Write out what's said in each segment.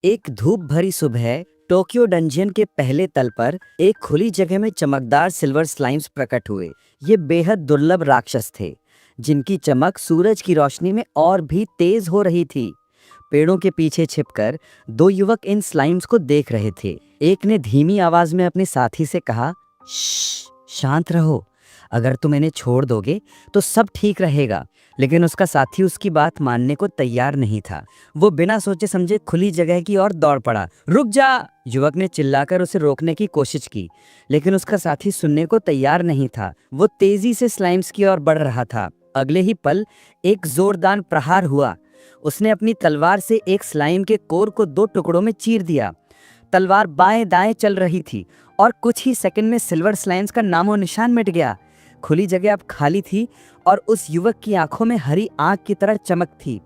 एक धूप भरी सुबह टोक्यो डंजियन के पहले तल पर एक खुली जगह में चमकदार सिल्वर स्लाइम्स प्रकट हुए। ये बेहद दुर्लभ राक्षस थे, जिनकी चमक सूरज की रोशनी में और भी तेज हो रही थी। पेड़ों के पीछे छिपकर दो युवक इन स्लाइम्स को देख रहे थे। एक ने धीमी आवाज में अपने साथी से कहा, "श्श, शांत रहो। अगर तुम इन्हें छोड़ दोगे तो सब ठीक रहेगा।" लेकिन उसका साथी उसकी बात मानने को तैयार नहीं था। वो बिना सोचे समझे खुली जगह की ओर दौड़ पड़ा। "रुक जा!" युवक ने चिल्लाकर उसे रोकने की कोशिश की, लेकिन उसका साथी सुनने को तैयार नहीं था। वो तेजी से स्लाइम्स की ओर बढ़ रहा था। अगले ही पल एक जोरदार प्रहार हुआ। उसने अपनी तलवार से एक स्लाइम के कोर को दो टुकड़ों में चीर दिया। तलवार बाएं दाएं चल रही थी और कुछ ही सेकंड में सिल्वर स्लाइम्स का नामो निशान मिट गया। खुली जगह अब खाली थी और उस युवक की आंखों में हरी आग की तरह चमक थी।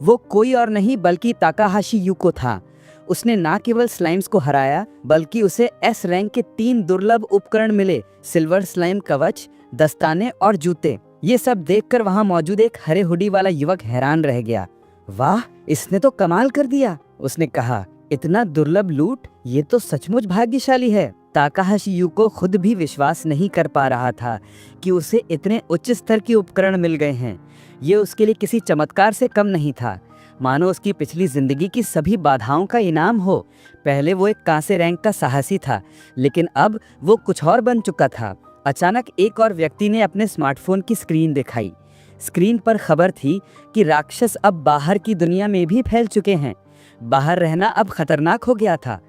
वो कोई और नहीं बल्कि ताकाहाशी यूको था। उसने ना केवल स्लाइम्स को हराया, बल्कि उसे एस रैंक के 3 दुर्लभ उपकरण मिले: सिल्वर स्लाइम कवच, दस्ताने और जूते। ये सब देखकर वहां मौजूद एक हरे हुडी वाला युवक हैरान रह गया। "वाह, इसने तो कमाल कर दिया!" उसने कहा। "इतना दुर्लभ लूट, ये तो सचमुच भाग्यशाली है।" ताकाहाशी यूको खुद भी विश्वास नहीं कर पा रहा था कि उसे इतने उच्च स्तर के उपकरण मिल गए हैं। ये उसके लिए किसी चमत्कार से कम नहीं था, मानो उसकी पिछली जिंदगी की सभी बाधाओं का इनाम हो। पहले वो एक कांसे रैंक का साहसी था, लेकिन अब वो कुछ और बन चुका था। अचानक एक और व्यक्ति ने अपने स्मार्टफोन की स्क्रीन दिखाई। स्क्रीन पर खबर थी कि राक्षस अब बाहर की दुनिया में भी फैल चुके हैं। बाहर रहना अब खतरनाक हो गया था।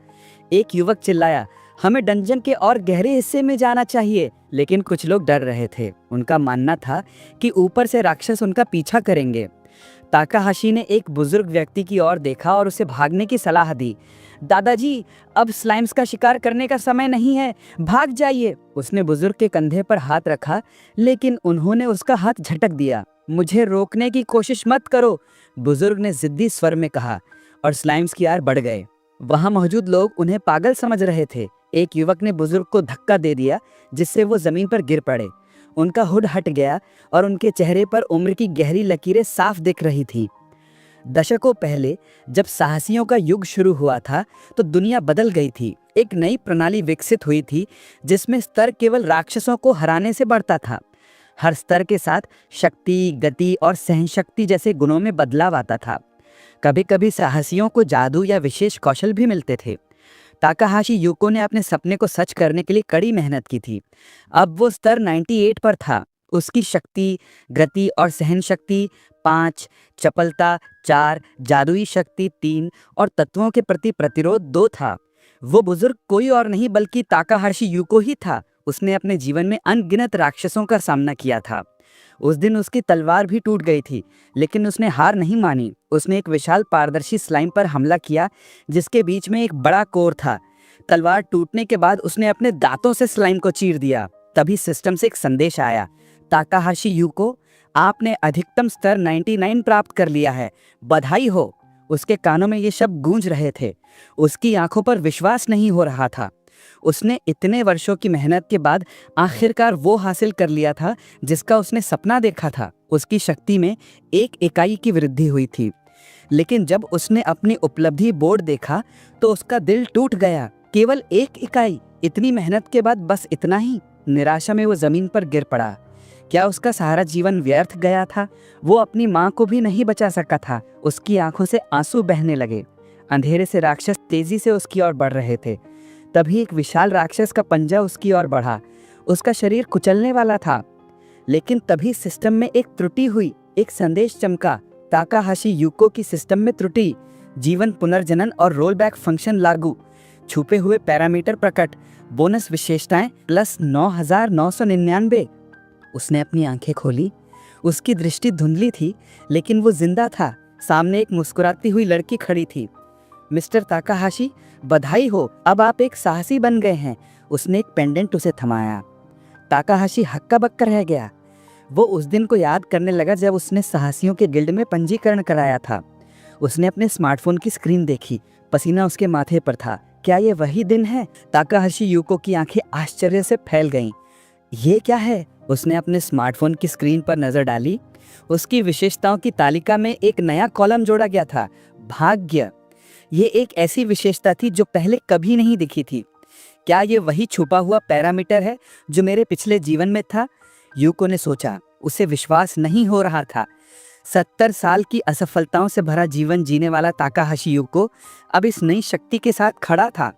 एक युवक चिल्लाया, "हमें डंजन के और गहरे हिस्से में जाना चाहिए।" लेकिन कुछ लोग डर रहे थे। उनका मानना था कि ऊपर से राक्षस उनका पीछा करेंगे। ताकाहाशी ने एक बुजुर्ग व्यक्ति की ओर देखा और उसे भागने की सलाह दी। "दादाजी, अब स्लाइम्स का शिकार करने का समय नहीं है, भाग जाइए।" उसने बुजुर्ग के कंधे पर हाथ रखा, लेकिन उन्होंने उसका हाथ झटक दिया। "मुझे रोकने की कोशिश मत करो," बुजुर्ग ने जिद्दी स्वर में कहा, और स्लाइम्स की ओर बढ़ गए। वहां मौजूद लोग उन्हें पागल समझ रहे थे। एक युवक ने बुजुर्ग को धक्का दे दिया, जिससे वो जमीन पर गिर पड़े। उनका हुड हट गया और उनके चेहरे पर उम्र की गहरी लकीरें साफ दिख रही थीं। दशकों पहले जब साहसियों का युग शुरू हुआ था, तो दुनिया बदल गई थी। एक नई प्रणाली विकसित हुई थी, जिसमें स्तर केवल राक्षसों को हराने से बढ़ता था। हर स्तर के साथ शक्ति, गति और सहनशक्ति जैसे गुणों में बदलाव आता था। कभी कभी साहसियों को जादू या विशेष कौशल भी मिलते थे। ताकाहाशी यूको ने अपने सपने को सच करने के लिए कड़ी मेहनत की थी। अब वो स्तर 98 पर था। उसकी शक्ति, गति और सहन शक्ति 5, चपलता 4, जादुई शक्ति 3 और तत्वों के प्रति प्रतिरोध 2 था। वो बुजुर्ग कोई और नहीं बल्कि ताकाहाशी यूको ही था। उसने अपने जीवन में अनगिनत राक्षसों का सामना किया था। उस दिन उसकी तलवार भी टूट गई थी, लेकिन उसने हार नहीं मानी। उसने एक विशाल पारदर्शी स्लाइम पर हमला किया, जिसके बीच में एक बड़ा कोर था। तलवार टूटने के बाद उसने अपने दांतों से स्लाइम को चीर दिया। तभी सिस्टम से एक संदेश आया, "ताकाहाशी यूको, आपने अधिकतम स्तर 99 प्राप्त कर लिया है। बधाई हो।" उसके कानों में ये शब्द गूंज रहे थे। उसकी आंखों पर विश्वास नहीं हो रहा था। उसने इतने वर्षों की मेहनत के बाद आखिरकार वो हासिल कर लिया था जिसका उसने सपना देखा था। उसकी शक्ति में 1 इकाई की वृद्धि हुई थी। लेकिन जब उसने अपनी उपलब्धि बोर्ड देखा तो उसका दिल टूट गया। केवल 1 इकाई, इतनी मेहनत के बाद बस इतना ही। निराशा में वो जमीन पर गिर पड़ा। क्या उसका सारा जीवन व्यर्थ गया था? वो अपनी माँ को भी नहीं बचा सका था। उसकी आंखों से आंसू बहने लगे। अंधेरे से राक्षस तेजी से उसकी ओर बढ़ रहे थे। तभी एक विशाल राक्षस का पंजा उसकी ओर बढ़ा। उसका शरीर कुचलने वाला था, लेकिन तभी सिस्टम में एक त्रुटि हुई। एक संदेश चमका, "ताकाहाशी यूको की सिस्टम में त्रुटि, जीवन पुनर्जनन और रोल बैक फंक्शन लागू, छुपे हुए पैरामीटर प्रकट, बोनस विशेषताएं प्लस 9999। उसने अपनी आंखें खोली। उसकी दृष्टि धुंधली थी, लेकिन वो जिंदा था। सामने एक मुस्कुराती हुई लड़की खड़ी थी। "मिस्टर ताकाहाशी, बधाई हो, अब आप एक साहसी बन गए हैं।" उसने एक पेंडेंट उसे थमाया। ताकाहाशी हक्का बक्का रह गया। वो उस दिन को याद करने लगा जब उसने साहसियों के गिल्ड में पंजीकरण कराया था। उसने अपने स्मार्टफोन की स्क्रीन देखी। पसीना उसके माथे पर था। क्या ये वही दिन है? ताकाहाशी यूको की आंखें आश्चर्य से फैल गईं। ये क्या है? उसने अपने स्मार्टफोन की स्क्रीन पर नजर डाली। उसकी विशेषताओं की तालिका में एक नया कॉलम जोड़ा गया था, भाग्य। ये एक ऐसी विशेषता थी जो पहले कभी नहीं दिखी थी। क्या ये वही छुपा हुआ पैरामीटर है जो मेरे पिछले जीवन में था? यूको ने सोचा। उसे विश्वास नहीं हो रहा था। 70 साल की असफलताओं से भरा जीवन जीने वाला ताकाहाशी यूको अब इस नई शक्ति के साथ खड़ा था।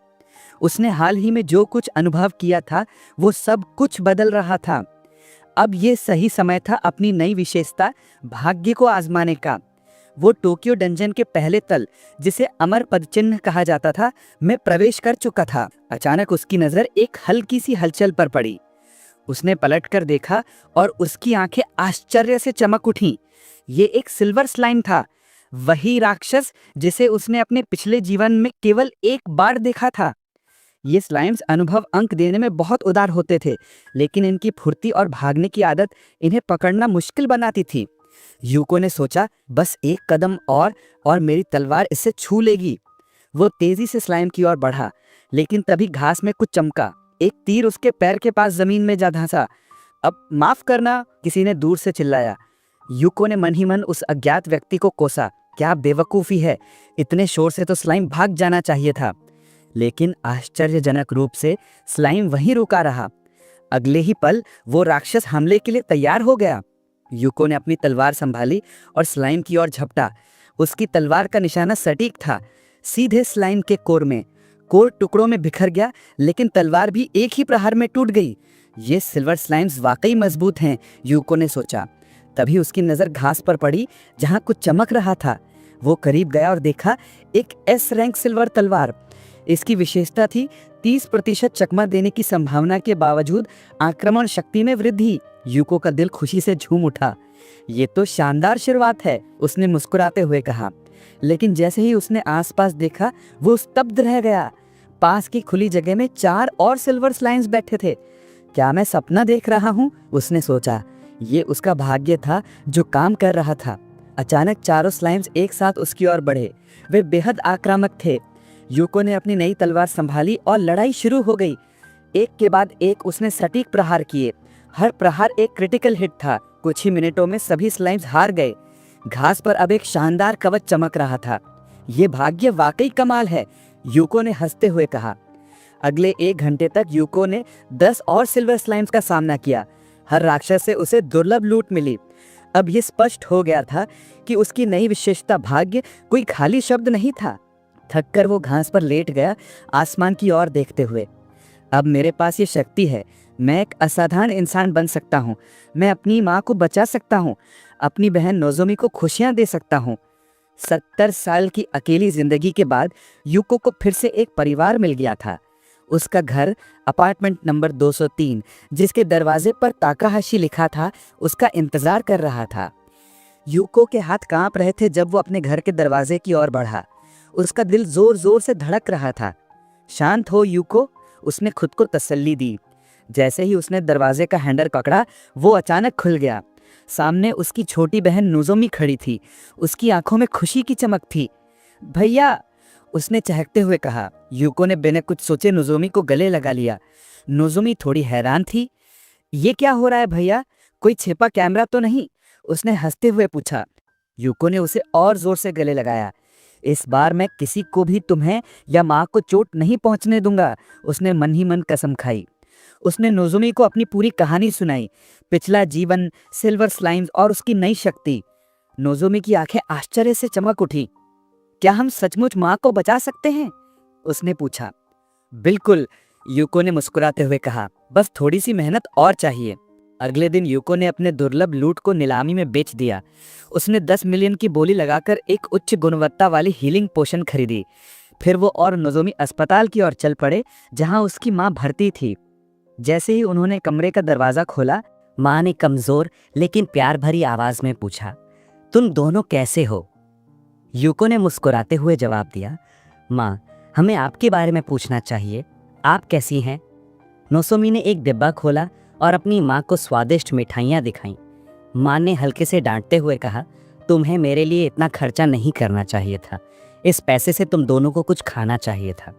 उसने हाल ही में जो कुछ अनुभव किया था वो सब कुछ बदल रहा था। अब ये सही समय था अपनी नई विशेषता भाग्य को आजमाने का। वो टोक्यो डंजन के पहले तल, जिसे अमर पदचिन्ह कहा जाता था, में प्रवेश कर चुका था। अचानक उसकी नजर एक हल्की सी हलचल पर पड़ी। उसने पलटकर देखा और उसकी आंखें आश्चर्य से चमक उठीं। ये एक सिल्वर स्लाइम था, वही राक्षस जिसे उसने अपने पिछले जीवन में केवल एक बार देखा था। ये स्लाइम्स अनुभव अंक देने में बहुत उदार होते थे, लेकिन इनकी फुर्ती और भागने की आदत इन्हें पकड़ना मुश्किल बनाती थी। यूको ने सोचा, बस एक कदम और मेरी तलवार इससे छू लेगी। वो तेजी से स्लाइम की ओर बढ़ा, लेकिन तभी घास में कुछ चमका। एक तीर उसके पैर के पास जमीन में जा धंसा। अब माफ करना, किसी ने दूर से चिल्लाया। यूको ने मन ही मन उस अज्ञात व्यक्ति को कोसा। क्या बेवकूफ़ी है, इतने शोर से तो स्लाइम भाग जाना चाहिए था। लेकिन आश्चर्यजनक रूप से स्लाइम वहीं रुका रहा। अगले ही पल वो राक्षस हमले के लिए तैयार हो गया। यूको ने अपनी तलवार संभाली और स्लाइम की ओर झपटा। उसकी तलवार का निशाना सटीक था, सीधे स्लाइम के कोर में। कोर टुकड़ों में बिखर गया, लेकिन तलवार भी एक ही प्रहार में टूट गई। ये सिल्वर स्लाइम्स वाकई मजबूत हैं, यूको ने सोचा। तभी उसकी नज़र घास पर पड़ी, जहां कुछ चमक रहा था। वो करीब गया और देखा, एक एस रैंक सिल्वर तलवार। इसकी विशेषता थी 30% चकमा देने की संभावना के बावजूद आक्रमण शक्ति में वृद्धि। यूको का दिल खुशी से झूम उठा। ये तो शानदार शुरुआत है, उसने मुस्कुराते हुए कहा। लेकिन जैसे ही उसने आसपास देखा, वो स्तब्ध रह गया। पास की खुली जगह में 4 और सिल्वर स्लाइम्स बैठे थे। क्या मैं सपना देख रहा हूँ, उसने सोचा। ये उसका भाग्य था जो काम कर रहा था। अचानक चारों स्लाइम्स एक साथ उसकी ओर बढ़े। वे बेहद आक्रामक थे। यूको ने अपनी नई तलवार संभाली और लड़ाई शुरू हो गई। एक के बाद एक उसने सटीक प्रहार किए। हर प्रहार एक क्रिटिकल हिट था। कुछ ही मिनटों में सभी स्लाइम्स हार गए। घास पर अब एक शानदार कवच चमक रहा था। ये भाग्य वाकई कमाल है, यूको ने हंसते हुए कहा। अगले 1 घंटे तक यूको ने 10 और सिल्वर स्लाइम्स का सामना किया। हर राक्षस से उसे दुर्लभ लूट मिली। अब ये स्पष्ट हो गया था कि उसकी नई विशेषता भाग्य कोई खाली शब्द नहीं था। थककर वो घास पर लेट गया, आसमान की ओर देखते हुए। अब मेरे पास ये शक्ति है, मैं एक असाधारण इंसान बन सकता हूँ। मैं अपनी माँ को बचा सकता हूँ, अपनी बहन नोजोमी को खुशियाँ दे सकता हूँ। 70 साल की अकेली जिंदगी के बाद यूको को फिर से एक परिवार मिल गया था। उसका घर, अपार्टमेंट नंबर 203, जिसके दरवाजे पर ताकाहाशी लिखा था, उसका इंतजार कर रहा था। यूको के हाथ कांप रहे थे जब वो अपने घर के दरवाजे की ओर बढ़ा। उसका दिल जोर जोर से धड़क रहा था। शांत हो यूको, उसने खुद को तसल्ली दी। जैसे ही उसने दरवाजे का हैंडल पकड़ा, वो अचानक खुल गया। सामने उसकी छोटी बहन नोजोमी खड़ी थी। उसकी आंखों में खुशी की चमक थी। भैया, उसने चहकते हुए कहा। यूको ने बिना कुछ सोचे नोजोमी को गले लगा लिया। नोजोमी थोड़ी हैरान थी। ये क्या हो रहा है भैया, कोई छिपा कैमरा तो नहीं? उसने हंसते हुए पूछा। यूको ने उसे और जोर से गले लगाया। इस बार मैं किसी को भी तुम्हें या माँ को चोट नहीं पहुंचने दूंगा, उसने मन ही मन कसम खाई। उसने नोजोमी को अपनी पूरी कहानी सुनाई, पिछला जीवन, सिल्वर स्लाइम्स और उसकी नई शक्ति। नोजोमी की आंखें आश्चर्य से चमक उठी। क्या हम सचमुच माँ को बचा सकते हैं, उसने पूछा। बिल्कुल, यूको ने मुस्कुराते हुए कहा। बस थोड़ी सी मेहनत और चाहिए। अगले दिन यूको ने अपने दुर्लभ लूट को नीलामी में बेच दिया। उसने 10 मिलियन की बोली लगाकर एक उच्च गुणवत्ता वाली हीलिंग पोशन खरीदी। फिर वो और नोजोमी अस्पताल की ओर चल पड़े, जहां उसकी माँ भर्ती थी। जैसे ही उन्होंने कमरे का दरवाजा खोला, माँ ने कमजोर लेकिन प्यार भरी आवाज में पूछा, तुम दोनों कैसे हो? यूको ने मुस्कुराते हुए जवाब दिया, माँ, हमें आपके बारे में पूछना चाहिए, आप कैसी हैं? नोजोमी ने एक डिब्बा खोला और अपनी माँ को स्वादिष्ट मिठाइयाँ दिखाईं। माँ ने हल्के से डांटते हुए कहा, तुम्हें मेरे लिए इतना खर्चा नहीं करना चाहिए था। इस पैसे से तुम दोनों को कुछ खाना चाहिए था।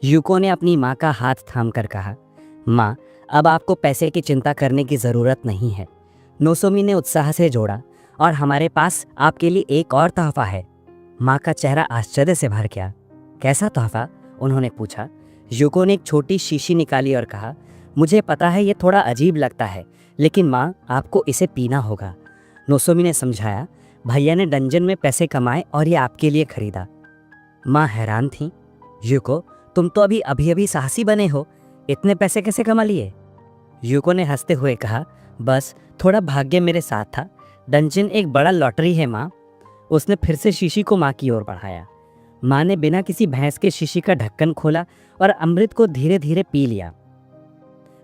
यूको ने अपनी माँ का हाथ थामकर कहा, माँ, अब आपको पैसे की चिंता करने की ज़रूरत नहीं है। नोजोमी ने उत्साह से जोड़ा, और हमारे पास आपके लिए एक और तोहफा है। माँ का चेहरा आश्चर्य से भर गया। कैसा तोहफा? उन्होंने पूछा। यूको ने एक छोटी शीशी निकाली और कहा, मुझे पता है ये थोड़ा अजीब लगता है, लेकिन माँ आपको इसे पीना होगा। नोसोमी ने समझाया, भैया ने डंजन में पैसे कमाए और ये आपके लिए खरीदा। माँ हैरान थी। यूको, तुम तो अभी अभी अभी साहसी बने हो, इतने पैसे कैसे कमा लिए? यूको ने हंसते हुए कहा, बस थोड़ा भाग्य मेरे साथ था। डंजन एक बड़ा लॉटरी है माँ। उसने फिर से शीशी को माँ की ओर बढ़ाया। माँ ने बिना किसी भैंस के शीशी का ढक्कन खोला और अमृत को धीरे धीरे पी लिया।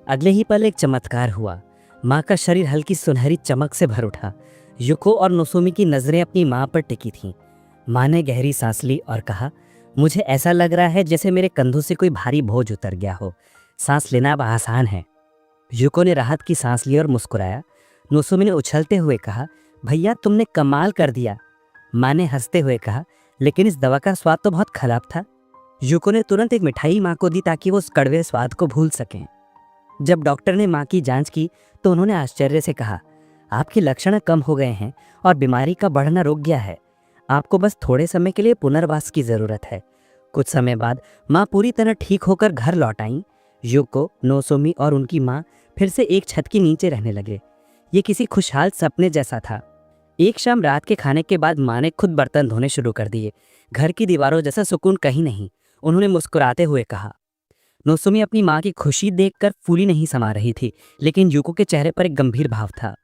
अगले ही पल एक चमत्कार हुआ। माँ का शरीर हल्की सुनहरी चमक से भर उठा। यूको और नोसोमी की नजरें अपनी माँ पर टिकी थीं। माँ ने गहरी सांस ली और कहा, मुझे ऐसा लग रहा है जैसे मेरे कंधों से कोई भारी बोझ उतर गया हो। सांस लेना अब आसान है। यूको ने राहत की सांस ली और मुस्कुराया। नोसोमी ने उछलते हुए कहा, भैया तुमने कमाल कर दिया। माँ ने हंसते हुए कहा, लेकिन इस दवा का स्वाद तो बहुत खराब था। यूको ने तुरंत एक मिठाई माँ को दी ताकि वो उस कड़वे स्वाद को भूल सकें। जब डॉक्टर ने माँ की जांच की तो उन्होंने आश्चर्य से कहा, आपके लक्षण कम हो गए हैं और बीमारी का बढ़ना रुक गया है। आपको बस थोड़े समय के लिए पुनर्वास की ज़रूरत है। कुछ समय बाद माँ पूरी तरह ठीक होकर घर लौट आईं। यूको, नोसोमी और उनकी माँ फिर से एक छत के नीचे रहने लगे। ये किसी खुशहाल सपने जैसा था। एक शाम रात के खाने के बाद माँ ने खुद बर्तन धोने शुरू कर दिए। घर की दीवारों जैसा सुकून कहीं नहीं। उन्होंने मुस्कुराते हुए कहा। नोसोमी अपनी माँ की खुशी देखकर फूली नहीं समा रही थी, लेकिन यूको के चेहरे पर एक गंभीर भाव था।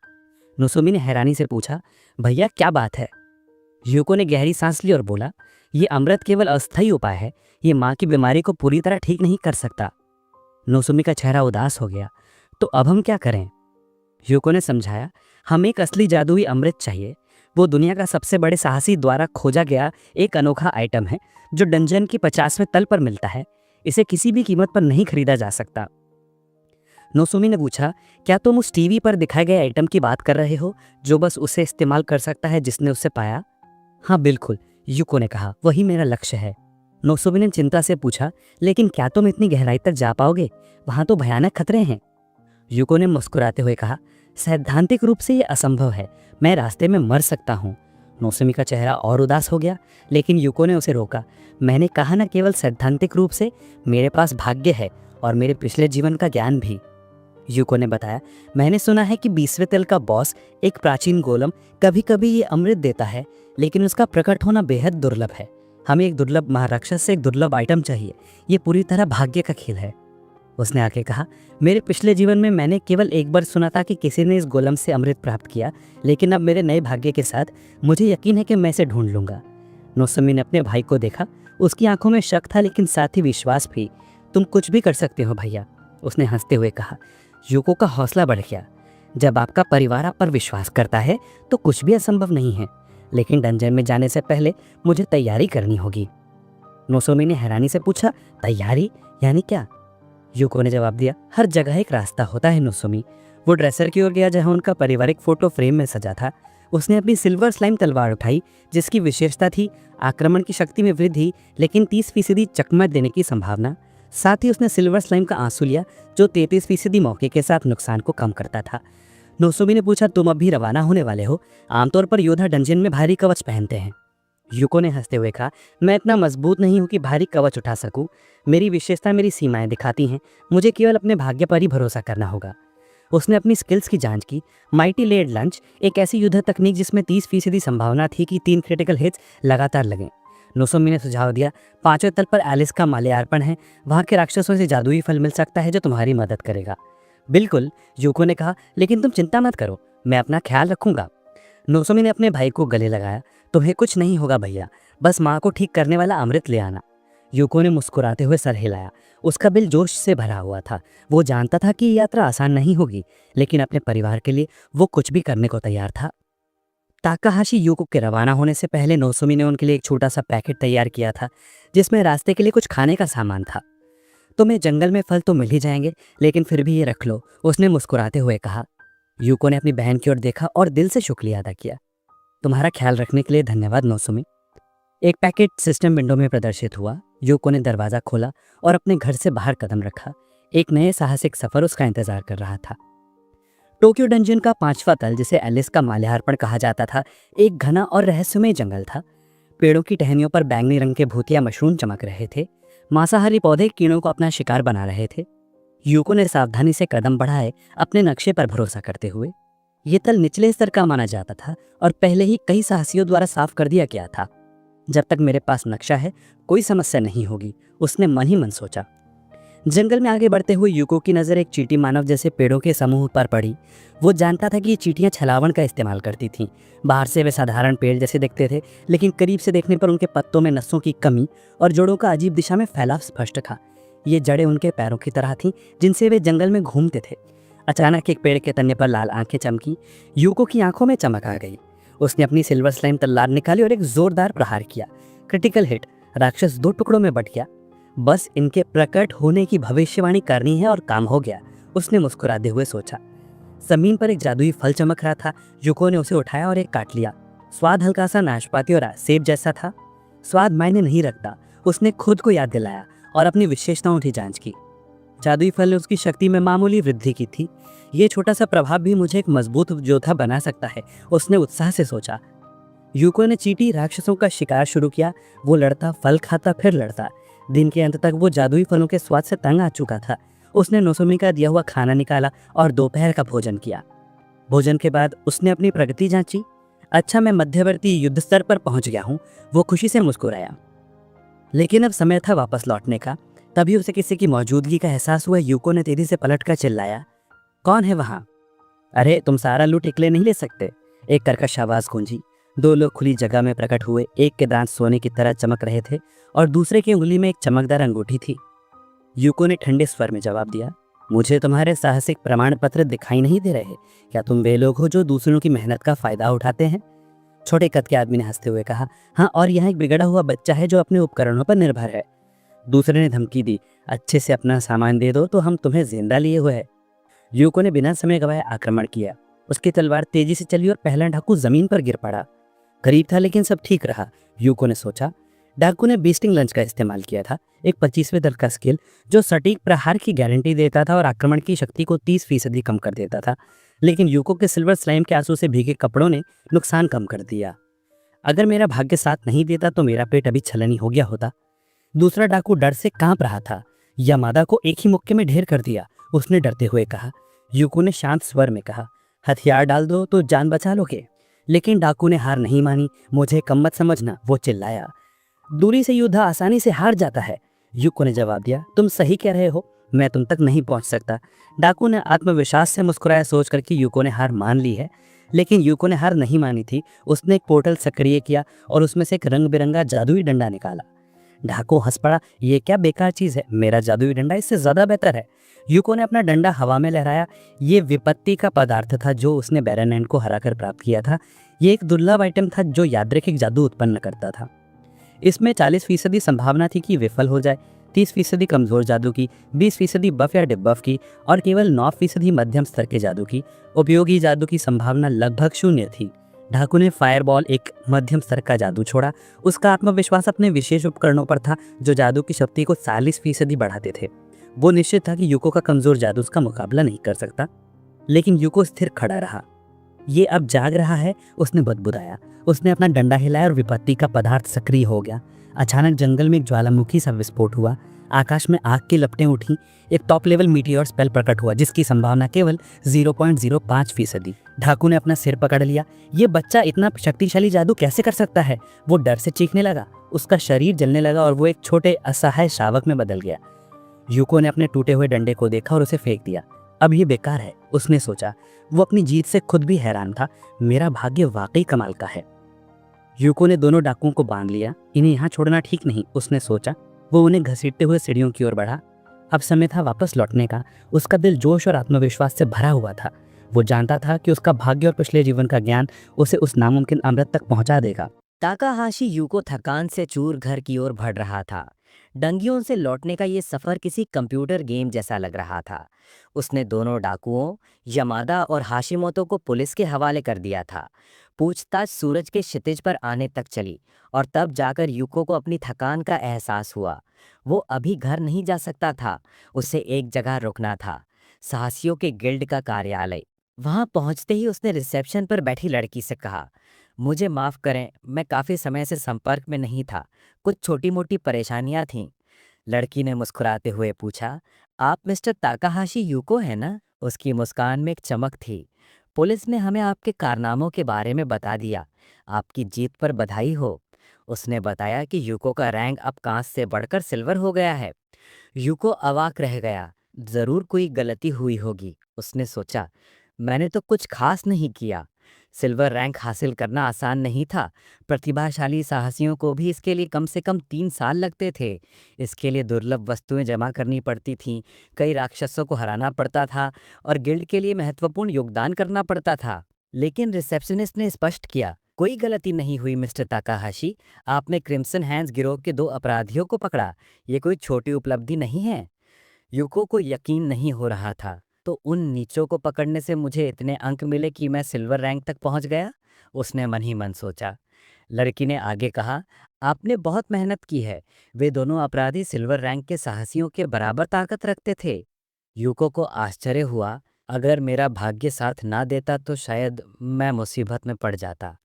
नोसोमी ने हैरानी से पूछा, भैया क्या बात है? यूको ने गहरी सांस ली और बोला, ये अमृत केवल अस्थायी उपाय है। ये माँ की बीमारी को पूरी तरह ठीक नहीं कर सकता। नोसोमी का चेहरा उदास हो गया। तो अब हम क्या करें? यूको ने समझाया, हमें एक असली जादुई अमृत चाहिए। वो दुनिया का सबसे बड़े साहसी द्वारा खोजा गया एक अनोखा आइटम है जो डंजन की 50वें तल पर मिलता है। इसे किसी भी कीमत पर नहीं खरीदा जा सकता। नोसोमी ने पूछा, क्या तुम उस टीवी पर दिखाए गए आइटम की बात कर रहे हो जो बस उसे इस्तेमाल कर सकता है जिसने उसे पाया? हाँ बिल्कुल, यूको ने कहा, वही मेरा लक्ष्य है। नोसोमी ने चिंता से पूछा, लेकिन क्या तुम इतनी गहराई तक जा पाओगे? वहां तो भयानक खतरे हैं। यूको ने मुस्कुराते हुए कहा, सैद्धांतिक रूप से ये असंभव है। मैं रास्ते में मर सकता हूँ। नोसोमी का चेहरा और उदास हो गया, लेकिन यूको ने उसे रोका। मैंने कहा ना, केवल सैद्धांतिक रूप से, मेरे पास भाग्य है और मेरे पिछले जीवन का ज्ञान भी। यूको ने बताया, मैंने सुना है कि 20वें तल का बॉस, एक प्राचीन गोलम, कभी कभी ये अमृत देता है, लेकिन उसका प्रकट होना बेहद दुर्लभ है। हमें एक दुर्लभ महाराक्षस से एक दुर्लभ आइटम चाहिए। ये पूरी तरह भाग्य का खेल है। उसने आके कहा, मेरे पिछले जीवन में मैंने केवल एक बार सुना था कि किसी ने इस गोलम से अमृत प्राप्त किया, लेकिन अब मेरे नए भाग्य के साथ मुझे यकीन है कि मैं इसे ढूंढ लूंगा। नोसोमी ने अपने भाई को देखा। उसकी आंखों में शक था, लेकिन साथ ही विश्वास भी। तुम कुछ भी कर सकते हो भैया, उसने हंसते हुए कहा। यूको का हौसला बढ़ गया। जब आपका परिवार आप पर विश्वास करता है तो कुछ भी असंभव नहीं है, लेकिन डंजन में जाने से पहले मुझे तैयारी करनी होगी। नोसोमी ने हैरानी से पूछा, तैयारी यानी क्या? यूको ने जवाब दिया, हर जगह एक रास्ता होता है नोसोमी। वो ड्रेसर की ओर गया जहां उनका पारिवारिक फोटो फ्रेम में सजा था। उसने अपनी सिल्वर स्लाइम तलवार उठाई, जिसकी विशेषता थी आक्रमण की शक्ति में वृद्धि, लेकिन 30% चकमा देने की संभावना। साथ ही उसने सिल्वर स्लाइम का आंसू लिया, जो 33% मौके के साथ नुकसान को कम करता था। नोसोमी ने पूछा, तुम अभी रवाना होने वाले हो? आमतौर पर योद्धा डंजन में भारी कवच पहनते हैं। यूको ने हंसते हुए कहा, मैं इतना मजबूत नहीं हूं कि भारी कवच उठा सकूं। मेरी विशेषता मेरी सीमाएं दिखाती हैं। मुझे केवल अपने भाग्य पर ही भरोसा करना होगा। उसने अपनी स्किल्स की जांच की। माइटी लेड लंच, एक ऐसी युद्ध तकनीक जिसमें 30% संभावना थी कि 3 क्रिटिकल हिट्स लगातार लगें। नोसोमी ने सुझाव दिया, 5वें तल पर एलिस का माल्यार्पण है। वहां के राक्षसों से जादुई फल मिल सकता है जो तुम्हारी मदद करेगा। बिल्कुल, यूको ने कहा, लेकिन तुम चिंता मत करो, मैं अपना ख्याल रखूंगा। नोसोमी ने अपने भाई को गले लगाया। तुम्हें कुछ नहीं होगा भैया, बस माँ को ठीक करने वाला अमृत ले आना। यूको ने मुस्कुराते हुए सर हिलाया। उसका दिल जोश से भरा हुआ था। वो जानता था कि ये यात्रा आसान नहीं होगी, लेकिन अपने परिवार के लिए वो कुछ भी करने को तैयार था। ताकाहाशी यूको के रवाना होने से पहले नोसोमी ने उनके लिए एक छोटा सा पैकेट तैयार किया था, जिसमें रास्ते के लिए कुछ खाने का सामान था। तुम्हें जंगल में फल तो मिल ही जाएंगे, लेकिन फिर भी ये रख लो, उसने मुस्कुराते हुए कहा। यूको ने अपनी बहन की ओर देखा और दिल से शुक्रिया अदा किया। तुम्हारा ख्याल रखने के लिए धन्यवाद नोसोमी। एक पैकेट सिस्टम विंडो में प्रदर्शित हुआ। यूको ने दरवाजा खोला और अपने घर से बाहर कदम रखा। एक नए साहसिक सफर उसका इंतजार कर रहा था। टोक्यो डंजन का 5वां तल, जिसे एलिस का माल्यार्पण कहा जाता था, एक घना और रहस्यमय जंगल था। पेड़ों की टहनियों पर बैंगनी रंग के भूतिया मशरूम चमक रहे थे। मांसाहारी पौधे कीड़ों को अपना शिकार बना रहे थे। यूको ने सावधानी से कदम बढ़ाए, अपने नक्शे पर भरोसा करते हुए। ये तल निचले स्तर का माना जाता था और पहले ही कई साहसियों द्वारा साफ कर दिया गया था। जब तक मेरे पास नक्शा है, कोई समस्या नहीं होगी, उसने मन ही मन सोचा। जंगल में आगे बढ़ते हुए यूको की नज़र एक चींटी मानव जैसे पेड़ों के समूह पर पड़ी। वो जानता था कि ये चींटियां छलावण का इस्तेमाल करती थीं। बाहर से वे साधारण पेड़ जैसे दिखते थे, लेकिन करीब से देखने पर उनके पत्तों में नसों की कमी और जड़ों का अजीब दिशा में फैलाव स्पष्ट था। ये जड़ें उनके पैरों की तरह थीं, जिनसे वे जंगल में घूमते थे। अचानक एक पेड़ के तने पर लाल आंखें चमकी। यूको की आंखों में चमक आ गई। उसने अपनी सिल्वर स्लाइम तलवार निकाली और एक जोरदार प्रहार किया। Critical hit. राक्षस 2 टुकड़ों में बट गया। बस इनके प्रकट होने की भविष्यवाणी करनी है और काम हो गया, उसने मुस्कुराते हुए सोचा। जमीन पर एक जादुई फल चमक रहा था। यूको ने उसे उठाया और एक काट लिया। स्वाद हल्का सा नाशपाती और सेब जैसा था। स्वाद मायने नहीं रखता, उसने खुद को याद दिलाया और अपनी विशेषताओं की जांच की। जादुई फल ने उसकी शक्ति में मामूली वृद्धि की थी। ये छोटा सा प्रभाव भी मुझे एक मजबूत योद्धा बना सकता है, उसने उत्साह से सोचा। यूको ने चींटी राक्षसों का शिकार शुरू किया। वो लड़ता, फल खाता, फिर लड़ता। दिन के अंत तक वो जादुई फलों के स्वाद से तंग आ चुका था। उसने नोसोमी का दिया हुआ खाना निकाला और दोपहर का भोजन किया। भोजन के बाद उसने अपनी प्रगति जांची। अच्छा, मैं मध्यवर्ती युद्ध स्तर पर पहुंच गया हूँ, वो खुशी से मुस्कुराया। लेकिन अब समय था वापस लौटने का। तभी उसे किसी की मौजूदगी का एहसास हुआ। यूको ने तेजी से पलटकर चिल्लाया, कौन है वहां? अरे, तुम सारा लूट अकेले नहीं ले सकते, एक कर्कश आवाज गूंजी। 2 लोग खुली जगह में प्रकट हुए। एक के दांत सोने की तरह चमक रहे थे और दूसरे की उंगली में एक चमकदार अंगूठी थी। यूको ने ठंडे स्वर में जवाब दिया, मुझे तुम्हारे साहसिक प्रमाण पत्र दिखाई नहीं दे रहे। क्या तुम वे लोग हो जो दूसरों की मेहनत का फायदा उठाते हैं? छोटे कद के आदमी ने हंसते हुए कहा, हाँ, और यहाँ एक बिगड़ा हुआ बच्चा है जो अपने उपकरणों पर निर्भर है। दूसरे ने धमकी दी, अच्छे से अपना सामान दे दो तो हम तुम्हें जिंदा लिए हुए हैं। यूको ने बिना समय गवाए आक्रमण किया। उसकी तलवार तेजी से चली और पहला डाकू जमीन पर गिर पड़ा। करीब था लेकिन सब ठीक रहा, यूको ने सोचा। डाकू ने बीस्टिंग लंच का इस्तेमाल किया था, एक 25वें दल का स्किल जो सटीक प्रहार की गारंटी देता था और आक्रमण की शक्ति को 30% कम कर देता था। लेकिन यूको के सिल्वर स्लाइम के आंसू से भीगे कपड़ों ने नुकसान कम कर दिया। अगर मेरा भाग्य साथ नहीं देता तो मेरा पेट अभी छलनी हो गया होता। दूसरा डाकू डर से कांप रहा था। यामादा को एक ही मुक्के में ढेर कर दिया, उसने डरते हुए कहा। यूको ने शांत स्वर में कहा, हथियार डाल दो तो जान बचा लोगे। लेकिन डाकू ने हार नहीं मानी। मुझे कम मत समझना, वो चिल्लाया। दूरी से योद्धा आसानी से हार जाता है, यूको ने जवाब दिया। तुम सही कह रहे हो, मैं तुम तक नहीं पहुंच सकता। डाकू ने आत्मविश्वास से मुस्कुराया, सोच कर कि यूको ने हार मान ली है। लेकिन यूको ने हार नहीं मानी थी। उसने एक पोर्टल सक्रिय किया और उसमें से एक रंग बिरंगा जादुई डंडा निकाला। डाकू हंस पड़ा, ये क्या बेकार चीज है, मेरा जादुई डंडा इससे ज्यादा बेहतर है। यूको ने अपना डंडा हवा में लहराया। ये विपत्ति का पदार्थ था जो उसने बैरनएंड को हराकर प्राप्त किया था। ये एक दुर्लभ आइटम था जो यादृच्छिक जादू उत्पन्न करता था। इसमें 40% संभावना थी कि विफल हो जाए, 30% कमजोर जादू की, 20% बफ या डिबफ की और केवल 9% मध्यम स्तर के जादू की। उपयोगी जादू की संभावना लगभग 0 थी। डाकू ने फायरबॉल, एक मध्यम स्तर का जादू, छोड़ा। उसका आत्मविश्वास अपने विशेष उपकरणों पर था जो जादू की शक्ति को 40% बढ़ाते थे। वो निश्चित था कि यूको का कमजोर जादू उसका मुकाबला नहीं कर सकता। लेकिन यूको स्थिर खड़ा रहा। ये अब जाग रहा है, उसने बदबुदाया। उसने अपना डंडा हिलाया और विपत्ति का पदार्थ सक्रिय हो गया। अचानक जंगल में एक ज्वालामुखी सा विस्फोट हुआ। आकाश में आग की लपटें उठी। एक टॉप लेवल मीटियोर स्पेल प्रकट हुआ जिसकी संभावना केवल 0.05%। ढाकू ने अपना सिर पकड़ लिया। ये बच्चा इतना शक्तिशाली जादू कैसे कर सकता है? वो डर से चीखने लगा। उसका शरीर जलने लगा और वो एक छोटे असहाय शावक में बदल गया। यूको ने अपने टूटे हुए डंडे को देखा और उसे फेंक दिया। अब ये बेकार है, उसने सोचा। वो अपनी जीत से खुद भी हैरान था। मेरा भाग्य वाकई कमाल का है। यूको ने दोनों डाकुओं को बांध लिया। इन्हें यहाँ छोड़ना ठीक नहीं, उसने सोचा। वो उन्हें घसीटते हुए सीढ़ियों की ओर बढ़ा। अब समय था वापस लौटने का। उसका दिल जोश और आत्मविश्वास से भरा हुआ था। वो जानता था कि उसका भाग्य और पिछले जीवन का ज्ञान उसे उस नामुमकिन अमृत तक पहुंचा देगा। ताकाहाशी यूको थकान से चूर घर की ओर बढ़ रहा था। डंगियों से लौटने का ये सफर किसी कंप्यूटर गेम जैसा लग रहा था। उसने दोनों डाकुओं, यमादा और हाशिमोतो को पुलिस के हवाले कर दिया था। पूछताछ सूरज के क्षितिज पर आने तक चली और तब जाकर यूको को अपनी थकान का एहसास हुआ। वो अभी घर नहीं जा सकता था, उसे एक जगह रुकना था, साहसियों के गिल्ड का कार्यालय। वहां पहुंचते ही उसने रिसेप्शन पर बैठी लड़की से कहा, मुझे माफ़ करें, मैं काफ़ी समय से संपर्क में नहीं था। कुछ छोटी-मोटी परेशानियाँ थीं। लड़की ने मुस्कुराते हुए पूछा, आप मिस्टर ताकाहाशी यूको हैं ना? उसकी मुस्कान में एक चमक थी। पुलिस ने हमें आपके कारनामों के बारे में बता दिया। आपकी जीत पर बधाई हो। उसने बताया कि यूको का रैंक अब कांच से बढ़कर सिल्वर हो गया है। यूको अवाक रह गया। जरूर कोई गलती हुई होगी, उसने सोचा। मैंने तो कुछ खास नहीं किया। सिल्वर रैंक हासिल करना आसान नहीं था। प्रतिभाशाली साहसियों को भी इसके लिए कम से कम 3 साल लगते थे। इसके लिए दुर्लभ वस्तुएं जमा करनी पड़ती थीं, कई राक्षसों को हराना पड़ता था और गिल्ड के लिए महत्वपूर्ण योगदान करना पड़ता था। लेकिन रिसेप्शनिस्ट ने स्पष्ट किया, कोई गलती नहीं हुई मिस्टर ताकाहाशी। आपने क्रिम्सन हैंड्स गिरोह के 2 अपराधियों को पकड़ा। ये कोई छोटी उपलब्धि नहीं है। युको को यकीन नहीं हो रहा था। तो उन नीचों को पकड़ने से मुझे इतने अंक मिले कि मैं सिल्वर रैंक तक पहुंच गया, उसने मन ही मन सोचा। लड़की ने आगे कहा, आपने बहुत मेहनत की है। वे दोनों अपराधी सिल्वर रैंक के साहसियों के बराबर ताकत रखते थे। यूको को आश्चर्य हुआ, अगर मेरा भाग्य साथ ना देता तो शायद मैं मुसीबत में पड़ जाता।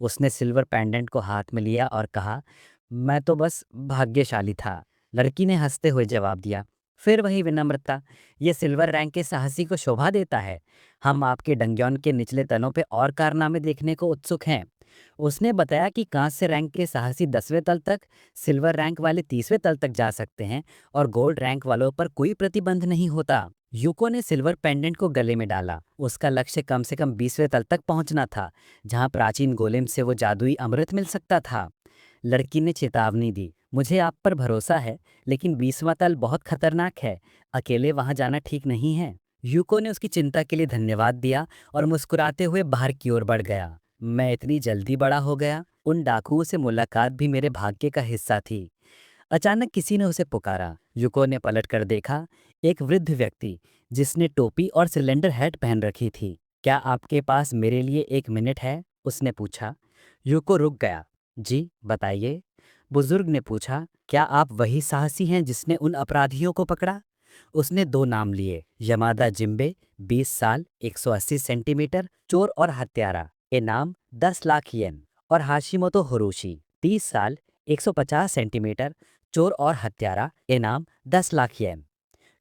उसने सिल्वर पेंडेंट को हाथ में लिया और कहा, मैं तो बस भाग्यशाली था। लड़की ने हंसते हुए जवाब दिया, फिर वही विनम्रता। ये सिल्वर रैंक के साहसी को शोभा देता है। हम आपके डंग्योन के निचले तलों पे और कारनामे देखने को उत्सुक हैं। उसने बताया कि कांस्य रैंक के साहसी 10वें तल तक, सिल्वर रैंक वाले 30वें तल तक जा सकते हैं और गोल्ड रैंक वालों पर कोई प्रतिबंध नहीं होता। यूको ने सिल्वर पेंडेंट को गले में डाला। उसका लक्ष्य कम से कम 20वें तल तक पहुंचना था, जहां प्राचीन गोलेम से वो जादुई अमृत मिल सकता था। लड़की ने चेतावनी दी, मुझे आप पर भरोसा है, लेकिन 20वां तल बहुत खतरनाक है। अकेले वहां जाना ठीक नहीं है। यूको ने उसकी चिंता के लिए धन्यवाद दिया और मुस्कुराते हुए बाहर की ओर बढ़ गया। मैं इतनी जल्दी बड़ा हो गया। उन डाकुओं से मुलाकात भी मेरे भाग्य का हिस्सा थी। अचानक किसी ने उसे पुकारा। युको ने पलट कर देखा। एक वृद्ध व्यक्ति, जिसने टोपी और सिलेंडर हैट पहन रखी थी। क्या आपके पास मेरे लिए 1 मिनट है? उसने पूछा। युको रुक गया। जी बताइए, बुजुर्ग ने पूछा। क्या आप वही साहसी हैं जिसने उन अपराधियों को पकड़ा? उसने 2 नाम लिए, यमादा जिम्बे, 20 साल, 180 सेंटीमीटर, चोर और हत्यारा, इनाम 10 लाख येन, और हाशिमोतो हिरोशी, 30 साल, 150 सेंटीमीटर, चोर और हत्यारा, इनाम 10 लाख येन।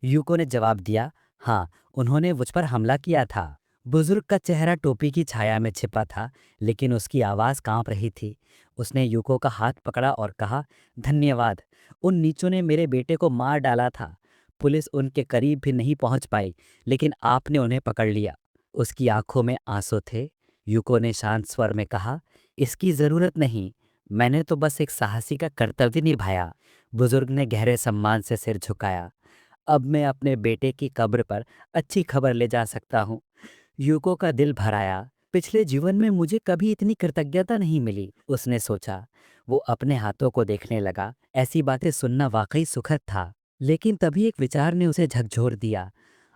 यूको ने जवाब दिया, हाँ, उन्होंने मुझ पर हमला किया था। बुजुर्ग का चेहरा टोपी की छाया में छिपा था, लेकिन उसकी आवाज़ कांप रही थी। उसने यूको का हाथ पकड़ा और कहा, धन्यवाद। उन नीचों ने मेरे बेटे को मार डाला था। पुलिस उनके करीब भी नहीं पहुंच पाई, लेकिन आपने उन्हें पकड़ लिया। उसकी आंखों में आंसू थे। यूको ने शांत स्वर में कहा, इसकी ज़रूरत नहीं। मैंने तो बस एक साहसी का कर्तव्य निभाया। बुजुर्ग ने गहरे सम्मान से सिर झुकाया। अब मैं अपने बेटे की कब्र पर अच्छी खबर ले जा सकता हूँ। यूको का दिल भर आया। पिछले जीवन में मुझे कभी इतनी कृतज्ञता नहीं मिली, उसने सोचा। वो अपने हाथों को देखने लगा। ऐसी बातें सुनना वाकई सुखद था। लेकिन तभी एक विचार ने उसे झकझोर दिया।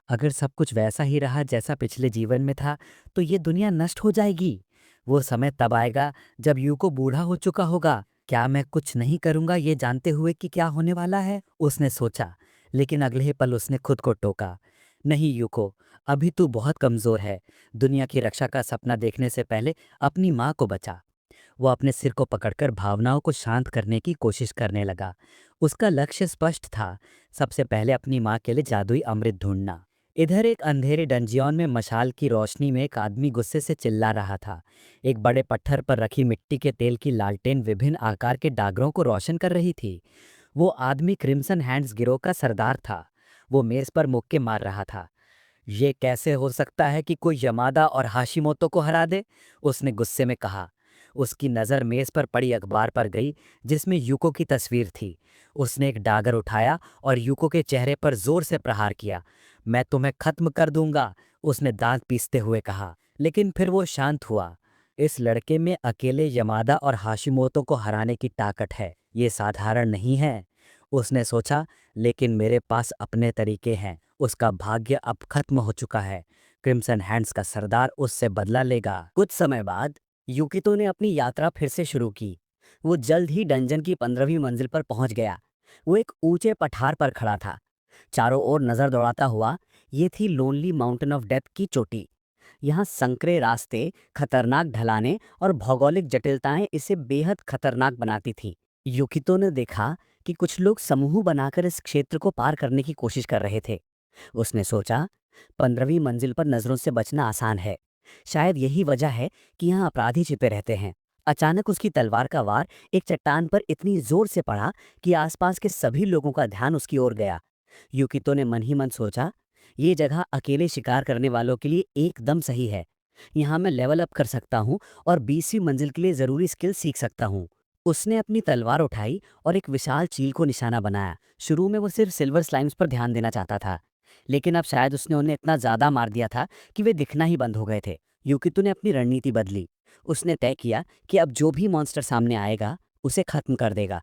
अगर सब कुछ वैसा ही रहा जैसा पिछले जीवन में था, तो ये दुनिया नष्ट हो जाएगी। वो समय तब आएगा जब यूको बूढ़ा हो चुका होगा। क्या मैं कुछ नहीं करूंगा ये जानते हुए कि क्या होने वाला है, उसने सोचा। लेकिन अगले ही पल उसने खुद को टोका। नहीं यूको, अभी तू बहुत कमजोर है। दुनिया की रक्षा का सपना देखने से पहले अपनी माँ को बचा। वो अपने सिर को पकड़कर भावनाओं को शांत करने की कोशिश करने लगा। उसका लक्ष्य स्पष्ट था, सबसे पहले अपनी माँ के लिए जादुई अमृत ढूंढना। इधर एक अंधेरे डंजियन में मशाल की रोशनी में एक आदमी गुस्से से चिल्ला रहा था। एक बड़े पत्थर पर रखी मिट्टी के तेल की लालटेन विभिन्न आकार के डागरों को रोशन कर रही थी। वो आदमी क्रिम्सन हैंड्स गिरोह का सरदार था। वो मेज पर मुक्के मार रहा था। ये कैसे हो सकता है कि कोई यमादा और हाशिमोतो को हरा दे, उसने गुस्से में कहा। उसकी नज़र मेज पर पड़ी अखबार पर गई, जिसमें यूको की तस्वीर थी। उसने एक डागर उठाया और यूको के चेहरे पर जोर से प्रहार किया। मैं तुम्हें खत्म कर दूंगा, उसने दांत पीसते हुए कहा। लेकिन फिर वो शांत हुआ। इस लड़के में अकेले यमादा और हाशिमोतो को हराने की ताकत है। ये साधारण नहीं है, उसने सोचा। लेकिन मेरे पास अपने तरीके हैं। उसका भाग्य अब खत्म हो चुका है। क्रिम्सन हैंड्स का सरदार उससे बदला लेगा। कुछ समय बाद युकितो ने अपनी यात्रा फिर से शुरू की। वो जल्द ही डंजन की 15वीं मंजिल पर पहुंच गया। वो एक ऊंचे पठार पर खड़ा था, चारों ओर नजर दौड़ाता हुआ। ये थी लोनली माउंटेन ऑफ डेथ की चोटी। यहाँ संकरे रास्ते, खतरनाक ढलानें और भौगोलिक जटिलताएं इसे बेहद खतरनाक बनाती थी। युकितो ने देखा कि कुछ लोग समूह बनाकर इस क्षेत्र को पार करने की कोशिश कर रहे थे। उसने सोचा, 15वीं मंजिल पर नजरों से बचना आसान है। शायद यही वजह है कि यहाँ अपराधी छिपे रहते हैं। अचानक उसकी तलवार का वार एक चट्टान पर इतनी जोर से पड़ा कि आसपास के सभी लोगों का ध्यान उसकी ओर गया। युकितो ने मन ही मन सोचा, ये जगह अकेले शिकार करने वालों के लिए एकदम सही है। यहाँ मैं लेवल अप कर सकता हूँ और 20वीं मंजिल के लिए जरूरी स्किल सीख सकता हूँ। उसने अपनी तलवार उठाई और एक विशाल चील को निशाना बनाया। शुरू में वो सिर्फ सिल्वर स्लाइम्स पर ध्यान देना चाहता था, लेकिन अब शायद उसने उन्हें इतना ज्यादा मार दिया था कि वे दिखना ही बंद हो गए थे। युकितो ने अपनी रणनीति बदली। उसने तय किया कि अब जो भी मॉन्स्टर सामने आएगा उसे खत्म कर देगा।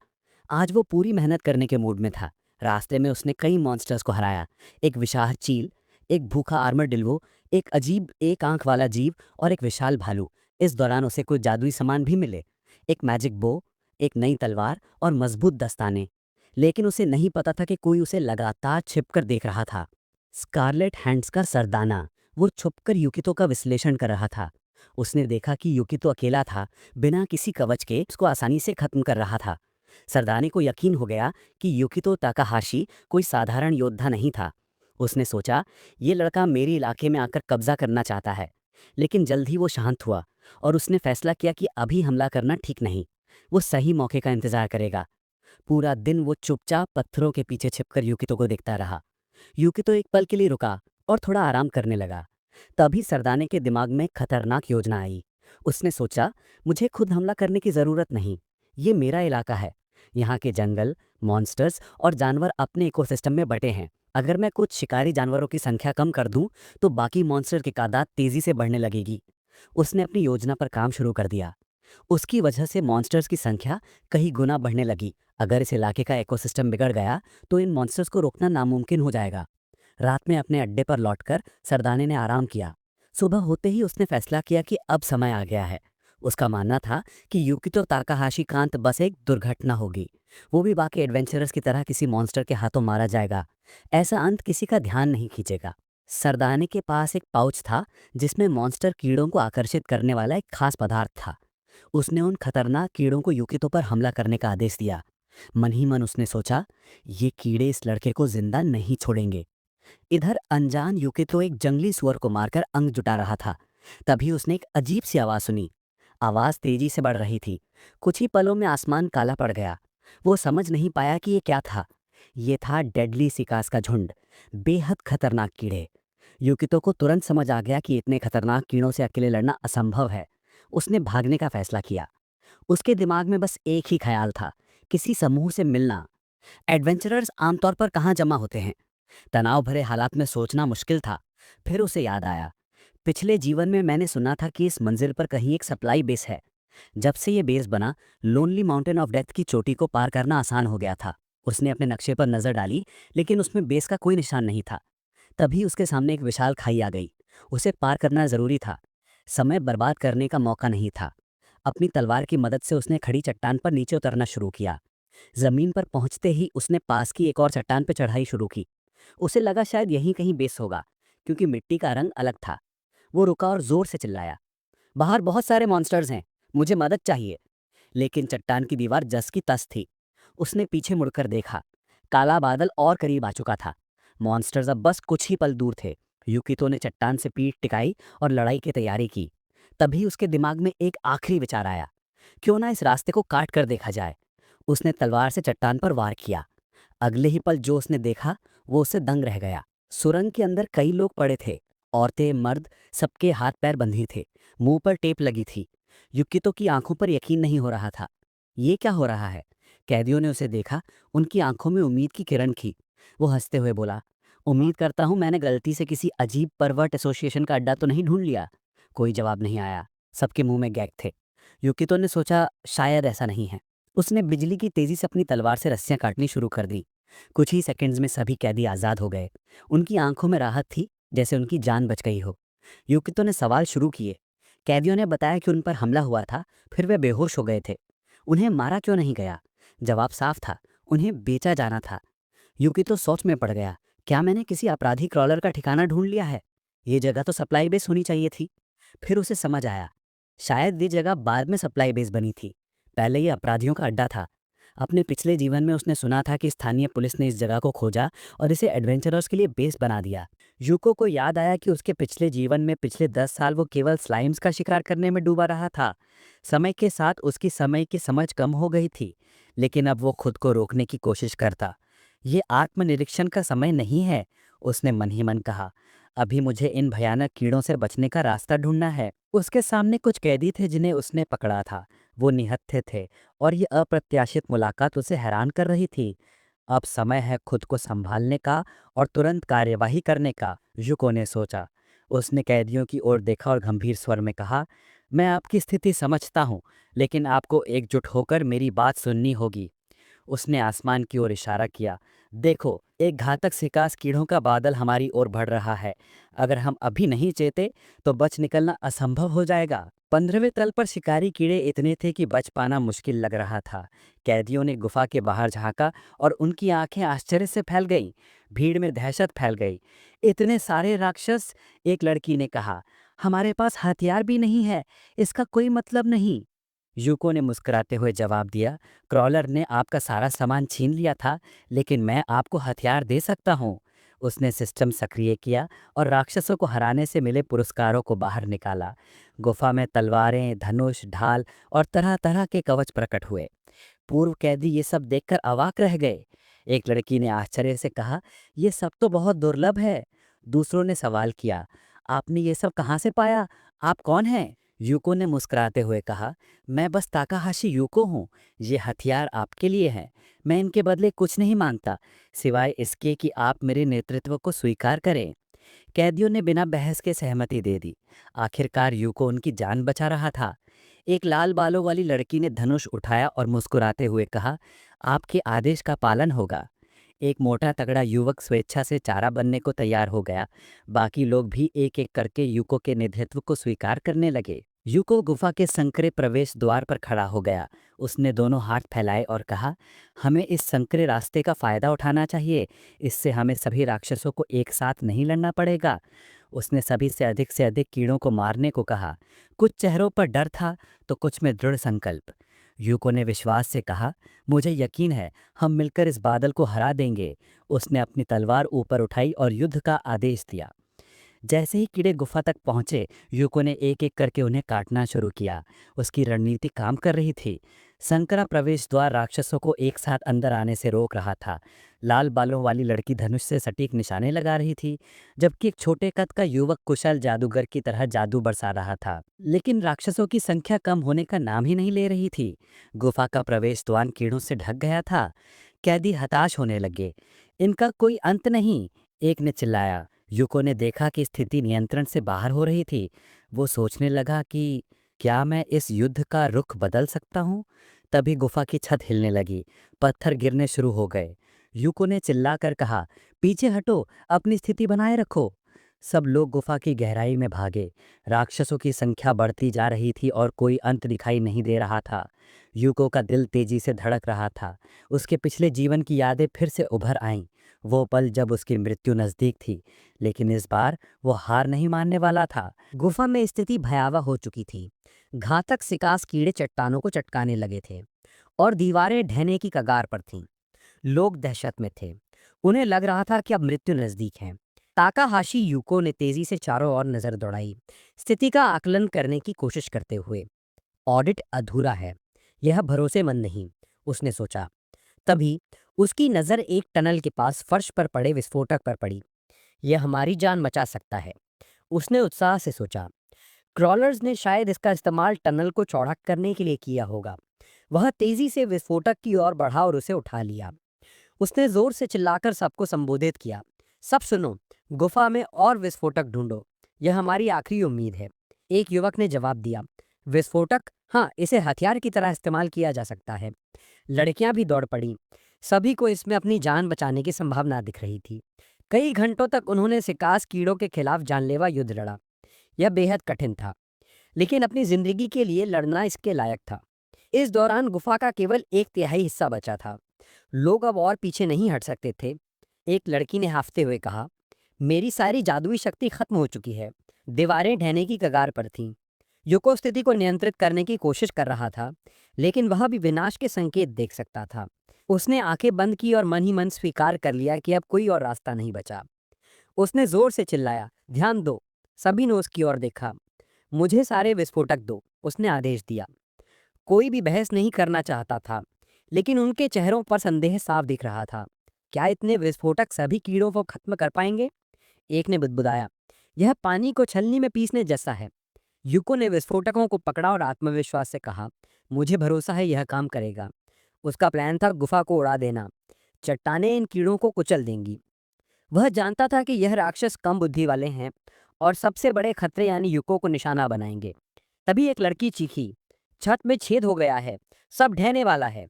आज वो पूरी मेहनत करने के मूड में था। रास्ते में उसने कई मॉन्स्टर्स को हराया। एक विशाल चील, एक भूखा आर्मर डिल्वो, एक अजीब एक आंख वाला जीव और एक विशाल भालू। इस दौरान उसे कुछ जादुई सामान भी मिले, एक मैजिक बो, एक नई तलवार और मजबूत दस्ताने। लेकिन उसे नहीं पता था कि कोई उसे लगातार छिपकर देख रहा था। स्कारलेट हैंड्स का सरदाना। वो छुपकर युकितो का विश्लेषण कर रहा था। उसने देखा कि युकितो अकेला था, बिना किसी कवच के उसको आसानी से खत्म कर रहा था। सरदाने को यकीन हो गया कि युकितो ताकाहाशी कोई साधारण योद्धा नहीं था। उसने सोचा, ये लड़का मेरे इलाके में आकर कब्जा करना चाहता है। लेकिन जल्द ही वो शांत हुआ और उसने फैसला किया कि अभी हमला करना ठीक नहीं। वो सही मौके का इंतजार करेगा। पूरा दिन वो चुपचाप पत्थरों के पीछे छिपकर युकितो को देखता रहा। युकितो एक पल के लिए रुका और थोड़ा आराम करने लगा। तभी सरदाने के दिमाग में एक खतरनाक योजना आई। उसने सोचा, मुझे खुद हमला करने की जरूरत नहीं। ये मेरा इलाका है। यहाँ के जंगल, मॉन्स्टर्स और जानवर अपने इकोसिस्टम में बटे हैं। अगर मैं कुछ शिकारी जानवरों की संख्या कम कर दूं, तो बाकी मॉन्स्टर की तादाद तेजी से बढ़ने लगेगी। उसने अपनी योजना पर काम शुरू कर दिया। उसकी वजह से मॉन्स्टर्स की संख्या कई गुना बढ़ने लगी। अगर इस इलाके का इकोसिस्टम बिगड़ गया तो इन मॉन्स्टर्स को रोकना नामुमकिन हो जाएगा। रात में अपने अड्डे पर लौटकर सरदाने ने आराम किया। सुबह होते ही उसने फैसला किया कि अब समय आ गया है। उसका मानना था कि युकितो ताकाहाशी का अंत बस एक दुर्घटना होगी। वो भी बाकी एडवेंचरर्स की तरह किसी मॉन्स्टर के हाथों मारा जाएगा। ऐसा अंत किसी का ध्यान नहीं खींचेगा। सरदाने के पास एक पाउच था जिसमें मॉन्स्टर कीड़ों को आकर्षित करने वाला एक खास पदार्थ था। उसने उन खतरनाक कीड़ों को युकितो पर हमला करने का आदेश दिया। मन ही मन उसने सोचा, ये कीड़े इस लड़के को जिंदा नहीं छोड़ेंगे। इधर अनजान युकितो एक जंगली सुअर को मारकर अंग जुटा रहा था। तभी उसने एक अजीब सी आवाज सुनी। आवाज तेजी से बढ़ रही थी। कुछ ही पलों में आसमान काला पड़ गया। वो समझ नहीं पाया कि ये क्या था। ये था डेडली सिकास का झुंड, बेहद खतरनाक कीड़े। युकितो को तुरंत समझ आ गया कि इतने खतरनाक कीड़ों से अकेले लड़ना असंभव है। उसने भागने का फैसला किया। उसके दिमाग में बस एक ही ख्याल था, किसी समूह से मिलना। एडवेंचरर्स आमतौर पर कहाँ जमा होते हैं? तनाव भरे हालात में सोचना मुश्किल था। फिर उसे याद आया, पिछले जीवन में मैंने सुना था कि इस मंजिल पर कहीं एक सप्लाई बेस है। जब से ये बेस बना, लोनली माउंटेन ऑफ डेथ की चोटी को पार करना आसान हो गया था। उसने अपने नक्शे पर नजर डाली, लेकिन उसमें बेस का कोई निशान नहीं था। तभी उसके सामने एक विशाल खाई आ गई। उसे पार करना जरूरी था। समय बर्बाद करने का मौका नहीं था। अपनी तलवार की मदद से उसने खड़ी चट्टान पर नीचे उतरना शुरू किया। जमीन पर पहुंचते ही उसने पास की एक और चट्टान पर चढ़ाई शुरू की। उसे लगा शायद यहीं कहीं बेस होगा, क्योंकि मिट्टी का रंग अलग था। वो रुका और जोर से चिल्लाया, बाहर बहुत सारे मॉन्स्टर्स हैं, मुझे मदद चाहिए। लेकिन चट्टान की दीवार जस की तस थी। उसने पीछे मुड़कर देखा। काला बादल और करीब आ चुका था। मॉन्स्टर्स अब बस कुछ ही पल दूर थे। युकितो ने चट्टान से पीठ टिकाई और लड़ाई की तैयारी की। तभी उसके दिमाग में एक आखिरी विचार आया, क्यों ना इस रास्ते को काट कर देखा जाए। उसने तलवार से चट्टान पर वार किया। अगले ही पल जो उसने देखा वो उससे दंग रह गया। सुरंग के अंदर कई लोग पड़े थे, औरतें, मर्द, सबके हाथ पैर बंधे थे, मुंह पर टेप लगी थी। युकितो की आंखों पर यकीन नहीं हो रहा था। ये क्या हो रहा है? कैदियों ने उसे देखा। उनकी आंखों में उम्मीद की किरण थी। वो हंसते हुए बोला, उम्मीद करता हूं मैंने गलती से किसी अजीब परवर्ट एसोसिएशन का अड्डा तो नहीं ढूंढ लिया। कोई जवाब नहीं आया। सबके मुंह में गैग थे। युकितो ने सोचा, शायद ऐसा नहीं है। उसने बिजली की तेजी से अपनी तलवार से रस्सियां काटनी शुरू कर दी। कुछ ही सेकंड्स में सभी कैदी आजाद हो गए। उनकी आंखों में राहत थी, जैसे उनकी जान बच गई हो। युकितो ने सवाल शुरू किए। कैदियों ने बताया कि उन पर हमला हुआ था, फिर वे बेहोश हो गए थे। उन्हें मारा क्यों नहीं गया? जवाब साफ था, उन्हें बेचा जाना था। युकितो सोच में पड़ गया, क्या मैंने किसी आपराधी क्रॉलर का ठिकाना ढूंढ लिया है? ये जगह तो सप्लाई बेस होनी चाहिए थी। फिर उसे समझ आया, शायद ये जगह बाद में सप्लाई बेस बनी थी। पहले ये अपराधियों का अड्डा था। अपने पिछले जीवन में उसने सुना था कि स्थानीय पुलिस ने इस जगह को खोजा और इसे एडवेंचरर्स के लिए बेस बना दिया। यूको को याद आया कि उसके पिछले जीवन में पिछले 10 साल वो केवल स्लाइम्स का शिकार करने में डूबा रहा था। समय के साथ उसकी समय की समझ कम हो गई थी, लेकिन अब वो खुद को रोकने की कोशिश करता। ये आत्मनिरीक्षण का समय नहीं है, उसने मन ही मन कहा। अभी मुझे इन भयानक कीड़ों से बचने का रास्ता ढूंढना है। उसके सामने कुछ कैदी थे जिन्हें उसने पकड़ा था। वो निहत्थे थे और ये अप्रत्याशित मुलाकात उसे हैरान कर रही थी। अब समय है खुद को संभालने का और तुरंत कार्यवाही करने का, युको ने सोचा। उसने कैदियों की ओर देखा और गंभीर स्वर में कहा, मैं आपकी स्थिति समझता हूँ, लेकिन आपको एकजुट होकर मेरी बात सुननी होगी। उसने आसमान की ओर इशारा किया। देखो, एक घातक सिकास कीड़ों का बादल हमारी ओर बढ़ रहा है। अगर हम अभी नहीं चेते तो बच निकलना असंभव हो जाएगा। 15वें तल पर शिकारी कीड़े इतने थे कि बच पाना मुश्किल लग रहा था। कैदियों ने गुफा के बाहर झांका और उनकी आंखें आश्चर्य से फैल गईं। भीड़ में दहशत फैल गई। इतने सारे राक्षस, एक लड़की ने कहा। हमारे पास हथियार भी नहीं है, इसका कोई मतलब नहीं। यूको ने मुस्कुराते हुए जवाब दिया, क्रॉलर ने आपका सारा सामान छीन लिया था, लेकिन मैं आपको हथियार दे सकता हूँ। उसने सिस्टम सक्रिय किया और राक्षसों को हराने से मिले पुरस्कारों को बाहर निकाला। गुफा में तलवारें, धनुष, ढाल और तरह तरह के कवच प्रकट हुए। पूर्व कैदी ये सब देखकर अवाक रह गए। एक लड़की ने आश्चर्य से कहा, ये सब तो बहुत दुर्लभ है। दूसरों ने सवाल किया, आपने ये सब कहाँ से पाया? आप कौन हैं? यूको ने मुस्कुराते हुए कहा, मैं बस ताकाहाशी यूको हूँ। ये हथियार आपके लिए हैं। मैं इनके बदले कुछ नहीं मांगता, सिवाय इसके कि आप मेरे नेतृत्व को स्वीकार करें। कैदियों ने बिना बहस के सहमति दे दी। आखिरकार यूको उनकी जान बचा रहा था। एक लाल बालों वाली लड़की ने धनुष उठाया और मुस्कुराते हुए कहा, आपके आदेश का पालन होगा। एक मोटा तगड़ा युवक स्वेच्छा से चारा बनने को तैयार हो गया। बाकी लोग भी एक एक करके यूको के नेतृत्व को स्वीकार करने लगे। यूको गुफा के संकरे प्रवेश द्वार पर खड़ा हो गया। उसने दोनों हाथ फैलाए और कहा, हमें इस संकरे रास्ते का फायदा उठाना चाहिए। इससे हमें सभी राक्षसों को एक साथ नहीं लड़ना पड़ेगा। उसने सभी से अधिक कीड़ों को मारने को कहा। कुछ चेहरों पर डर था तो कुछ में दृढ़ संकल्प। यूको ने विश्वास से कहा, मुझे यकीन है हम मिलकर इस बादल को हरा देंगे। उसने अपनी तलवार ऊपर उठाई और युद्ध का आदेश दिया। जैसे ही कीड़े गुफा तक पहुंचे, यूको ने एक एक करके उन्हें काटना शुरू किया। उसकी रणनीति काम कर रही थी। संकरा प्रवेश द्वार राक्षसों को एक साथ अंदर आने से रोक रहा था। लाल बालों वाली लड़की धनुष से सटीक निशाने लगा रही थी, जबकि एक छोटे कद का युवक कुशल जादूगर की तरह जादू बरसा रहा था। लेकिन राक्षसों की संख्या कम होने का नाम ही नहीं ले रही थी। गुफा का प्रवेश द्वार कीड़ों से ढक गया था। कैदी हताश होने लगे। इनका कोई अंत नहीं, एक ने चिल्लाया। यूको ने देखा कि स्थिति नियंत्रण से बाहर हो रही थी। वो सोचने लगा कि क्या मैं इस युद्ध का रुख बदल सकता हूँ? तभी गुफा की छत हिलने लगी। पत्थर गिरने शुरू हो गए। यूको ने चिल्लाकर कहा, पीछे हटो, अपनी स्थिति बनाए रखो। सब लोग गुफा की गहराई में भागे। राक्षसों की संख्या बढ़ती जा रही थी और कोई अंत दिखाई नहीं दे रहा था। यूको का दिल तेजी से धड़क रहा था। उसके पिछले जीवन की यादें फिर से उभर आईं। वो पल जब उसकी मृत्यु नजदीक थी, लेकिन इस बार वो हार नहीं मानने वाला था। गुफा में स्थिति भयावह हो चुकी थी। घातक सिकास कीड़े चट्टानों को चटकाने लगे थे और दीवारें ढहने की कगार पर थीं। लोग दहशत में थे। उन्हें लग रहा था कि अब मृत्यु नजदीक है। ताकाहाशी यूको ने तेजी से चारों ओर नजर दौड़ाई, स्थिति का आकलन करने की कोशिश करते हुए। ऑडिट अधूरा है, यह भरोसेमंद नहीं, उसने सोचा। तभी उसकी नजर एक टनल के पास फर्श पर पड़े विस्फोटक पर पड़ी। यह हमारी जान बचा सकता है, उसने उत्साह से सोचा। क्रॉलर्स ने शायद इसका इस्तेमाल टनल को चौड़ा करने के लिए किया होगा। वह तेजी से विस्फोटक की ओर बढ़ा और उसे उठा लिया। उसने जोर से चिल्लाकर सबको संबोधित किया, सब सुनो, गुफा में और विस्फोटक ढूंढो, यह हमारी आखिरी उम्मीद है। एक युवक ने जवाब दिया, विस्फोटक? हाँ, इसे हथियार की तरह इस्तेमाल किया जा सकता है। लड़कियां भी दौड़ पड़ी। सभी को इसमें अपनी जान बचाने की संभावना दिख रही थी। कई घंटों तक उन्होंने सिकास कीड़ों के खिलाफ जानलेवा युद्ध लड़ा। यह बेहद कठिन था, लेकिन अपनी जिंदगी के लिए लड़ना इसके लायक था। इस दौरान गुफा का केवल एक तिहाई हिस्सा बचा था। लोग अब और पीछे नहीं हट सकते थे। एक लड़की ने हाफते हुए कहा, मेरी सारी जादुई शक्ति खत्म हो चुकी है। दीवारें ढहने की कगार पर थीं। युको स्थिति को नियंत्रित करने की कोशिश कर रहा था, लेकिन वह भी विनाश के संकेत देख सकता था। उसने आंखें बंद की और मन ही मन स्वीकार कर लिया कि अब कोई और रास्ता नहीं बचा। उसने जोर से चिल्लाया, ध्यान दो। सभी ने उसकी ओर देखा। मुझे सारे विस्फोटक दो, उसने आदेश दिया। कोई भी बहस नहीं करना चाहता था, लेकिन उनके चेहरों पर संदेह साफ दिख रहा था। क्या इतने विस्फोटक सभी कीड़ों को खत्म कर पाएंगे? एक ने बुदबुदाया, यह पानी को छलनी में पीसने जैसा है। युको ने विस्फोटकों को पकड़ा और आत्मविश्वास से कहा, मुझे भरोसा है यह काम करेगा। उसका प्लान था गुफा को उड़ा देना। चट्टानें इन कीड़ों को कुचल देंगी। वह जानता था कि यह राक्षस कम बुद्धि वाले हैं और सबसे बड़े खतरे यानी युको को निशाना बनाएंगे। तभी एक लड़की चीखी, छत में छेद हो गया है, सब ढहने वाला है।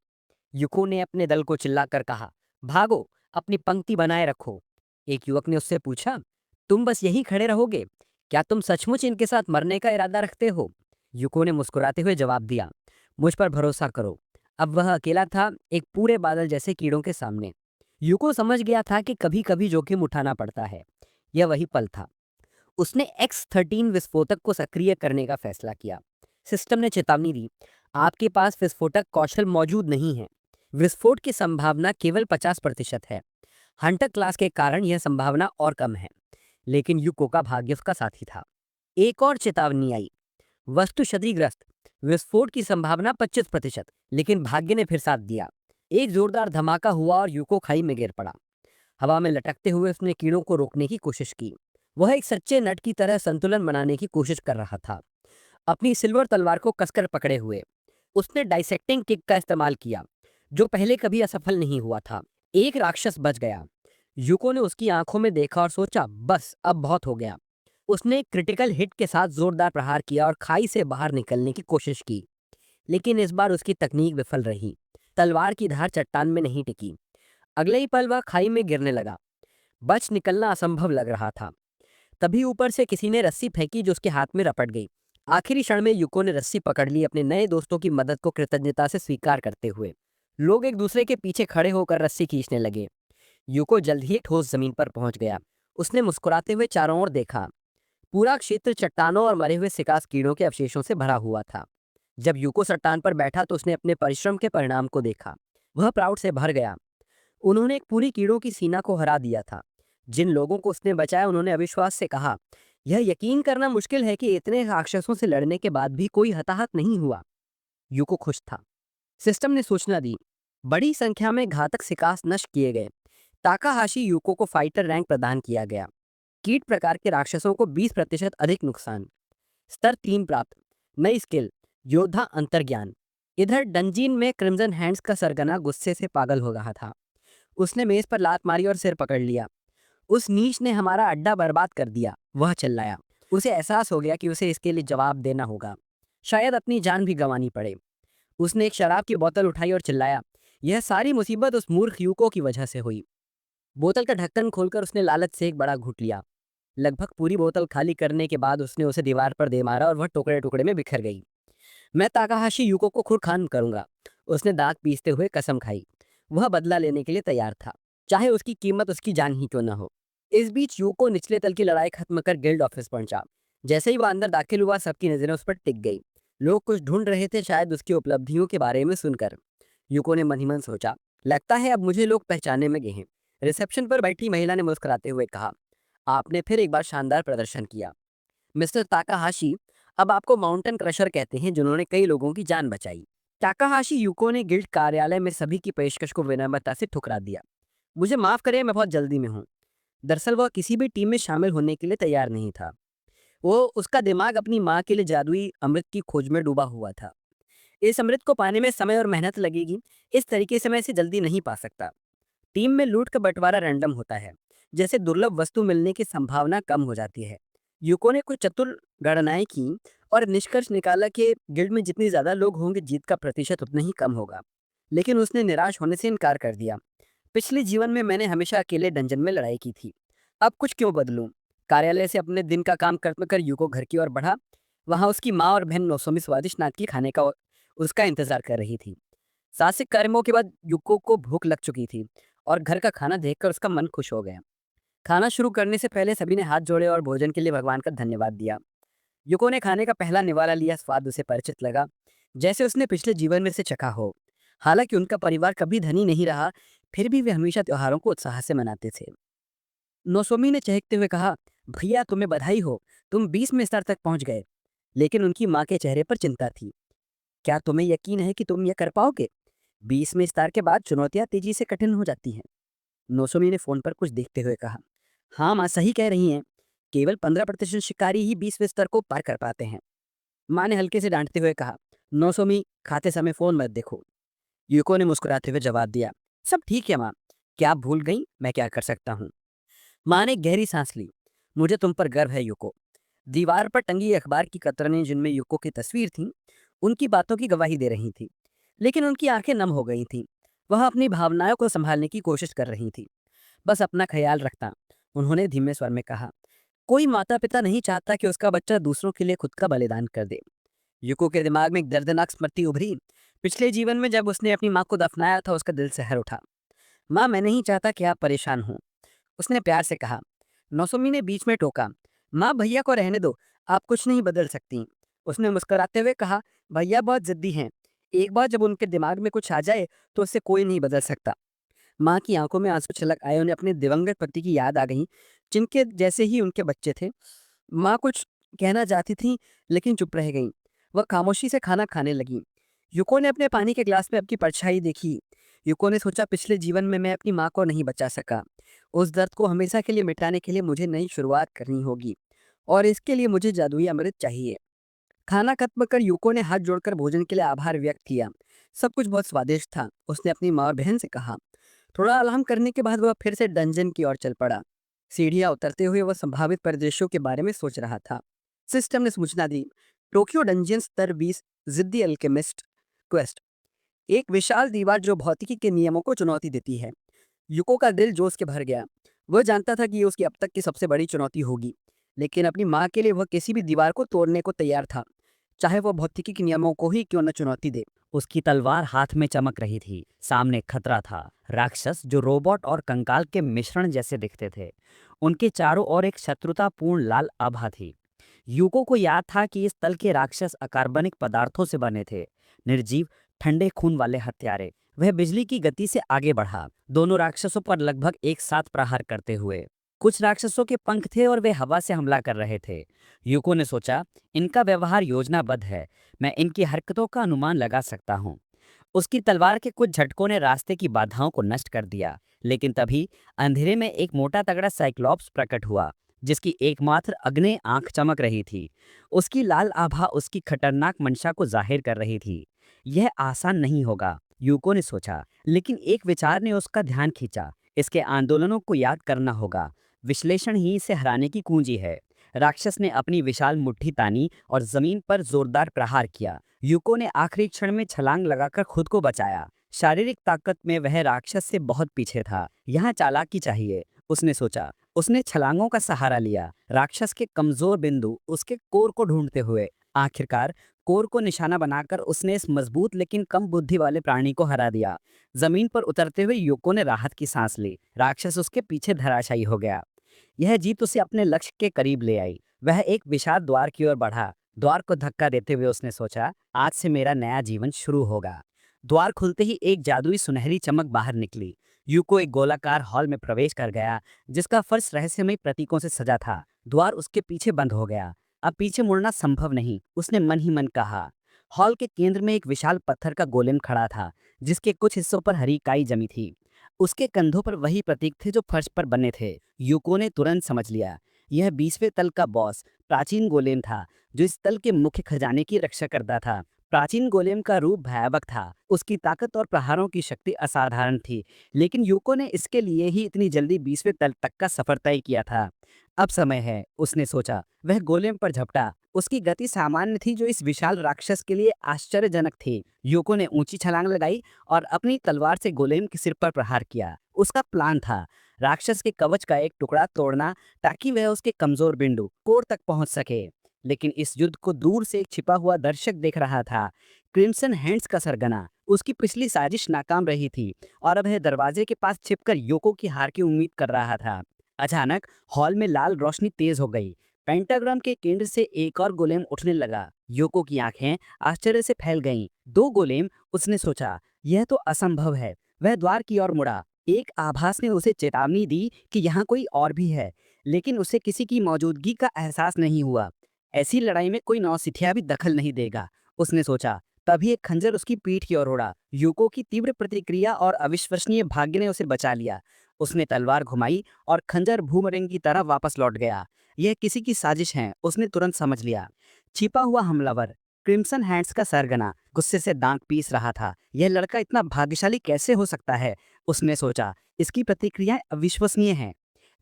युको ने अपने दल को चिल्लाकर कहा, भागो, अपनी पंक्ति बनाए रखो। एक युवक ने उससे पूछा, तुम बस यहीं खड़े रहोगे? क्या तुम सचमुच इनके साथ मरने का इरादा रखते हो? युको ने मुस्कुराते हुए जवाब दिया, मुझ पर भरोसा करो। अब वह अकेला था, एक पूरे बादल जैसे कीड़ों के सामने। युको समझ गया था कि कभी कभी जोखिम उठाना पड़ता है। यह वही पल था। उसने X-13 विस्फोटक को सक्रिय करने का फैसला किया। सिस्टम ने चेतावनी दी, आपके पास विस्फोटक कौशल मौजूद नहीं है। विस्फोट की संभावना केवल 50% है। हंटर क्लास के कारण यह संभावना और कम है। लेकिन युको का भाग्य उसका साथी था। एक और चेतावनी आई, वस्तु क्षतिग्रस्त। विस्फोट की संभावना 25%, लेकिन भाग्य ने फिर साथ दिया। एक जोरदार धमाका हुआ और युको खाई में गिर पड़ा। हवा में लटकते हुए उसने कीड़ों को रोकने की कोशिश की। वह एक सच्चे नट की तरह संतुलन बनाने की कोशिश कर रहा था, अपनी सिल्वर तलवार को कसकर पकड़े हुए। उसने डाइसेक्टिंग किक का इस्तेमाल किया, जो पहले कभी असफल नहीं हुआ था। एक राक्षस बच गया। युको ने उसकी आंखों में देखा और सोचा, बस अब बहुत हो गया। उसने एक क्रिटिकल हिट के साथ जोरदार प्रहार किया और खाई से बाहर निकलने की कोशिश की, लेकिन इस बार उसकी तकनीक विफल रही। तलवार की धार चट्टान में नहीं टिकी। अगले ही पल वह खाई में गिरने लगा। बच निकलना असंभव लग रहा था। तभी ऊपर से किसी ने रस्सी फेंकी जो उसके हाथ में रपट गई। आखिरी क्षण में युको ने रस्सी पकड़ ली, अपने नए दोस्तों की मदद को कृतज्ञता से स्वीकार करते हुए। लोग एक दूसरे के पीछे खड़े होकर रस्सी खींचने लगे। युको जल्द ही ठोस जमीन पर पहुंच गया। उसने मुस्कुराते हुए चारों ओर देखा। पूरा क्षेत्र चट्टानों और मरे हुए सिकास कीड़ों के अवशेषों से भरा हुआ था। जब यूको चट्टान पर बैठा तो उसने अपने परिश्रम के परिणाम को देखा। वह प्राउड से भर गया। उन्होंने एक पूरी कीड़ों की सीना को हरा दिया था। जिन लोगों को उसने बचाया उन्होंने अविश्वास से कहा, यह यकीन करना मुश्किल है कि इतने राक्षसों से लड़ने के बाद भी कोई हताहत नहीं हुआ। यूको खुश था। सिस्टम ने सूचना दी, बड़ी संख्या में घातक सिकास नष्ट किए गए। ताकाहाशी यूको को फाइटर रैंक प्रदान किया गया। कीट प्रकार के राक्षसों को 20% अधिक नुकसान। स्तर 3 प्राप्त। नई स्किल, योद्धा अंतर्ज्ञान। इधर डंजीन में क्रिम्सन हैंड्स का सरगना गुस्से से पागल हो रहा था। उसने मेज पर लात मारी और सिर पकड़ लिया। उस नीच ने हमारा अड्डा बर्बाद कर दिया, वह चिल्लाया। उसे एहसास हो गया कि उसे इसके लिए जवाब देना होगा, शायद अपनी जान भी गंवानी पड़े। उसने एक शराब की बोतल उठाई और चिल्लाया, यह सारी मुसीबत उस मूर्ख यूको की वजह से हुई। बोतल का ढक्कन खोलकर उसने लालच से एक बड़ा घूंट लिया। लगभग पूरी बोतल खाली करने के बाद उसने उसे दीवार पर दे मारा और वह टुकड़े टुकड़े में बिखर गई। मैं ताकाहाशी यूको को खुरखान करूंगा, उसने दांत पीसते हुए कसम खाई। वह बदला लेने के लिए तैयार था, चाहे उसकी कीमत उसकी जान ही क्यों न हो। इस बीच यूको निचले तल की लड़ाई खत्म कर गिल्ड ऑफिस पहुंचा। जैसे ही वह अंदर दाखिल हुआ सबकी नजरें उस पर टिक गई। लोग कुछ ढूंढ रहे थे, शायद उसकी उपलब्धियों के बारे में सुनकर। यूको ने मन ही मन सोचा, लगता है अब मुझे लोग पहचानने में गए हैं। रिसेप्शन पर बैठी महिला ने मुस्कुराते हुए कहा, आपने फिर एक बार शानदार प्रदर्शन किया मिस्टर ताकाहाशी। अब आपको माउंटेन क्रशर कहते हैं, जिन्होंने कई लोगों की जान बचाई। ताकाहाशी यूको ने गिल्ड कार्यालय में सभी की पेशकश को विनम्रता से ठुकरा दिया। मुझे माफ करें, मैं बहुत जल्दी में हूँ। दरअसल वह किसी भी टीम में शामिल होने के लिए तैयार नहीं था। वो उसका दिमाग अपनी माँ के लिए जादुई अमृत की खोज में डूबा हुआ था। इस अमृत को पाने में समय और मेहनत लगेगी। इस तरीके से मैं इसे जल्दी नहीं पा सकता। टीम में लूट का बंटवारा रैंडम होता है, जैसे दुर्लभ वस्तु मिलने की संभावना कम हो जाती है। यूको ने कुछ चतुर गणनाएं की और निष्कर्ष निकाला कि गिल्ड में जितनी ज्यादा लोग होंगे जीत का प्रतिशत उतना ही कम होगा। लेकिन उसने निराश होने से इनकार कर दिया। पिछले जीवन में मैंने हमेशा अकेले डंजन में लड़ाई की थी, अब कुछ क्यों बदलूं। कार्यालय से अपने दिन का काम खत्म कर यूको घर की ओर बढ़ा। वहां उसकी माँ और बहन नौसोमी स्वादिष्ट नाद की खाने का उसका इंतजार कर रही थी। साहसिक कर्मों के बाद युको को भूख लग चुकी थी और घर का खाना देखकर उसका मन खुश हो गया। खाना शुरू करने से पहले सभी ने हाथ जोड़े और भोजन के लिए भगवान का धन्यवाद दिया। युको ने खाने का पहला निवाला लिया, स्वाद उसे परिचित लगा, जैसे उसने पिछले जीवन में से चखा हो। हालांकि उनका परिवार कभी धनी नहीं रहा, फिर भी वे हमेशा त्योहारों को उत्साह से मनाते थे। नोसोमी ने चहकते हुए कहा, भैया तुम्हें बधाई हो, तुम 20वें स्तर तक पहुंच गए। लेकिन उनकी माँ के चेहरे पर चिंता थी। क्या तुम्हें यकीन है कि तुम यह कर पाओगे? 20वें स्तर के बाद चुनौतियां तेजी से कठिन हो जाती हैं। नोसोमी ने फोन पर कुछ देखते हुए कहा, हाँ माँ सही कह रही हैं, केवल 15% शिकारी ही 20वें स्तर को पार कर पाते हैं। माँ ने हल्के से डांटते हुए कहा, नोसोमी खाते समय फोन मत देखो। यूको ने मुस्कुराते हुए जवाब दिया, सब ठीक है माँ, क्या आप भूल गई, मैं क्या कर सकता हूँ। माँ ने गहरी सांस ली, मुझे तुम पर गर्व है यूको। दीवार पर टंगी अखबार की कतरनें जिनमें यूको की तस्वीर थी, उनकी बातों की गवाही दे रही थी। लेकिन उनकी आंखें नम हो गई थीं। वह अपनी भावनाओं को संभालने की कोशिश कर रही थी। बस अपना ख्याल रखना, उन्होंने धीमे स्वर में कहा। कोई माता पिता नहीं चाहता कि उसका बच्चा दूसरों के लिए खुद का बलिदान कर दे। युको के दिमाग में एक दर्दनाक स्मृति उभरी। पिछले जीवन में जब उसने अपनी माँ को दफनाया था, उसका दिल सहर उठा। माँ, मैं नहीं चाहता कि आप परेशान हों, उसने प्यार से कहा। नौसमी ने बीच में टोका, माँ भैया को रहने दो, आप कुछ नहीं बदल सकती। उसने मुस्कुराते हुए कहा, भैया बहुत जिद्दी हैं, एक बार जब उनके दिमाग में कुछ आ जाए तो उससे कोई नहीं बदल सकता। माँ की आंखों में आंसू छलक आए, उन्हें अपने दिवंगत पति की याद आ गई, जिनके जैसे ही उनके बच्चे थे। माँ कुछ कहना चाहती थी, लेकिन चुप रह गईं। वह खामोशी से खाना खाने लगी। युको ने अपने पानी के ग्लास में अपनी परछाई देखी। युको ने सोचा, पिछले जीवन में मैं अपनी माँ को नहीं बचा सका। उस दर्द को हमेशा के लिए मिटाने के लिए मुझे नई शुरुआत करनी होगी, और इसके लिए मुझे जादुई अमृत चाहिए। खाना खत्म कर युको ने हाथ जोड़कर भोजन के लिए आभार व्यक्त किया। सब कुछ बहुत स्वादिष्ट था, उसने अपनी माँ और बहन से कहा। थोड़ा आराम करने के बाद वह फिर से डंजन की ओर चल पड़ा। सीढ़ियां उतरते हुए वह संभावित परिदृश्यों के बारे में सोच रहा था। सिस्टम ने सूचना दी, टोक्यो डंजियन स्तर 20, जिद्दी अल्केमिस्ट क्वेस्ट। एक विशाल दीवार जो भौतिकी के नियमों को चुनौती देती है। युको का दिल जोश के भर गया। वह जानता था कि ये उसकी अब तक की सबसे बड़ी चुनौती होगी, लेकिन अपनी माँ के लिए वह किसी भी दीवार को तोड़ने को तैयार था, चाहे वह भौतिकी के नियमों को ही क्यों न चुनौती दे। उसकी तलवार हाथ में चमक रही थी। सामने खतरा था, राक्षस जो रोबोट और कंकाल के मिश्रण जैसे दिखते थे। उनके चारों ओर एक शत्रुतापूर्ण लाल आभा थी। युको को याद था कि इस तल के राक्षस अकार्बनिक पदार्थों से बने थे, निर्जीव, ठंडे खून वाले हत्यारे। वह बिजली की गति से आगे बढ़ा, दोनों राक्षसों पर लगभग एक साथ प्रहार करते हुए। कुछ राक्षसों के पंख थे और वे हवा से हमला कर रहे थे। युको ने सोचा, इनका व्यवहार योजनाबद्ध है, मैं इनकी हरकतों का अनुमान लगा सकता हूँ। उसकी तलवार के कुछ झटकों ने रास्ते की बाधाओं को नष्ट कर दिया, लेकिन तभी अंधेरे में एक मोटा तगड़ा साइक्लॉप्स प्रकट हुआ, जिसकी एकमात्र अग्नि आंख चमक रही थी। उसकी लाल आभा उसकी खतरनाक मंशा को जाहिर कर रही थी। यह आसान नहीं होगा, यूको ने सोचा, लेकिन एक विचार ने उसका ध्यान खींचा। इसके आंदोलनों को याद करना होगा, विश्लेषण ही इसे हराने की कुंजी है। राक्षस ने अपनी विशाल मुट्ठी तानी और जमीन पर जोरदार प्रहार किया। यूको ने आखिरी क्षण में छलांग लगाकर खुद को बचाया। शारीरिक ताकत में वह राक्षस से बहुत पीछे था। यहाँ चालाकी चाहिए, उसने सोचा। उसने छलांगों का सहारा लिया, राक्षस के कमजोर बिंदु, उसके कोर को ढूंढते हुए। आखिरकार कोर को निशाना बनाकर उसने इस मजबूत लेकिन कम बुद्धि वाले प्राणी को हरा दिया। जमीन पर उतरते हुए यूको ने राहत की सांस ली। राक्षस उसके पीछे धराशायी हो गया। यह जीत उसे अपने लक्ष्य के करीब ले आई। वह एक विशाल द्वार की ओर बढ़ा। द्वार को धक्का देते हुए उसने सोचा, आज से मेरा नया जीवन शुरू होगा। द्वार खुलते ही एक जादुई सुनहरी चमक बाहर निकली। यूको एक गोलाकार हॉल में प्रवेश कर गया, जिसका फर्श रहस्यमय प्रतीकों से सजा था। द्वार उसके पीछे बंद हो गया। अब पीछे मुड़ना संभव नहीं, उसने मन ही मन कहा। हॉल के केंद्र में एक विशाल पत्थर का गोलेम खड़ा था, जिसके कुछ हिस्सों पर हरी काई जमी थी। उसके कंधों पर वही प्रतीक थे जो फर्श पर बने थे। यूको ने तुरंत समझ लिया, यह 20वें तल का बॉस प्राचीन गोलेम था, जो इस तल के मुख्य खजाने की रक्षा करता था। प्राचीन गोलेम का रूप भयावह था, उसकी ताकत और प्रहारों की शक्ति असाधारण थी, लेकिन यूको ने इसके लिए ही इतनी जल्दी 20वें तल तक का सफर तय किया था। अब समय है, उसने सोचा। वह गोलेम पर झपटा। उसकी गति सामान्य थी, जो इस विशाल राक्षस के लिए आश्चर्यजनक थी। यूको ने ऊंची छलांग लगाई और अपनी तलवार से गोलेम के सिर पर प्रहार किया। उसका प्लान था राक्षस के कवच का एक टुकड़ा तोड़ना, ताकि वह उसके कमजोर बिंदु कोर तक पहुंच सके। लेकिन इस युद्ध को दूर से एक छिपा हुआ दर्शक देख रहा था, क्रिम्सन हैंड्स का सरगना। उसकी पिछली साजिश नाकाम रही थी और अब वह दरवाजे के पास छिपकर योको की हार की उम्मीद कर रहा था। अचानक हॉल में लाल रोशनी तेज हो गई। पेंटाग्राम के केंद्र से एक और गोलेम उठने लगा। योको की आंखें आश्चर्य से फैल गईं। दो गोलेम, उसने सोचा, यह तो असंभव है। वह द्वार की ओर मुड़ा। एक आभास ने उसे चेतावनी दी कि यहाँ कोई और भी है, लेकिन उसे किसी की मौजूदगी का एहसास नहीं हुआ। ऐसी लड़ाई में कोई नौसिखिया भी दखल नहीं देगा, उसने सोचा। तभी एक खंजर उसकी पीठ की ओर उड़ा। यूको की तीव्र प्रतिक्रिया और अविश्वसनीय भाग्य ने उसे बचा लिया। उसने तलवार घुमाई और खंजर बूमरैंग की तरह वापस लौट गया। यह किसी की साजिश है, उसने तुरंत समझ लिया। छिपा हुआ हमलावर क्रिम्सन हैंड्स का सरगना गुस्से से दांत पीस रहा था। यह लड़का इतना भाग्यशाली कैसे हो सकता है, उसने सोचा। इसकी प्रतिक्रियाएं अविश्वसनीय हैं।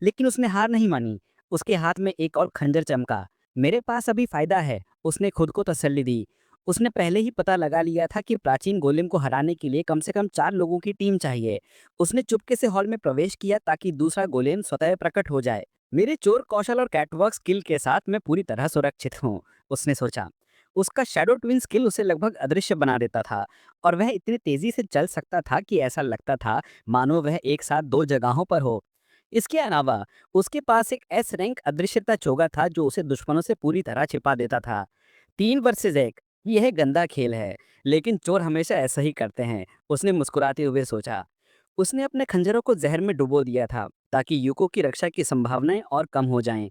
लेकिन उसने हार नहीं मानी। उसके हाथ में एक और खंजर चमका। मेरे पास अभी फायदा है, उसने खुद को तसल्ली दी। उसने पहले ही पता लगा लिया था कि प्राचीन गोलेम को हराने के लिए कम से कम 4 लोगों की टीम चाहिए। उसने चुपके से हॉल में प्रवेश किया ताकि दूसरा गोलेम स्वतः प्रकट हो जाए। मेरे चोर कौशल और कैटवॉक स्किल के साथ मैं पूरी तरह सुरक्षित हूँ, उसने सोचा। उसका शैडो ट्विन स्किल उसे लगभग अदृश्य बना देता था और वह इतनी तेजी से चल सकता था कि ऐसा लगता था मानो वह एक साथ 2 जगहों पर हो। इसके अलावा उसके पास एक एस रैंक अदृश्यता चोगा था जो उसे दुश्मनों से पूरी तरह छिपा देता था। 3 वर्सेस 1, यह गंदा खेल है, लेकिन चोर हमेशा ऐसा ही करते हैं, उसने मुस्कुराते हुए सोचा। उसने अपने खंजरों को जहर में डुबो दिया था ताकि यूको की रक्षा की संभावनाएं और कम हो जाएं।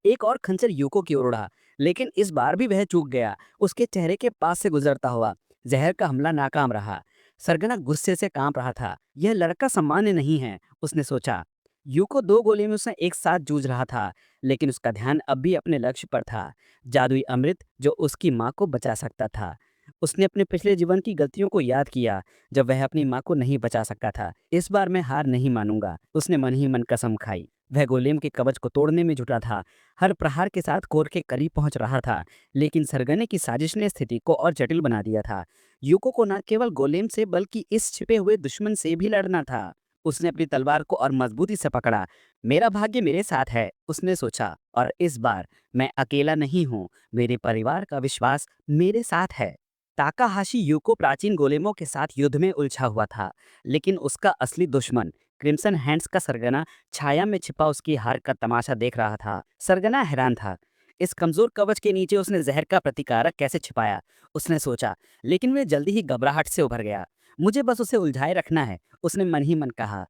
एक और खंजर यूको की ओर उड़ा, लेकिन इस बार भी वह चूक गया। उसके चेहरे के पास से गुजरता हुआ जहर का हमला नाकाम रहा। सरगना गुस्से से कांप रहा था। यह लड़का सामान्य नहीं है, उसने सोचा। यूको 2 गोलियों से एक साथ जूझ रहा था, लेकिन उसका ध्यान अब भी अपने लक्ष्य पर था, जादुई अमृत जो उसकी माँ को बचा सकता था। उसने अपने पिछले जीवन की गलतियों को याद किया जब वह अपनी माँ को नहीं बचा सकता था। इस बार मैं हार नहीं मानूंगा, उसने मन ही मन कसम खाई। वह गोलेम के कवच को तोड़ने में जुटा था। हर प्रहार के साथ कोर के करीब पहुंच रहा था, लेकिन सरगने की साजिश ने स्थिति को और जटिल बना दिया था। यूको को न केवल गोलेम से बल्कि इस छिपे हुए दुश्मन से भी लड़ना था। उसने अपनी तलवार को और मजबूती से पकड़ा। मेरा भाग्य मेरे साथ है, उसने सोचा, और इस बार मैं अकेला नहीं हूँ। मेरे परिवार का विश्वास मेरे साथ है। ताकाहाशी यूको प्राचीन गोलेमों के साथ युद्ध में उलझा हुआ था, लेकिन उसका असली दुश्मन क्रिम्सन हैंड्स का सरगना छाया में छिपा उसकी हार का तमाशा देख रहा था। सरगना हैरान था। इस कमजोर कवच के नीचे उसने जहर का प्रतिकारक कैसे छिपाया, उसने सोचा। लेकिन वह जल्दी ही घबराहट से उभर गया। मुझे बस उसे उलझाए रखना है, उसने मन ही मन कहा।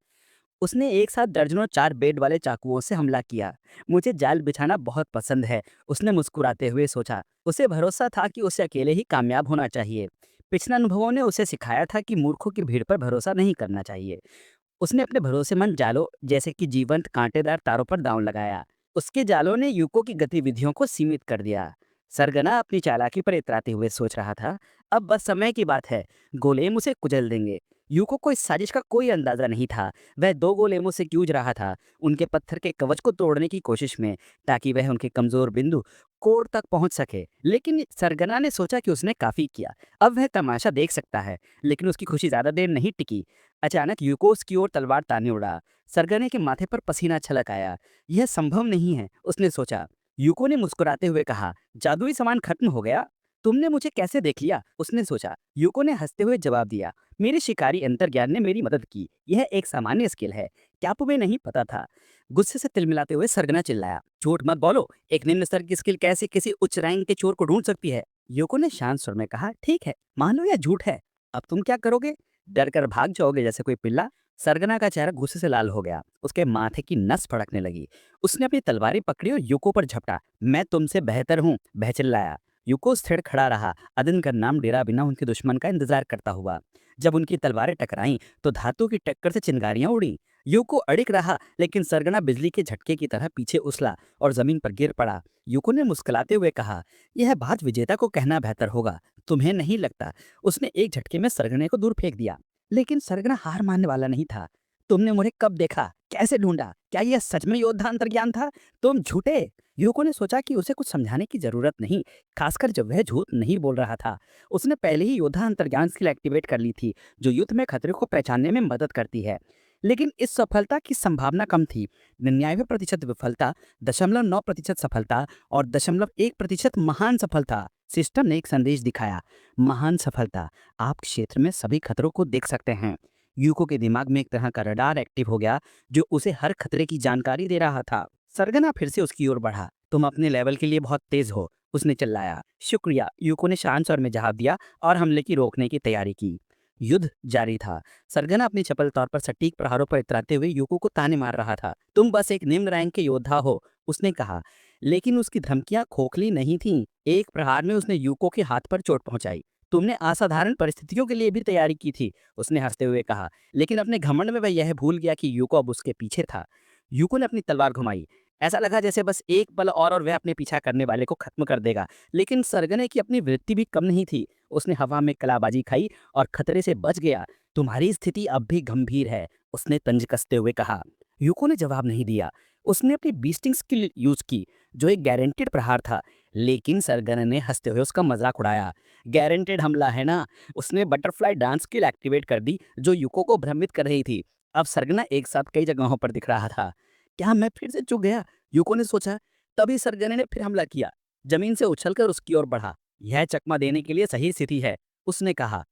उसने एक साथ दर्जनों 4 बेड वाले चाकुओं से हमला किया। मुझे जाल बिछाना बहुत पसंद है, उसने मुस्कुराते हुए सोचा। उसे भरोसा था कि उसे अकेले ही कामयाब होना चाहिए। पिछले अनुभवों ने उसे सिखाया था कि मूर्खों की भीड़ पर भरोसा नहीं करना चाहिए। उसने अपने भरोसेमंद जालों जैसे कि जीवंत कांटेदार तारों पर दांव लगाया। उसके जालों ने यूको की गतिविधियों को सीमित कर दिया। सरगना अपनी चालाकी पर इतराते हुए सोच रहा था, अब बस समय की बात है, गोलेम उसे कुचल देंगे। यूको को इस साजिश का कोई अंदाजा नहीं था। वह 2 गोलेमों से जूझ रहा था, उनके पत्थर के कवच को तोड़ने की कोशिश में, ताकि वह उनके कमजोर बिंदु कोर तक पहुंच सके। लेकिन सरगना ने सोचा कि उसने काफी किया, अब वह तमाशा देख सकता है। लेकिन उसकी खुशी ज्यादा देर नहीं टिकी। अचानक यूको उसकी ओर तलवार ताने उड़ा। सरगने के माथे पर पसीना छलक आया। यह संभव नहीं है, उसने सोचा। यूको ने मुस्कुराते हुए कहा, जादुई सामान खत्म हो गया? तुमने मुझे कैसे देख लिया, उसने सोचा। यूको ने हंसते हुए जवाब दिया, मेरे शिकारी अंतर्ज्ञान ने मेरी मदद की। यह एक सामान्य स्किल है, क्या तुम्हें नहीं पता था? गुस्से से तिलमिलाते हुए सरगना चिल्लाया, झूठ मत बोलो। एक निम्न स्तर की स्किल कैसे किसी उच्च रैंक के चोर को ढूंढ सकती है? यूको ने शांत स्वर में कहा, ठीक है, मान लो यह झूठ है। अब तुम क्या करोगे? डर कर भाग जाओगे जैसे कोई पिल्ला? सरगना का चेहरा गुस्से से लाल हो गया। उसके माथे की नस फड़कने लगी। उसने अपनी तलवारें पकड़ी और यूको पर झपटा। मैं तुमसे बेहतर हूँ, वह चिल्लाया। यूको स्थिर खड़ा रहा, अदन का नाम डेरा बिना उनके दुश्मन का इंतजार करता हुआ। जब उनकी तलवारें टकराईं तो धातु की टक्कर से चिंगारियां उड़ी। यूको अड़िग रहा, लेकिन सरगना बिजली के झटके की तरह पीछे उछला और जमीन पर गिर पड़ा। यूको ने मुस्कुराते हुए कहा, यह बात विजेता को कहना बेहतर होगा, तुम्हें नहीं लगता? उसने एक झटके में सरगने को दूर फेंक दिया। लेकिन सरगना हार मानने वाला नहीं था। तुमने मुझे कब देखा, कैसे ढूंढा? क्या यह सच में योद्धा अंतर्ज्ञान था? तुम झूठे। यूको ने सोचा कि उसे कुछ समझाने की जरूरत नहीं, खासकर जब वह झूठ नहीं बोल रहा था। उसने पहले ही योद्धा अंतर्ज्ञान स्किल एक्टिवेट कर ली थी, जो युद्ध में खतरे को पहचानने में मदद करती है। लेकिन इस सफलता की संभावना कम थी। 99% विफलता, 0.9% सफलता और 1% महान सफलता। सिस्टम ने एक संदेश दिखाया, महान सफलता, आप क्षेत्र में सभी खतरों को देख सकते हैं। यूको के दिमाग में एक तरह का रडार एक्टिव हो गया जो उसे हर खतरे की जानकारी दे रहा था। सरगना फिर से उसकी ओर बढ़ा। तुम अपने लेवल के लिए बहुत तेज हो, उसने चिल्लाया। शुक्रिया, यूको ने शांत स्वर में जवाब दिया और हमले की रोकने की तैयारी की। युद्ध जारी था। सरगना अपनी चपल तौर पर सटीक प्रहारों पर इतराते हुए यूको को ताने मार रहा था। तुम बस एक निम्न रैंक के योद्धा हो, उसने कहा। लेकिन उसकी धमकियां खोखली नहीं थीं। एक प्रहार में उसने यूको के हाथ पर चोट पहुंचाई। तुमने असाधारण परिस्थितियों के लिए भी तैयारी की थी, उसने हंसते हुए कहा। लेकिन अपने घमंड में वह यह भूल गया कि यूको अब उसके पीछे था। यूको ने अपनी तलवार घुमाई। ऐसा लगा जैसे बस एक पल और वह अपने पीछा करने वाले को खत्म कर देगा। लेकिन सरगने की अपनी वृत्ति भी कम नहीं थी। उसने हवा में कलाबाजी खाई और खतरे से बच गया। तुम्हारी स्थिति अब भी गंभीर है, उसने तंज कसते हुए कहा। यूको ने जवाब नहीं दिया। उसने अपनी बीस्टिंग स्किल यूज की, जो एक गारंटेड प्रहार था। लेकिन सरगना ने हंसते हुए उसका मजाक उड़ाया। गारंटेड हमला है ना? उसने बटरफ्लाई डांस स्किल एक्टिवेट कर दी, जो यूको को भ्रमित कर रही थी। अब सरगना एक साथ कई जगहों पर दिख रहा था। क्या मैं फिर से चूक गया? यूको ने सोचा। तभी सरगने ने फिर हमला किया। जमीन से उछलकर उसकी ओर बढ़ा। यह चकमा देने के लिए सही स्थिति है, उसने कहा।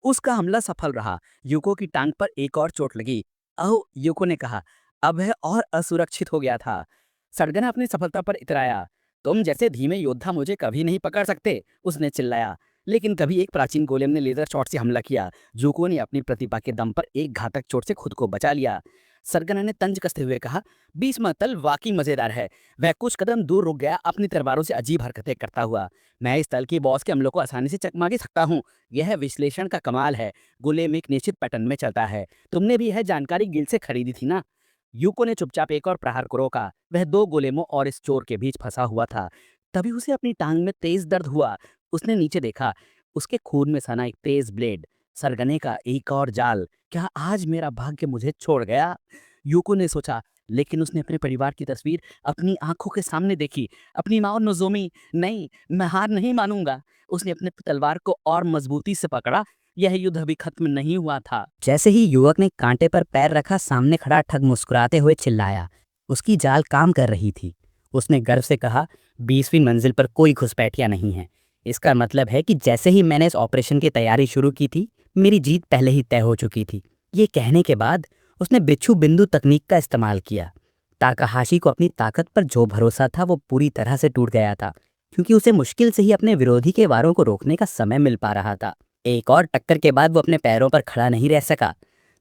उसका हमला सफल रहा। यूको की टांग पर एक और चोट लगी। अहो, यूको ने कहा। अब वह और असुरक्षित हो गया था। सरगना अपनी सफलता पर इतराया। तुम जैसे धीमे योद्धा मुझे कभी नहीं पकड़ सकते, उसने चिल्लाया। लेकिन तभी एक प्राचीन गोलेम ने लेजर शॉट से हमला किया। यूको ने अपनी प्रतिभा के दम पर एक घातक चोट से खुद को बचा लिया। सरगना ने तंज कसते हुए कहा, 20वां तल वाकई मजेदार है। वह कुछ कदम दूर रुक गया, अपनी तलवारों से अजीब हरकतें करता हुआ। मैं इस तल की बॉस के हमलों को आसानी से चकमा के सकता हूँ। यह विश्लेषण का कमाल है। गोलेम एक निश्चित पैटर्न में चलता है। तुमने भी यह जानकारी गिल्ड से खरीदी थी ना? यूको ने चुपचाप एक और प्रहार को रोका। वह दो गोलेमों और इस चोर के बीच फंसा हुआ था। तभी उसे अपनी टांग में तेज दर्द हुआ। उसने नीचे देखा। उसके खून में सना एक तेज ब्लेड। सरगने का एक और जाल। क्या आज मेरा भाग्य मुझे छोड़ गया? यूको ने सोचा। लेकिन उसने अपने परिवार की तस्वीर अपनी आंखों के सामने देखी। अपनी माँ और नोजोमी। नहीं, मैं हार नहीं मानूंगा। उसने अपने तलवार को और मजबूती से पकड़ा। यह युद्ध अभी खत्म नहीं हुआ था। जैसे ही युवक ने कांटे पर पैर रखा, सामने खड़ा ठग मुस्कुराते हुए चिल्लाया। उसकी जाल काम कर रही थी। उसने गर्व से कहा, 20वीं मंजिल पर कोई घुसपैठिया नहीं है। इसका मतलब है कि जैसे ही मैंने इस ऑपरेशन की तैयारी शुरू की थी, मेरी जीत पहले ही तय हो चुकी थी। ये कहने के बाद उसने बिच्छू बिंदु तकनीक का इस्तेमाल किया। ताकाहाशी को अपनी ताकत पर जो भरोसा था वो पूरी तरह से टूट गया था, क्योंकि उसे मुश्किल से ही अपने विरोधी के वारों को रोकने का समय मिल पा रहा था। एक और टक्कर के बाद वो अपने पैरों पर खड़ा नहीं रह सका।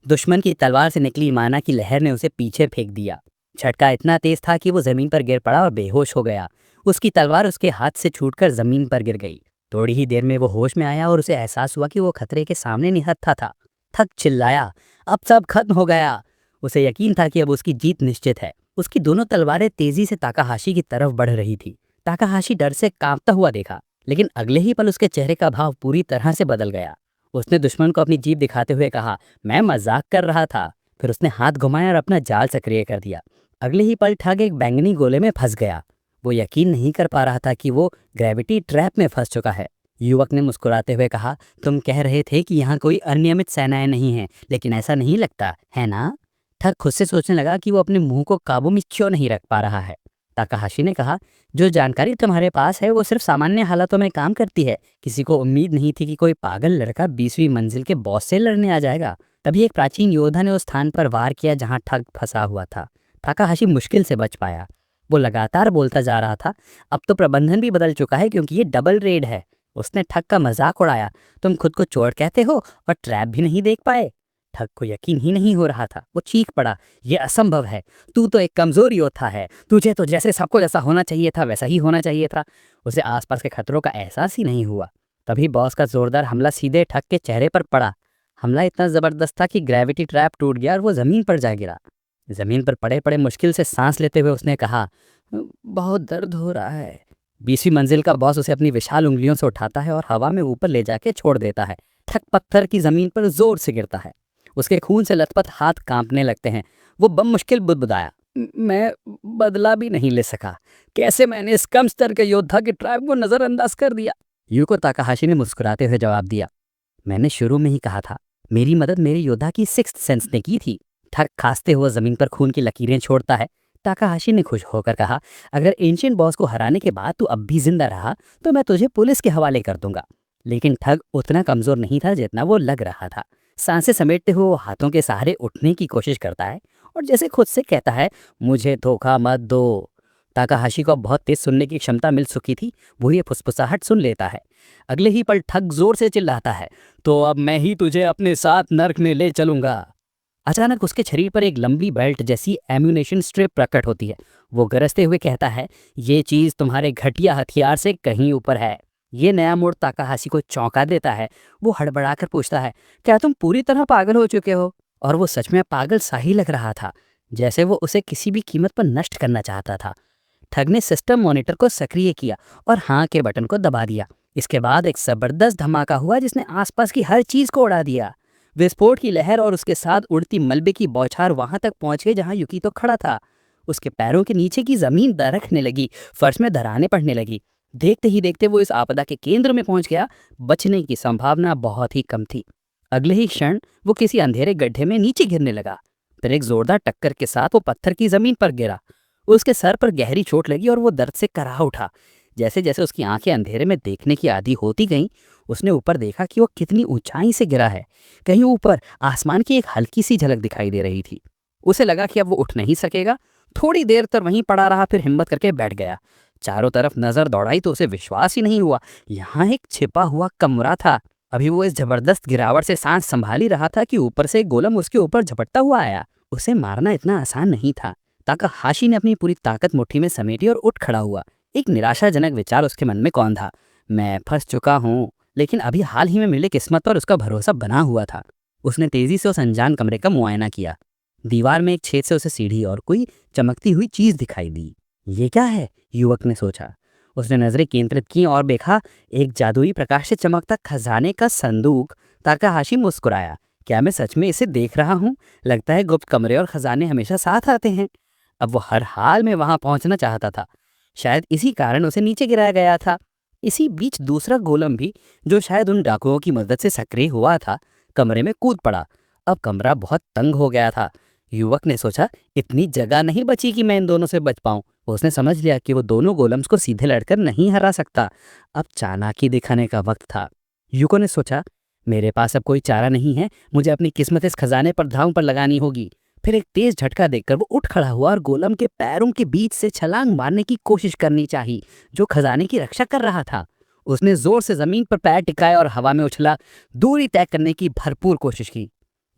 दुश्मन की तलवार से निकली माना की लहर ने उसे पीछे फेंक दिया। झटका इतना तेज था कि वो जमीन पर गिर पड़ा और बेहोश हो गया। उसकी तलवार उसके हाथ से छूटकर जमीन पर गिर गई। थोड़ी ही देर में वो होश में आया और उसे एहसास हुआ कि वो खतरे के सामने निहत्था था। थक चिल्लाया, अब सब खत्म हो गया। उसे यकीन था कि अब उसकी जीत निश्चित है। उसकी दोनों तलवारें तेजी से ताकाहाशी की तरफ बढ़ रही थी। ताकाहाशी डर से कांपता हुआ देखा, लेकिन अगले ही पल उसके चेहरे का भाव पूरी तरह से बदल गया। उसने दुश्मन को अपनी जीभ दिखाते हुए कहा, मैं मजाक कर रहा था। फिर उसने हाथ घुमाया और अपना जाल सक्रिय कर दिया। अगले ही पल ठग एक बैंगनी गोले में फंस गया। वो यकीन नहीं कर पा रहा था कि वो ग्रेविटी ट्रैप में फंस चुका है। युवक ने मुस्कुराते हुए कहा, तुम कह रहे थे कि यहाँ कोई अनियमित सेनाएं नहीं हैं, लेकिन ऐसा नहीं लगता है ना? ठग खुद से सोचने लगा कि वो अपने मुंह को काबू में क्यों नहीं रख पा रहा है। ताकाहाशी ने कहा, जो जानकारी तुम्हारे पास है वो सिर्फ सामान्य हालातों में काम करती है। किसी को उम्मीद नहीं थी कि कोई पागल लड़का 20वीं मंजिल के बॉस से लड़ने आ जाएगा। तभी एक प्राचीन योद्धा ने उस स्थान पर वार किया जहां ठग फंसा हुआ था। ताकाहाशी मुश्किल से बच पाया। वो लगातार बोलता जा रहा था, अब तो प्रबंधन भी बदल चुका है क्योंकि ये डबल रेड है। उसने ठग का मजाक उड़ाया, तुम खुद को चोर कहते हो और ट्रैप भी नहीं देख पाए। ठग को यकीन ही नहीं हो रहा था। वो चीख पड़ा, ये असंभव है। तू तो एक कमजोर योद्धा है। तुझे तो जैसे सबको जैसा होना चाहिए था वैसा ही होना चाहिए था। उसे आसपास के खतरों का एहसास ही नहीं हुआ। तभी बॉस का जोरदार हमला सीधे ठग के चेहरे पर पड़ा। हमला इतना जबरदस्त था कि ग्रेविटी ट्रैप टूट गया और वो जमीन पर जा गिरा। जमीन पर पड़े पड़े मुश्किल से सांस लेते हुए उसने कहा, बहुत दर्द हो रहा है। 20वीं मंजिल का बॉस उसे अपनी विशाल उंगलियों से उठाता है और हवा में ऊपर ले जाके छोड़ देता है। ठग पत्थर की जमीन पर जोर से गिरता है। उसके खून से लथपथ हाथ कांपने लगते हैं। वो बम मुश्किल बुदबुदाया, मैं बदला भी नहीं ले सका। कैसे मैंने इस कम स्तर के योद्धा के ट्रैप को नजरअंदाज कर दिया? यूको ताकाहाशी ने मुस्कुराते हुए जवाब दिया, मैंने शुरू में ही कहा था, मेरी मदद मेरे योद्धा की सिक्स्थ सेंस ने की थी। ठग खांसते हुए जमीन पर खून की लकीरें छोड़ता है। ताकाहाशी ने खुश होकर कहा, अगर एंशिएंट बॉस को हराने के बाद तू अब भी जिंदा रहा तो मैं तुझे पुलिस के हवाले कर दूंगा। लेकिन ठग उतना कमजोर नहीं था जितना वो लग रहा था। सांसें समेटते हुए वो हाथों के सहारे उठने की कोशिश करता है और जैसे खुद से कहता है, मुझे धोखा मत दो। ताकाहाशी को अब बहुत तेज सुनने की क्षमता मिल चुकी थी। वो ये फुसफुसाहट सुन लेता है। अगले ही पल ठग जोर से चिल्लाता है, तो अब मैं ही तुझे अपने साथ नर्क में ले चलूंगा। अचानक उसके शरीर पर एक लंबी बेल्ट जैसी एम्यूनेशन स्ट्रिप प्रकट होती है। वो गरजते हुए कहता है, ये चीज तुम्हारे घटिया हथियार से कहीं ऊपर है। ये नया मोड़ ताकाहाशी को चौंका देता है। वो हड़बड़ाकर पूछता है, क्या तुम पूरी तरह पागल हो चुके हो? और वो सच में पागल सा ही लग रहा था, जैसे वो उसे किसी भी कीमत पर नष्ट करना चाहता था। ठग ने सिस्टम मॉनिटर को सक्रिय किया और हाँ के बटन को दबा दिया। इसके बाद एक जबरदस्त धमाका हुआ जिसने आसपास की हर चीज को उड़ा दिया। विस्फोट की लहर और उसके साथ उड़ती मलबे की बौछार वहां तक पहुंच गई जहां युकी तो खड़ा था। उसके पैरों के नीचे की जमीन दरकने लगी, फर्श में दरारें पड़ने लगी। देखते ही देखते वो इस आपदा के केंद्र में पहुंच गया। बचने की संभावना बहुत ही कम थी। अगले ही क्षण वो किसी अंधेरे गड्ढे में नीचे गिरने लगा। फिर एक जोरदार टक्कर के साथ वो पत्थर की जमीन पर गिरा। उसके सर पर गहरी चोट लगी और वो दर्द से कराह उठा। जैसे जैसे उसकी आंखें अंधेरे में देखने की आदी होती गईं, उसने ऊपर देखा कि वो कितनी ऊंचाई से गिरा है। कहीं ऊपर आसमान की एक हल्की सी झलक दिखाई दे रही थी। उसे लगा कि अब वो उठ नहीं सकेगा। थोड़ी देर तक वहीं पड़ा रहा, फिर हिम्मत करके बैठ गया। चारों तरफ नजर दौड़ाई तो उसे विश्वास ही नहीं हुआ। यहाँ एक छिपा हुआ कमरा था। अभी वो इस जबरदस्त गिरावट से सांस संभाल ही रहा था कि ऊपर से एक गोलम उसके ऊपर झपटता हुआ आया। उसे मारना इतना आसान नहीं था। ताकाहाशी ने अपनी पूरी ताकत मुट्ठी में समेटी और उठ खड़ा हुआ। एक निराशाजनक विचार उसके मन में कौन था, मैं फंस चुका हूँ। लेकिन अभी हाल ही में मिले किस्मत पर उसका भरोसा बना हुआ था। उसने तेजी से उस अनजान कमरे का मुआयना किया। दीवार में एक छेद से उसे सीढ़ी और कोई चमकती हुई चीज दिखाई दी। ये क्या है, युवक ने सोचा। उसने नजरें केंद्रित की और देखा एक जादुई प्रकाश से चमकता खजाने का संदूक। ताकाहाशी मुस्कुराया, क्या मैं सच में इसे देख रहा हूँ? लगता है गुप्त कमरे और खजाने हमेशा साथ आते हैं। अब वो हर हाल में वहां पहुंचना चाहता था। शायद इसी कारण उसे नीचे गिराया गया था। इसी बीच दूसरा गोलम भी, जो शायद उन डाकुओं की मदद से सक्रिय हुआ था, कमरे में कूद पड़ा। अब कमरा बहुत तंग हो गया था। युवक ने सोचा, इतनी जगह नहीं बची कि मैं इन दोनों से बच पाऊं। उसने समझ लिया कि वो दोनों गोलम्स को सीधे लड़कर नहीं हरा सकता। अब चालाकी दिखाने का वक्त था। युको ने सोचा, मेरे पास अब कोई चारा नहीं है, मुझे अपनी किस्मत इस खजाने पर दांव पर लगानी होगी। फिर एक तेज झटका देकर वो उठ खड़ा हुआ और गोलम के पैरों के बीच से छलांग मारने की कोशिश करनी चाहिए, जो खजाने की रक्षा कर रहा था। उसने जोर से जमीन पर पैर टिकाए और हवा में उछला, दूरी तय करने की भरपूर कोशिश की।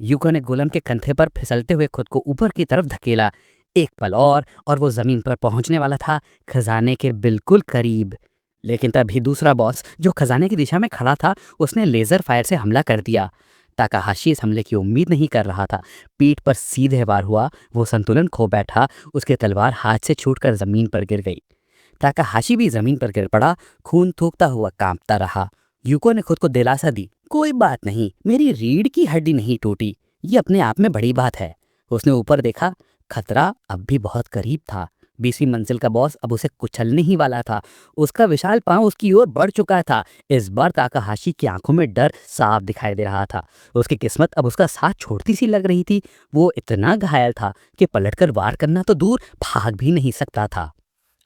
युको ने गोलम के कंधे पर फिसलते हुए खुद को ऊपर की तरफ धकेला। एक पल और वो जमीन पर पहुंचने वाला था, खजाने के बिल्कुल करीब। लेकिन तभी दूसरा बॉस, जो खजाने की दिशा में खड़ा था, उसने लेजर फायर से हमला कर दिया। ताकाहाशी इस हमले की उम्मीद नहीं कर रहा था। पीठ पर सीधे वार हुआ। वो संतुलन खो बैठा। उसकी तलवार हाथ से छूटकर जमीन पर गिर गई। ताकाहाशी भी जमीन पर गिर पड़ा, खून थूकता हुआ कांपता रहा। युको ने खुद को दिलासा दी, कोई बात नहीं, मेरी रीढ़ की हड्डी नहीं टूटी। ये अपने आप में बड़ी बात है। उसने ऊपर देखा, खतरा अब भी बहुत करीब था। 20वीं मंजिल का बॉस अब उसे कुचलने ही वाला था। उसका विशाल पांव उसकी ओर बढ़ चुका था। इस बार ताकाहाशी की आंखों में डर साफ दिखाई दे रहा था। उसकी किस्मत अब उसका साथ छोड़ती सी लग रही थी। वो इतना घायल था कि पलटकर वार करना तो दूर, भाग भी नहीं सकता था।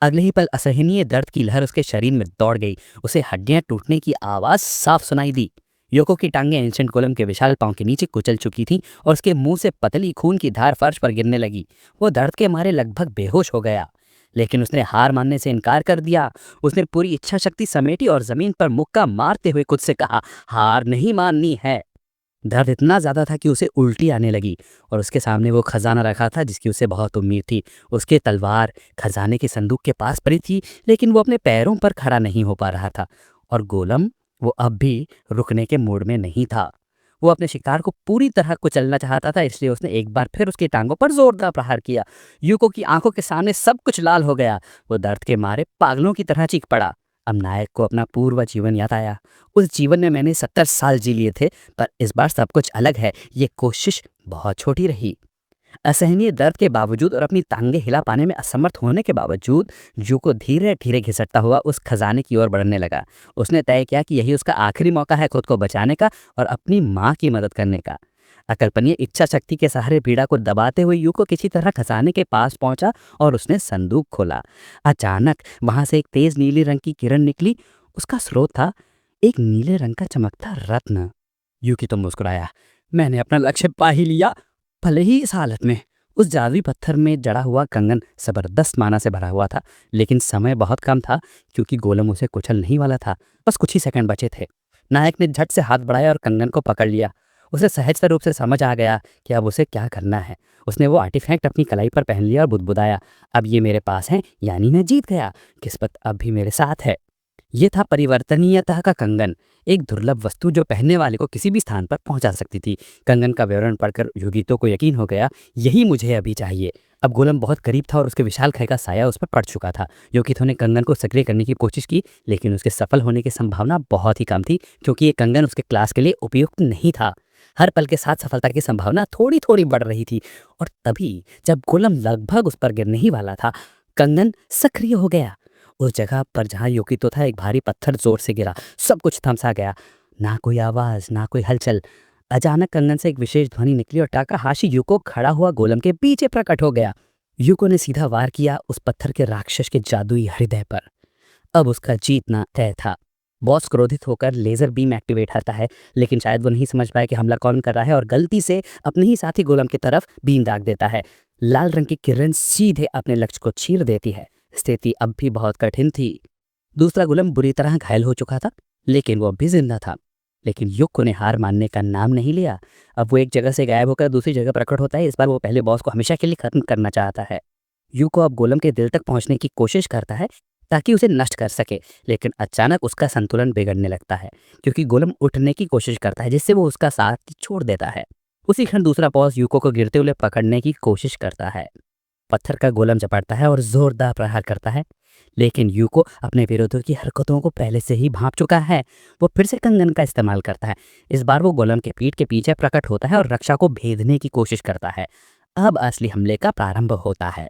अगले ही पल असहनीय दर्द की लहर उसके शरीर में दौड़ गई। उसे हड्डियां टूटने की आवाज साफ सुनाई दी। योको की टांगें एंशंट गोलम के विशाल पांव के नीचे कुचल चुकी थीं और उसके मुंह से पतली खून की धार फर्श पर गिरने लगी। वो दर्द के मारे लगभग बेहोश हो गया, लेकिन उसने हार मानने से इनकार कर दिया। उसने पूरी इच्छा शक्ति समेटी और जमीन पर मुक्का मारते हुए खुद से कहा, हार नहीं माननी है। दर्द इतना ज्यादा था कि उसे उल्टी आने लगी और उसके सामने वो खजाना रखा था जिसकी उसे बहुत उम्मीद थी। उसके तलवार खजाने के संदूक के पास पड़ी थी, लेकिन वो अपने पैरों पर खड़ा नहीं हो पा रहा था। और गोलम, वो अब भी रुकने के मूड में नहीं था। वो अपने शिकार को पूरी तरह कुचलना चाहता था, इसलिए उसने एक बार फिर उसकी टांगों पर जोरदार प्रहार किया। युको की आंखों के सामने सब कुछ लाल हो गया। वो दर्द के मारे पागलों की तरह चीख पड़ा। अब नायक को अपना पूर्व जीवन याद आया। उस जीवन में मैंने 70 साल जी लिए थे, पर इस बार सब कुछ अलग है। ये कोशिश बहुत छोटी रही। असहनीय दर्द के बावजूद और अपनी टांगें हिला पाने में असमर्थ होने के बावजूद युको धीरे धीरे घिसटता हुआ उस खजाने की ओर बढ़ने लगा। उसने तय किया कि यही उसका आखिरी मौका है खुद को बचाने का और अपनी माँ की मदद करने का। अकल्पनीय इच्छा शक्ति के सहारे पीड़ा को दबाते हुए युको किसी तरह खजाने के पास पहुंचा और उसने संदूक खोला। अचानक वहां से एक तेज नीली रंग की किरण निकली। उसका स्रोत था एक नीले रंग का चमकता रत्न। युकी तो मुस्कुराया, मैंने अपना लक्ष्य पा ही लिया। भले ही इस हालत में। उस जादुई पत्थर में जड़ा हुआ कंगन जबरदस्त माना से भरा हुआ था, लेकिन समय बहुत कम था क्योंकि गोलम उसे कुचल नहीं वाला था। बस कुछ ही सेकंड बचे थे। नायक ने झट से हाथ बढ़ाया और कंगन को पकड़ लिया। उसे सहज रूप से समझ आ गया कि अब उसे क्या करना है। उसने वो आर्टिफैक्ट अपनी कलाई पर पहन लिया और बुदबुदाया, अब ये मेरे पास है, यानी मैं जीत गया। किस्मत अब भी मेरे साथ है। ये था परिवर्तनीयता का कंगन, एक दुर्लभ वस्तु जो पहनने वाले को किसी भी स्थान पर पहुंचा सकती थी। कंगन का विवरण पढ़कर योगितो को यकीन हो गया, यही मुझे अभी चाहिए। अब गोलम बहुत करीब था और उसके विशालकाय का साया उस पर पड़ चुका था। योगितो ने कंगन को सक्रिय करने की कोशिश की, लेकिन उसके सफल होने की संभावना बहुत ही कम थी क्योंकि ये कंगन उसके क्लास के लिए उपयुक्त नहीं था। हर पल के साथ सफलता की संभावना थोड़ी थोड़ी बढ़ रही थी और तभी जब गोलम लगभग उस पर गिरने ही वाला था, कंगन सक्रिय हो गया। उस जगह पर जहाँ योगितो था, एक भारी पत्थर जोर से गिरा। सब कुछ थमसा गया। ना कोई आवाज, ना कोई हलचल। अचानक कंगन से एक विशेष ध्वनि निकली और टाकाहाशी यूको खड़ा हुआ गोलम के पीछे प्रकट हो गया। यूको ने सीधा वार किया उस पत्थर के राक्षस के जादुई हृदय पर। अब उसका जीतना तय था। बॉस क्रोधित होकर लेजर बीम एक्टिवेट करता है, लेकिन शायद वो नहीं समझ पाया कि हमला कौन कर रहा है और गलती से अपने ही साथी गोलम की तरफ बीम दाग देता है। लाल रंग की किरण सीधे अपने लक्ष्य को चीर देती है। स्थिति अब भी बहुत कठिन थी। दूसरा गोलम बुरी तरह घायल हो चुका था, लेकिन वो अब भी जिंदा था। लेकिन युक्को ने हार मानने का नाम नहीं लिया। अब वो एक जगह से गायब होकर दूसरी जगह प्रकट होता है। इस बार वो पहले बॉस को हमेशा के लिए खत्म करना चाहता है। युक्को अब गोलम के दिल तक पहुंचने की कोशिश करता है ताकि उसे नष्ट कर सके, लेकिन अचानक उसका संतुलन बिगड़ने लगता है क्योंकि गोलम उठने की कोशिश करता है, जिससे वो उसका साथ छोड़ देता है। उसी क्षण दूसरा बॉस युक्को को गिरते हुए पकड़ने की कोशिश करता है। पत्थर का गोलम झपटता है और जोरदार प्रहार करता है, लेकिन यूको अपने विरोधियों की हरकतों को पहले से ही भांप चुका है। वो फिर से कंगन का इस्तेमाल करता है। इस बार वो गोलम के पीठ के पीछे प्रकट होता है और रक्षा को भेदने की कोशिश करता है। अब असली हमले का प्रारंभ होता है।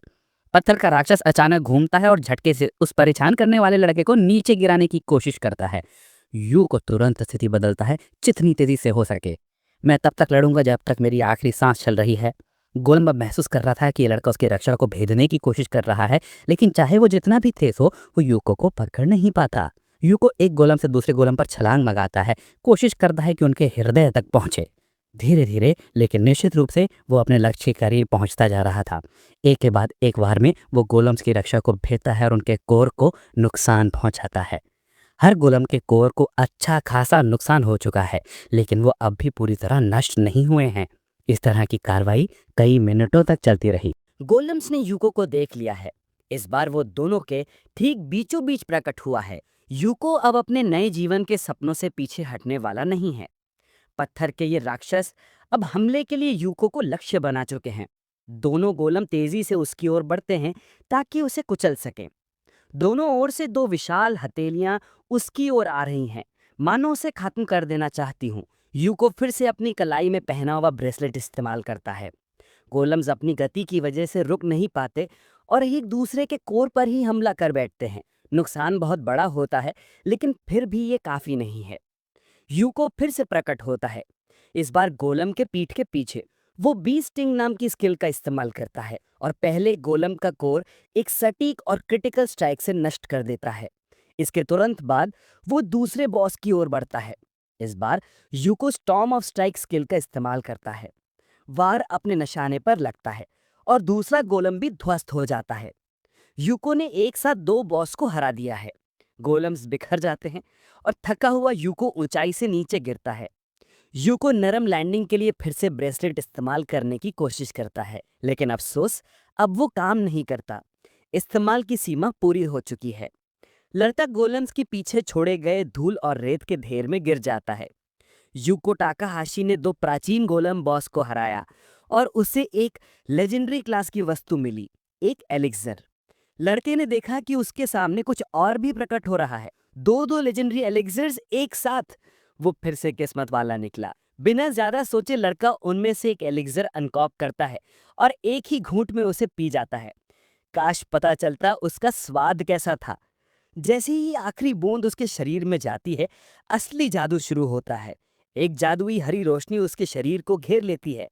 पत्थर का राक्षस अचानक घूमता है और झटके से उस परेशान करने वाले लड़के को नीचे गिराने की कोशिश करता है। यू को तुरंत स्थिति बदलता है, जितनी तेजी से हो सके। मैं तब तक लड़ूंगा जब तक मेरी आखिरी सांस चल रही है। गोलम अब महसूस कर रहा था कि ये लड़का उसकी रक्षा को भेदने की कोशिश कर रहा है, लेकिन चाहे वो जितना भी तेज हो, वो यूको को पकड़ नहीं पाता। यूको एक गोलम से दूसरे गोलम पर छलांग लगाता है, कोशिश करता है कि उनके हृदय तक पहुंचे। धीरे धीरे लेकिन निश्चित रूप से वो अपने लक्ष्य के करीब पहुंचता जा रहा था। एक के बाद एक वार में वो गोलम्स की रक्षा को भेदता है और उनके कोर को नुकसान पहुंचाता है। हर गोलम के कोर को अच्छा खासा नुकसान हो चुका है, लेकिन वो अब भी पूरी तरह नष्ट नहीं हुए हैं। इस तरह की कार्रवाई कई मिनटों तक चलती रही। गोलम्स ने यूको को देख लिया है। इस बार वो दोनों के ठीक बीचों बीच प्रकट हुआ है। यूको अब अपने नए जीवन के सपनों से पीछे हटने वाला नहीं है। पत्थर के ये राक्षस अब हमले के लिए यूको को लक्ष्य बना चुके हैं। दोनों गोलम तेजी से उसकी ओर बढ़ते हैं ताकि उसे कुचल सकें। दोनों ओर से दो विशाल हथेलियां उसकी ओर आ रही हैं, मानो उसे खत्म कर देना चाहती हूँ। यूको फिर से अपनी कलाई में पहना हुआ ब्रेसलेट इस्तेमाल करता है। गोलम्स अपनी गति की वजह से रुक नहीं पाते और एक दूसरे के कोर पर ही हमला कर बैठते हैं। नुकसान बहुत बड़ा होता है, लेकिन फिर भी ये काफी नहीं है। यूको फिर से प्रकट होता है। इस बार गोलम के पीठ के पीछे वो बी स्टिंग नाम की स्किल का इस्तेमाल करता है और पहले गोलम का कोर एक सटीक और क्रिटिकल स्ट्राइक से नष्ट कर देता है। इसके तुरंत बाद वो दूसरे बॉस की ओर बढ़ता है। इस बार यूको स्टॉर्म ऑफ स्ट्राइक स्किल का इस्तेमाल करता है। वार अपने निशाने पर लगता है और दूसरा गोलम भी ध्वस्त हो जाता है। यूको ने एक साथ दो बॉस को हरा दिया है। गोलम्स बिखर जाते हैं और थका हुआ यूको ऊंचाई से नीचे गिरता है। यूको नरम लैंडिंग के लिए फिर से ब्रेसलेट इस्तेमाल करने की कोशिश करता है, लेकिन अफसोस अब वो काम नहीं करता। इस्तेमाल की सीमा पूरी हो चुकी है। लड़का गोलम्स के पीछे छोड़े गए धूल और रेत के ढेर में गिर जाता है। यूको टाकाहाशी ने दो प्राचीन गोलम बॉस को हराया और उसे एक लेजेंडरी क्लास की वस्तु मिली, एक एलिक्सर। लड़के ने देखा कि उसके सामने कुछ और भी प्रकट हो रहा है। दो दो लेजेंडरी एलिक्सर्स एक साथ। वो फिर से किस्मत वाला निकला। बिना ज्यादा सोचे लड़का उनमें से एक एलिक्सर अनकॉक करता है और एक ही घूंट में उसे पी जाता है। काश पता चलता उसका स्वाद कैसा था। जैसे ही आखिरी बूंद उसके शरीर में जाती है, असली जादू शुरू होता है। एक जादुई हरी रोशनी उसके शरीर को घेर लेती है।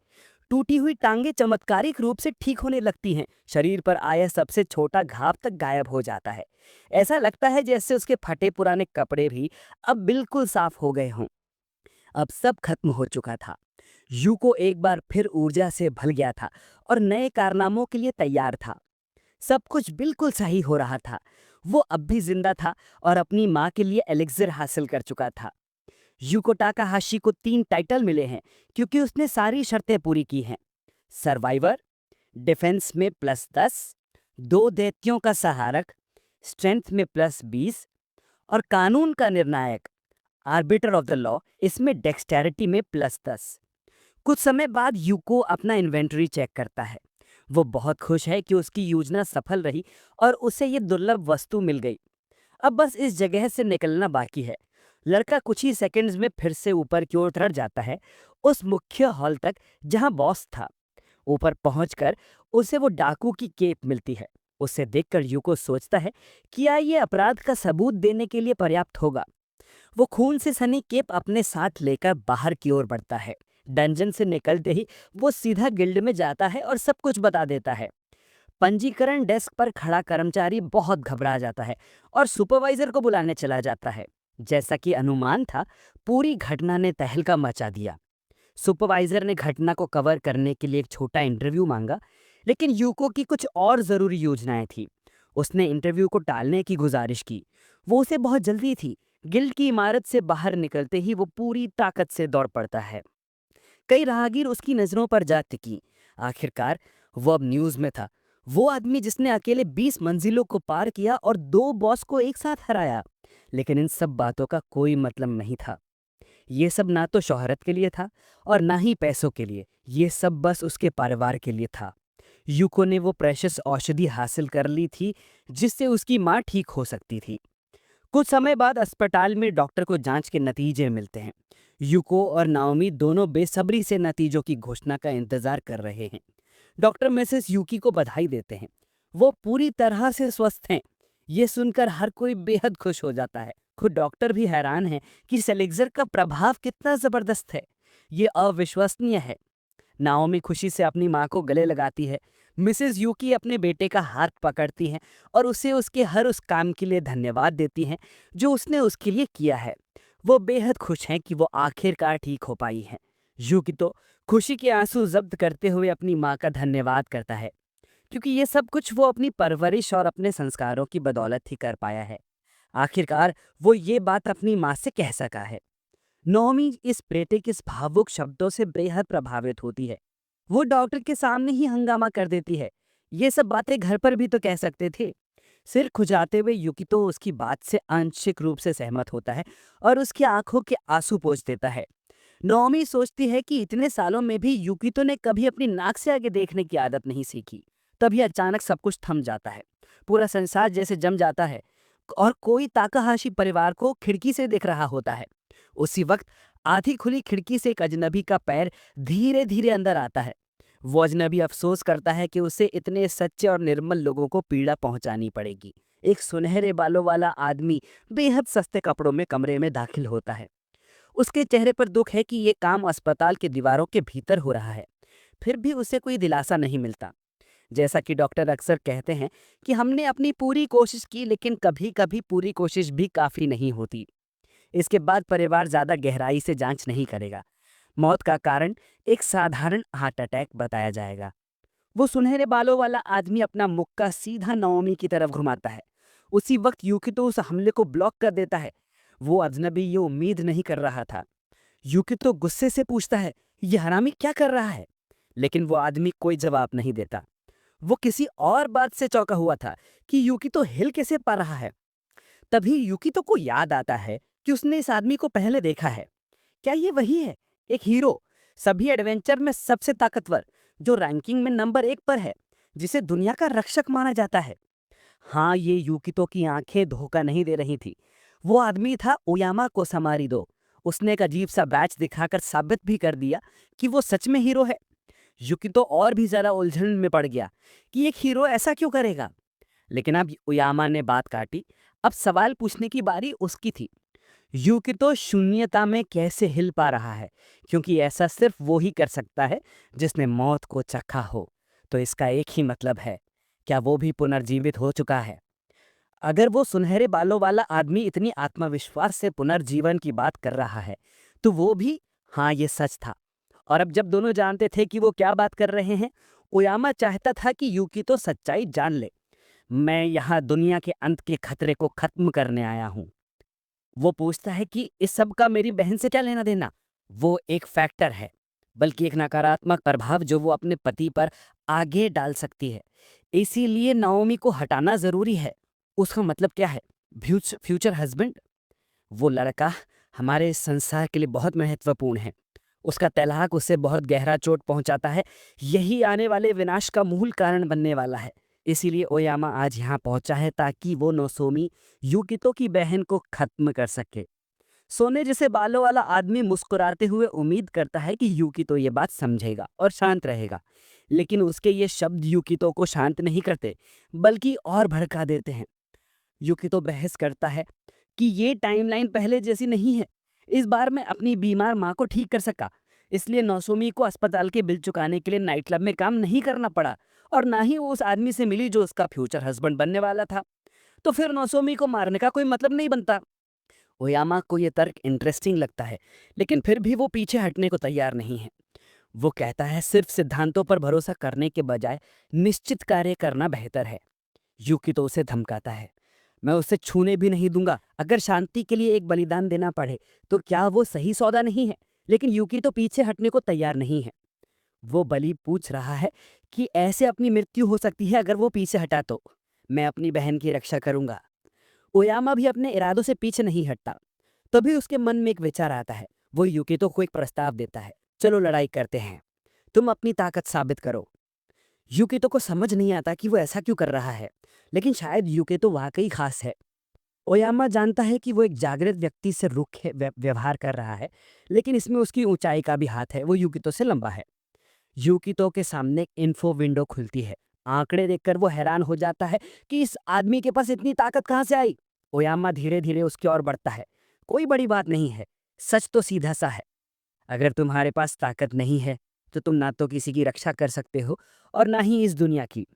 टूटी हुई टांगे चमत्कारिक रूप से ठीक होने लगती हैं। शरीर पर आया सबसे छोटा घाव तक गायब हो जाता है। ऐसा लगता है जैसे उसके फटे पुराने कपड़े भी अब बिल्कुल साफ हो गए हों। अब सब खत्म हो चुका था। यूको एक बार फिर ऊर्जा से भर गया था और नए कारनामों के लिए तैयार था। सब कुछ बिल्कुल सही हो रहा था। वो अब भी जिंदा था और अपनी माँ के लिए एलिक्सिर हासिल कर चुका था। यूको टाकाहाशी को 3 टाइटल मिले हैं क्योंकि उसने सारी शर्तें पूरी की हैं। सर्वाइवर, डिफेंस में +10, 2 दैत्यों का सहारक, स्ट्रेंथ में +20 और कानून का निर्णायक, आर्बिटर ऑफ द लॉ, इसमें डेक्सटेरिटी में +10। कुछ समय बाद यूको अपना इन्वेंटरी चेक करता है। वो बहुत खुश है कि उसकी योजना सफल रही और उसे ये दुर्लभ वस्तु मिल गई। अब बस इस जगह से निकलना बाकी है। लड़का कुछ ही सेकंड्स में फिर से ऊपर की ओर चढ़ जाता है, उस मुख्य हॉल तक जहां बॉस था। ऊपर पहुंचकर उसे वो डाकू की केप मिलती है। उसे देखकर यूको सोचता है कि क्या ये अपराध का सबूत देने के लिए पर्याप्त होगा। वो खून से सनी केप अपने साथ लेकर बाहर की ओर बढ़ता है। डंजन से निकलते ही वो सीधा गिल्ड में जाता है और सब कुछ बता देता है। पंजीकरण डेस्क पर खड़ा कर्मचारी बहुत घबरा जाता है और सुपरवाइजर को बुलाने चला जाता है। जैसा कि अनुमान था, पूरी घटना ने तहलका मचा दिया। सुपरवाइजर ने घटना को कवर करने के लिए एक छोटा इंटरव्यू मांगा, लेकिन यूको की कुछ और जरूरी योजनाएं थी। उसने इंटरव्यू को टालने की गुजारिश की। वो उसे बहुत जल्दी थी। गिल्ड की इमारत से बाहर निकलते ही वो पूरी ताकत से दौड़ पड़ता है। कई राहगीर उसकी नजरों पर जा टिकी। आखिरकार वो अब न्यूज में था। वो आदमी जिसने अकेले 20 मंजिलों को पार किया और 2 बॉस को एक साथ हराया। लेकिन इन सब बातों का कोई मतलब नहीं था। ये सब ना तो शोहरत के लिए था और ना ही पैसों के लिए। ये सब बस उसके परिवार के लिए था। यूको ने वो प्रेशियस औषधि हासिल कर ली थी जिससे उसकी माँ ठीक हो सकती थी। कुछ समय बाद अस्पताल में डॉक्टर को जांच के नतीजे मिलते हैं। यूको और नाओमी दोनों बेसब्री से नतीजों की घोषणा का इंतजार कर रहे हैं। डॉक्टर मिसेस यूकी को बधाई देते हैं। वो पूरी तरह से स्वस्थ हैं। ये सुनकर हर कोई बेहद खुश हो जाता है। खुद डॉक्टर भी हैरान है कि सेलेक्सर का प्रभाव कितना जबरदस्त है। ये अविश्वसनीय है। नाओमी खुशी से अपनी माँ को गले लगाती है। मिसेस यूकी अपने बेटे का हाथ पकड़ती हैं और उसे उसके हर उस काम के लिए धन्यवाद देती हैं जो उसने उसके लिए किया है। वो बेहद खुश हैं कि वो आखिरकार ठीक हो पाई हैं। यूकी तो खुशी के आंसू जब्त करते हुए अपनी माँ का धन्यवाद करता है, क्योंकि ये सब कुछ वो अपनी परवरिश और अपने संस्कारों की बदौलत ही कर पाया है। आखिरकार वो ये बात अपनी माँ से कह सका है। नोमी इस बेटे के इस भावुक शब्दों से बेहद प्रभावित होती है। वो डॉक्टर के सामने ही हंगामा कर देती है। ये सब बातें घर पर भी तो कह सकते थे। सिर खुजाते हुए युकितो उसकी बात से आंशिक रूप से सहमत होता है और उसकी आंखों के आंसू पोंछ देता है। नोमी सोचती है कि इतने सालों में भी युकितो ने कभी अपनी नाक से आगे देखने की आदत नहीं सीखी। तभी अचानक सब कुछ थम जाता है। पूरा संसार जैसे जम जाता है और कोई ताकाहाशी परिवार को खिड़की से देख रहा होता है। उसी वक्त आधी खुली खिड़की से एक अजनबी का पैर धीरे धीरे अंदर आता है। वो अजनबी अफसोस करता है कि उसे इतने सच्चे और निर्मल लोगों को पीड़ा पहुंचानी पड़ेगी। एक सुनहरे बालों वाला आदमी बेहद सस्ते कपड़ों में कमरे में दाखिल होता है। उसके चेहरे पर दुख है कि ये काम अस्पताल की दीवारों के भीतर हो रहा है। फिर भी उसे कोई दिलासा नहीं मिलता। जैसा कि डॉक्टर अक्सर कहते हैं कि हमने अपनी पूरी कोशिश की, लेकिन कभी कभी पूरी कोशिश भी काफ़ी नहीं होती। इसके बाद परिवार ज़्यादा गहराई से जांच नहीं करेगा। मौत का कारण एक साधारण हार्ट अटैक बताया जाएगा। वो सुनहरे बालों वाला आदमी अपना मुक्का सीधा नओमी की तरफ घुमाता है। उसी वक्त यूकितो उस हमले को ब्लॉक कर देता है। वो अजनबी ये उम्मीद नहीं कर रहा था। यूकितो गुस्से से पूछता है, ये हरामी क्या कर रहा है? लेकिन वो आदमी कोई जवाब नहीं देता। वो किसी और बात से चौंका हुआ था कि यूकितो हिल कैसे पा रहा है। तभी यूकितो को याद आता है कि उसने इस आदमी को पहले देखा है। क्या ये वही है, एक हीरो, सभी एडवेंचर में सबसे ताकतवर, जो रैंकिंग में नंबर 1 पर है, जिसे दुनिया का रक्षक माना जाता है? हाँ, ये यूकितो की आंखें धोखा नहीं दे रही थी। वो आदमी था ओयामा कोसामारिदो। उसने एक अजीब सा बैच दिखाकर साबित भी कर दिया कि वो सच में हीरो है। यूकितो और भी ज्यादा उलझन में पड़ गया कि एक हीरो ऐसा क्यों करेगा। लेकिन अब ओयामा ने बात काटी। अब सवाल पूछने की बारी उसकी थी। यूकितो शून्यता में कैसे हिल पा रहा है, क्योंकि ऐसा सिर्फ वो ही कर सकता है जिसने मौत को चखा हो। तो इसका एक ही मतलब है, क्या वो भी पुनर्जीवित हो चुका है? अगर वो सुनहरे बालों वाला आदमी इतनी आत्मविश्वास से पुनर्जीवन की बात कर रहा है, तो वो भी, हाँ ये सच था। और अब जब दोनों जानते थे कि वो क्या बात कर रहे हैं, ओयामा चाहता था कि यूकितो सच्चाई जान ले। मैं यहाँ दुनिया के अंत के खतरे को खत्म करने आया हूँ। वो पूछता है कि इस सब का मेरी बहन से क्या लेना देना। वो एक फैक्टर है, बल्कि एक नकारात्मक प्रभाव जो वो अपने पति पर आगे डाल सकती है। इसीलिए नाओमी को हटाना जरूरी है। उसका मतलब क्या है? Future husband. वो लड़का हमारे इस संसार के लिए बहुत महत्वपूर्ण है। उसका तलाक उसे बहुत गहरा चोट पहुंचाता है। यही आने वाले विनाश का मूल कारण बनने वाला है। इसीलिए ओयामा आज यहाँ पहुंचा है ताकि वो नोसोमी यूकितो की बहन को खत्म कर सके। सोने जैसे बालों वाला आदमी मुस्कुराते हुए उम्मीद करता है कि यूकितो ये बात समझेगा और शांत रहेगा, लेकिन उसके ये शब्द यूकितो को शांत नहीं करते, बल्कि और भड़का देते हैं। यूकितो बहस करता है कि ये टाइमलाइन पहले जैसी नहीं है। इस बार मैं अपनी बीमार माँ को ठीक कर सका, इसलिए नौसोमी को अस्पताल के बिल चुकाने के लिए नाइट क्लब में काम नहीं करना पड़ा, और ना ही वो उस आदमी से मिली जो उसका फ्यूचर हस्बैंड बनने वाला था। तो फिर नौसोमी को मारने का कोई मतलब नहीं बनता। ओयामा को ये तर्क इंटरेस्टिंग लगता है, लेकिन फिर भी वो पीछे हटने को तैयार नहीं है। वो कहता है सिर्फ सिद्धांतों पर भरोसा करने के बजाय निश्चित कार्य करना बेहतर है। यूकी तो उसे धमकाता है, मैं उसे छूने भी नहीं दूंगा। अगर शांति के लिए एक बलिदान देना पड़े तो क्या वो सही सौदा नहीं है? लेकिन यूकी तो पीछे हटने को तैयार नहीं है। वो बलि पूछ रहा है कि ऐसे अपनी मृत्यु हो सकती है अगर वो पीछे हटा तो। मैं अपनी बहन की रक्षा करूंगा। ओयामा भी अपने इरादों से पीछे नहीं हटता। तभी उसके मन में एक विचार आता है। वो यूकितो को एक प्रस्ताव देता है, चलो लड़ाई करते हैं, तुम अपनी ताकत साबित करो। यूकितो को समझ नहीं आता कि वो ऐसा क्यों कर रहा है, लेकिन शायद यूकितो वाकई खास है। ओयामा जानता है कि वो एक जागृत व्यक्ति से रुखे व्यवहार कर रहा है, लेकिन इसमें उसकी ऊंचाई का भी हाथ है। वो यूकितो से लंबा है। यूकितो के सामने एक इन्फो विंडो खुलती है। आंकड़े देखकर वो हैरान हो जाता है कि इस आदमी के पास इतनी ताकत कहाँ से आई। ओयामा धीरे धीरे उसकी ओर बढ़ता है। कोई बड़ी बात नहीं है, सच तो सीधा सा है। अगर तुम्हारे पास ताकत नहीं है तो तुम ना तो किसी की रक्षा कर सकते हो और ना ही इस दुनिया की।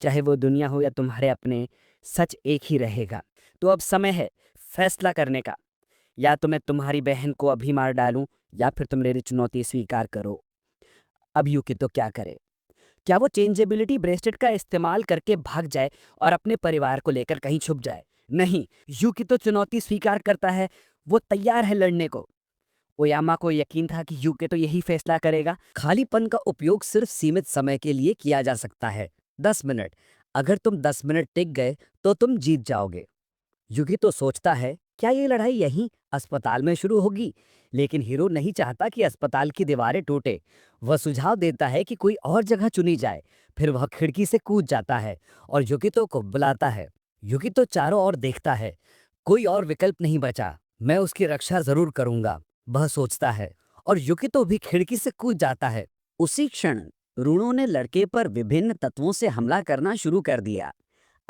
चाहे वो दुनिया हो या तुम्हारे अपने, सच एक ही रहेगा। तो अब समय है फैसला करने का। या तो मैं तुम्हारी बहन को अभी मार डालूं, या फिर तुम मेरी चुनौती स्वीकार करो। अब यूकी तो क्या करे? क्या वो चेंजेबिलिटी ब्रेसलेट का इस्तेमाल करके भाग जाए और अपने परिवार को लेकर कहीं छुप जाए? नहीं, यूकी तो चुनौती स्वीकार करता है। वो तैयार है लड़ने को। ओयामा को यकीन था कि यूके तो यही फैसला करेगा। खालीपन का उपयोग सिर्फ सीमित समय के लिए किया जा सकता है, 10 मिनट। अगर तुम 10 मिनट टिक गए तो तुम जीत जाओगे। युगी तो सोचता है, क्या ये लड़ाई यहीं अस्पताल में शुरू होगी? लेकिन हीरो नहीं चाहता कि अस्पताल की दीवारें टूटे। वह सुझाव देता है कि कोई और जगह चुनी जाए। फिर वह खिड़की से कूद जाता है और युगितो को बुलाता है। युगितो चारों ओर देखता है, कोई और विकल्प नहीं बचा। मैं उसकी रक्षा जरूर करूंगा, वह सोचता है, और युगितो भी खिड़की से कूद जाता है। उसी क्षण रूणों ने लड़के पर विभिन्न तत्वों से हमला करना शुरू कर दिया।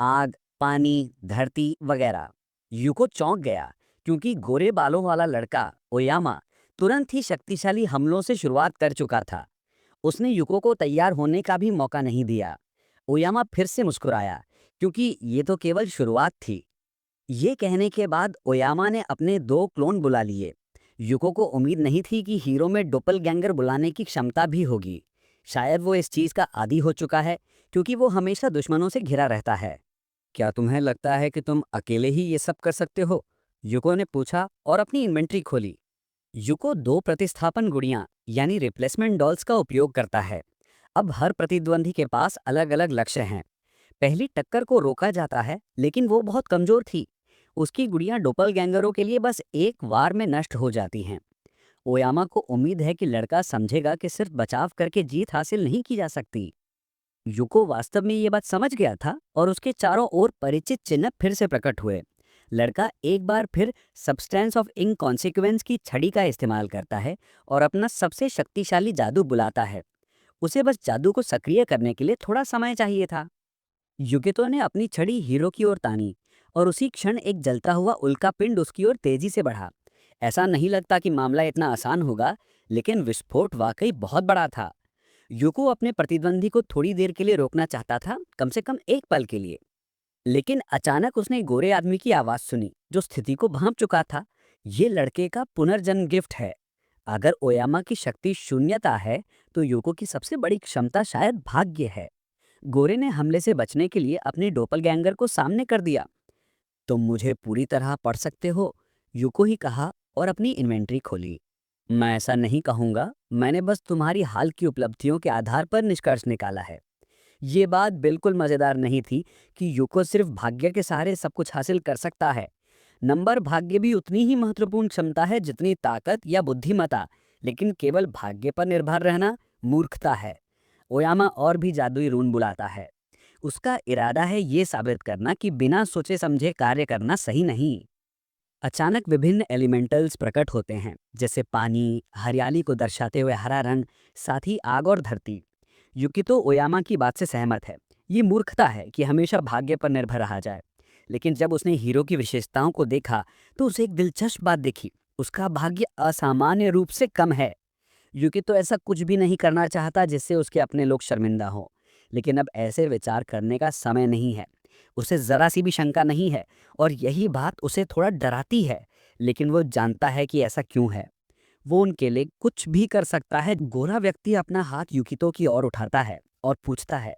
आग, पानी, धरती वगैरह। यूको चौंक गया, क्योंकि गोरे बालों वाला लड़का ओयामा तुरंत ही शक्तिशाली हमलों से शुरुआत कर चुका था। उसने यूको को तैयार होने का भी मौका नहीं दिया। ओयामा फिर से मुस्कुराया, क्योंकि ये तो केवल शुरुआत थी। ये कहने के बाद ओयामा ने अपने 2 क्लोन बुला लिए। यूको को उम्मीद नहीं थी कि हीरो में डोपलगैंगर बुलाने की क्षमता भी होगी। शायद वो इस चीज का आदी हो चुका है, क्योंकि वो हमेशा दुश्मनों से घिरा रहता है। क्या तुम्हें लगता है कि तुम अकेले ही ये सब कर सकते हो? युको ने पूछा और अपनी इन्वेंट्री खोली। युको 2 प्रतिस्थापन गुड़ियां यानी रिप्लेसमेंट डॉल्स का उपयोग करता है। अब हर प्रतिद्वंदी के पास अलग अलग लक्ष्य हैं। पहली टक्कर को रोका जाता है, लेकिन वो बहुत कमजोर थी। उसकी गुड़ियां डोपलगैंगरों के लिए बस एक वार में नष्ट हो जाती हैं। ओयामा को उम्मीद है कि लड़का समझेगा कि सिर्फ बचाव करके जीत हासिल नहीं की जा सकती। युको वास्तव में ये बात समझ गया था और उसके चारों ओर परिचित चिन्ह फिर से प्रकट हुए। लड़का एक बार फिर सब्सटेंस ऑफ इनकॉन्सिक्वेंस की छड़ी का इस्तेमाल करता है और अपना सबसे शक्तिशाली जादू बुलाता है। उसे बस जादू को सक्रिय करने के लिए थोड़ा समय चाहिए था। युगितो ने अपनी छड़ी हीरो की ओर तानी और उसी क्षण एक जलता हुआ उल्का पिंड उसकी ओर तेजी से बढ़ा। ऐसा नहीं लगता कि मामला इतना आसान होगा, लेकिन विस्फोट वाकई बहुत बड़ा था। युको अपने प्रतिद्वंदी को थोड़ी देर के लिए रोकना चाहता था, कम से कम एक पल के लिए। लेकिन अचानक उसने गोरे आदमी की आवाज सुनी, जो स्थिति को भांप चुका था। ये लड़के का पुनर्जन्म गिफ्ट है। अगर ओयामा की शक्ति शून्यता है तो यूको की सबसे बड़ी क्षमता शायद भाग्य है। गोरे ने हमले से बचने के लिए अपने डोपलगैंगर को सामने कर दिया। तुम मुझे पूरी तरह पढ़ सकते हो, यूको ही कहा और अपनी इन्वेंट्री खोली। मैं ऐसा नहीं कहूंगा, मैंने बस तुम्हारी हाल की उपलब्धियों के आधार पर निष्कर्ष निकाला है। ये बात बिल्कुल मजेदार नहीं थी कि यूको सिर्फ भाग्य के सहारे सब कुछ हासिल कर सकता है। नंबर भाग्य भी उतनी ही महत्वपूर्ण क्षमता है जितनी ताकत या बुद्धिमत्ता, लेकिन केवल भाग्य पर निर्भर रहना मूर्खता है। ओयामा और भी जादुई रून बुलाता है। उसका इरादा है ये साबित करना कि बिना सोचे समझे कार्य करना सही नहीं। अचानक विभिन्न एलिमेंटल्स प्रकट होते हैं, जैसे पानी, हरियाली को दर्शाते हुए हरा रंग, साथ ही आग और धरती। युकितो ओयामा की बात से सहमत है। ये मूर्खता है कि हमेशा भाग्य पर निर्भर रहा जाए। लेकिन जब उसने हीरो की विशेषताओं को देखा तो उसे एक दिलचस्प बात दिखी। उसका भाग्य असामान्य रूप से कम है। युकितो ऐसा कुछ भी नहीं करना चाहता जिससे उसके अपने लोग शर्मिंदा हों। लेकिन अब ऐसे विचार करने का समय नहीं है। उसे जरा सी भी शंका नहीं है और यही बात उसे थोड़ा डराती है। लेकिन वो जानता है कि ऐसा क्यों है। वो उनके लिए कुछ भी कर सकता है। गोरा व्यक्ति अपना हाथ युकितो की ओर उठाता है और पूछता है,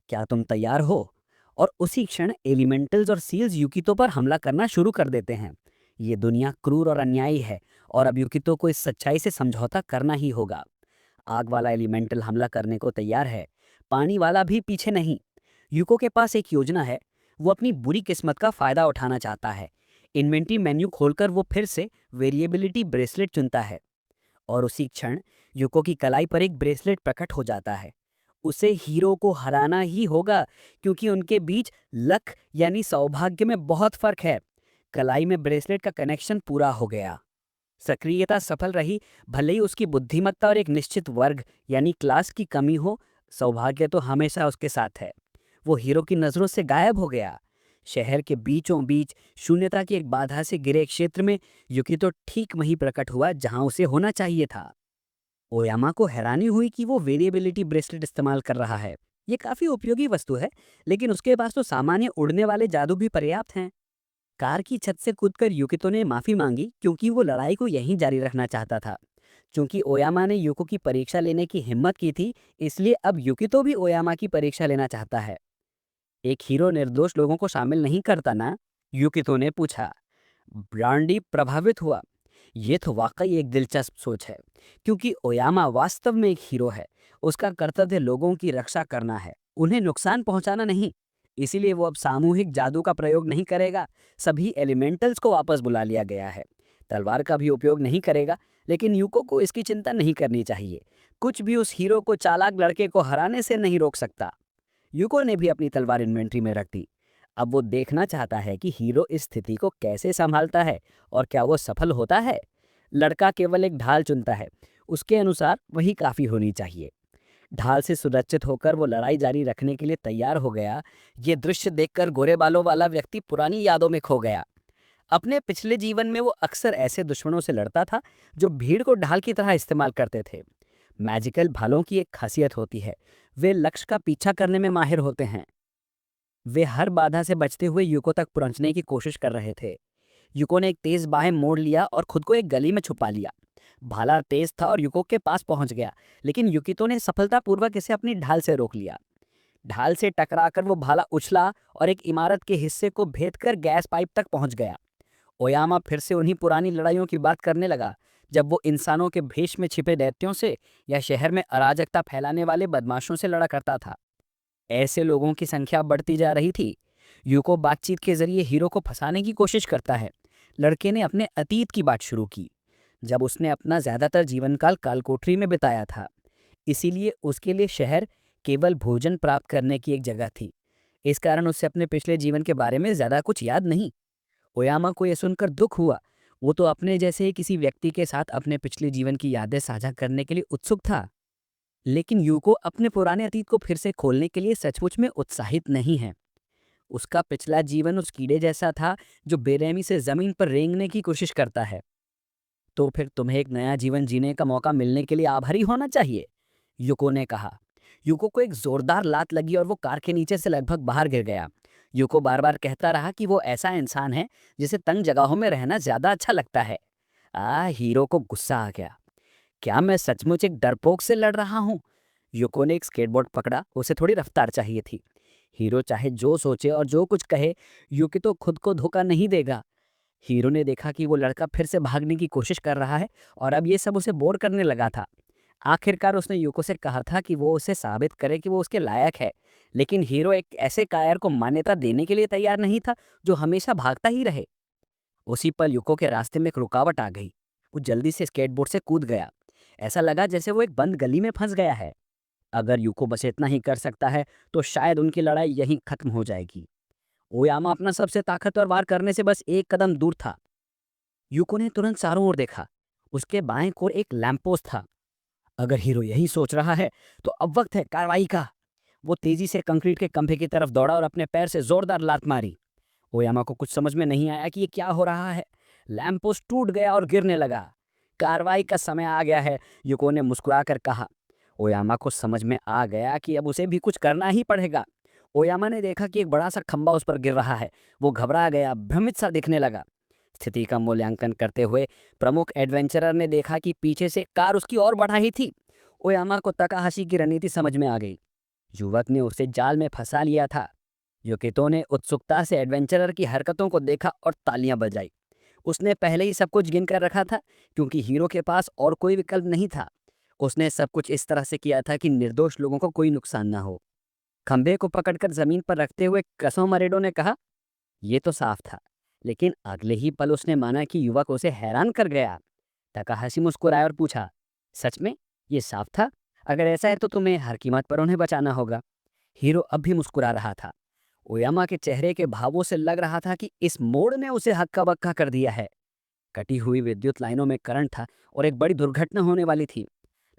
क्या तुम तैयार हो? और उसी क्षण एलिमेंटल्स और सील्स युकितो पर हमला करना शुरू कर देते हैं। ये दुनिया क्रूर और अन्यायी है और अब युकितो को इस सच्चाई से समझौता करना ही होगा। आग वाला एलिमेंटल हमला करने को तैयार है, पानी वाला भी पीछे नहीं। यूको के पास एक योजना है। वो अपनी बुरी किस्मत का फायदा उठाना चाहता है। इन्वेंट्री मेन्यू खोलकर वो फिर से वेरिएबिलिटी ब्रेसलेट चुनता है और उसी क्षण यूको की कलाई पर एक ब्रेसलेट प्रकट हो जाता है। उसे हीरो को हराना ही होगा, क्योंकि उनके बीच लक यानी सौभाग्य में बहुत फर्क है। कलाई में ब्रेसलेट का कनेक्शन पूरा हो गया। सक्रियता सफल रही, भले ही उसकी बुद्धिमत्ता और एक निश्चित वर्ग यानी क्लास की कमी हो। सौभाग्य तो हमेशा उसके साथ है। वो हीरो की नजरों से गायब हो गया। शहर के बीचों बीच शून्यता की एक बाधा से घिरे क्षेत्र में युकी तो ठीक वहीं प्रकट हुआ जहां उसे होना चाहिए था। ओयामा को हैरानी हुई कि वो वेरिएबिलिटी ब्रेसलेट इस्तेमाल कर रहा है। ये काफी उपयोगी वस्तु है, लेकिन उसके पास तो सामान्य उड़ने वाले जादू भी पर्याप्त हैं। कार की छत से कूदकर युकितो ने माफी मांगी, क्योंकि वो लड़ाई को यहीं जारी रखना चाहता था। क्योंकि ओयामा ने युको की परीक्षा लेने की हिम्मत की थी, इसलिए अब युकितो भी ओयामा की परीक्षा लेना चाहता है। एक हीरो निर्दोष लोगों को शामिल नहीं करता ना? युकितो ने पूछा। ब्रांडी प्रभावित हुआ। ये तो वाकई एक दिलचस्प सोच है, क्योंकि ओयामा वास्तव में एक हीरो है। उसका कर्तव्य लोगों की रक्षा करना है, उन्हें नुकसान पहुंचाना नहीं। इसीलिए वो अब सामूहिक जादू का प्रयोग नहीं करेगा। सभी एलिमेंटल्स को वापस बुला लिया गया है। तलवार का भी उपयोग नहीं करेगा, लेकिन यूको को इसकी चिंता नहीं करनी चाहिए। कुछ भी उस हीरो को चालाक लड़के को हराने से नहीं रोक सकता। यूको ने भी अपनी तलवार इन्वेंट्री में रख दी। अब वो देखना चाहता है कि हीरो इस स्थिति को कैसे संभालता है और क्या वो सफल होता है। लड़का केवल एक ढाल चुनता है, उसके अनुसार वही काफी होनी चाहिए। ढाल से सुरक्षित होकर वो लड़ाई जारी रखने के लिए तैयार हो गया। ये दृश्य देखकर गोरे बालों वाला व्यक्ति पुरानी यादों में खो गया। अपने पिछले जीवन में वो अक्सर ऐसे दुश्मनों से लड़ता था जो भीड़ को ढाल की तरह इस्तेमाल करते थे। मैजिकल भालों की एक खासियत होती है, वे लक्ष्य का पीछा करने में माहिर होते हैं। वे हर बाधा से बचते हुए यूको तक पहुंचने की कोशिश कर रहे थे। यूको ने एक तेज बाहें मोड़ लिया और खुद को एक गली में छुपा लिया। भाला तेज था और यूको के पास पहुंच गया, लेकिन युकितो ने सफलतापूर्वक इसे अपनी ढाल से रोक लिया। ढाल से टकराकर वो भाला उछला और एक इमारत के हिस्से को भेदकर गैस पाइप तक पहुंच गया। ओयामा फिर से उन्हीं पुरानी लड़ाइयों की बात करने लगा, जब वो इंसानों के भेष में छिपे दैत्यों से या शहर में अराजकता फैलाने वाले बदमाशों से लड़ा करता था। ऐसे लोगों की संख्या बढ़ती जा रही थी। यूको बातचीत के जरिए हीरो को फंसाने की कोशिश करता है। लड़के ने अपने अतीत की बात शुरू की, जब उसने अपना ज्यादातर जीवनकाल कालकोठरी में बिताया था। इसीलिए उसके लिए शहर केवल भोजन प्राप्त करने की एक जगह थी। इस कारण उसे अपने पिछले जीवन के बारे में ज्यादा कुछ याद नहीं। ओयामा को यह सुनकर दुख हुआ। वो तो अपने जैसे ही किसी व्यक्ति के साथ अपने पिछले जीवन की यादें साझा करने के लिए उत्सुक था। लेकिन यूको अपने पुराने अतीत को फिर से खोलने के लिए सचमुच में उत्साहित नहीं है। उसका पिछला जीवन उस कीड़े जैसा था जो बेरहमी से जमीन पर रेंगने की कोशिश करता है। तो फिर तुम्हें एक नया जीवन जीने का मौका मिलने के लिए आभारी होना चाहिए, यूको ने कहा। यूको को एक जोरदार लात लगी और वो कार के नीचे से लगभग बाहर गिर गया। यूको बार बार कहता रहा कि वो ऐसा इंसान है जिसे तंग जगहों में रहना ज्यादा अच्छा लगता है। हीरो को गुस्सा आ गया। क्या मैं सचमुच एक डरपोक से लड़ रहा हूँ? युको ने एक स्केटबोर्ड पकड़ा, उसे थोड़ी रफ्तार चाहिए थी। हीरो चाहे जो सोचे और जो कुछ कहे, युकी तो खुद को धोखा नहीं देगा। हीरो ने देखा कि वो लड़का फिर से भागने की कोशिश कर रहा है और अब ये सब उसे बोर करने लगा था। आखिरकार उसने युको से कहा था कि वो उसे साबित करे कि वो उसके लायक है, लेकिन हीरो एक ऐसे कायर को मान्यता देने के लिए तैयार नहीं था जो हमेशा भागता ही रहे। उसी पल युको के रास्ते में एक रुकावट आ गई। वो जल्दी से स्केटबोर्ड से कूद गया। ऐसा लगा जैसे वो एक बंद गली में फंस गया है। अगर यूको बस इतना ही कर सकता है तो शायद उनकी लड़ाई यहीं खत्म हो जाएगी। ओयामा अपना सबसे ताकतवर वार करने से बस एक कदम दूर था। यूको ने तुरंत चारों ओर देखा। उसके बाएं ओर एक लैंपपोस्ट था। अगर हीरो यही सोच रहा है तो अब वक्त है कार्रवाई का। वो तेजी से कंक्रीट के खंभे की तरफ दौड़ा और अपने पैर से जोरदार लात मारी। ओयामा को कुछ समझ में नहीं आया कि ये क्या हो रहा है। लैंप पोस्ट टूट गया और गिरने लगा। कार्रवाई का समय आ गया है, युको ने मुस्कुराकर कहा। ओयामा को समझ में आ गया कि अब उसे भी कुछ करना ही पड़ेगा। ओयामा ने देखा कि एक बड़ा सा खंबा उस पर गिर रहा है। वो घबरा गया, भ्रमित सा दिखने लगा। स्थिति का मूल्यांकन करते हुए प्रमुख एडवेंचरर ने देखा कि पीछे से कार उसकी ओर बढ़ रही थी। ओयामा को तकाहाशी की रणनीति समझ में आ गई। युवक ने उसे जाल में फंसा लिया था। योकितो ने उत्सुकता से एडवेंचरर की हरकतों को देखा और तालियां बजाई। उसने पहले ही सब कुछ गिन कर रखा था, क्योंकि हीरो के पास और कोई विकल्प नहीं था। उसने सब कुछ इस तरह से किया था कि निर्दोष लोगों को कोई नुकसान ना हो। खंबे को पकड़कर जमीन पर रखते हुए कसो मरेडो ने कहा, यह तो साफ था। लेकिन अगले ही पल उसने माना कि युवक उसे हैरान कर गया। तकाहाशी मुस्कुराया और पूछा, सच में ये साफ था? अगर ऐसा है तो तुम्हें हर कीमत पर उन्हें बचाना होगा। हीरो अब भी मुस्कुरा रहा था। ओयामा के चेहरे के भावों से लग रहा था कि इस मोड़ ने उसे हक्का बक्का कर दिया है। कटी हुई विद्युत लाइनों में करंट था और एक बड़ी दुर्घटना होने वाली थी।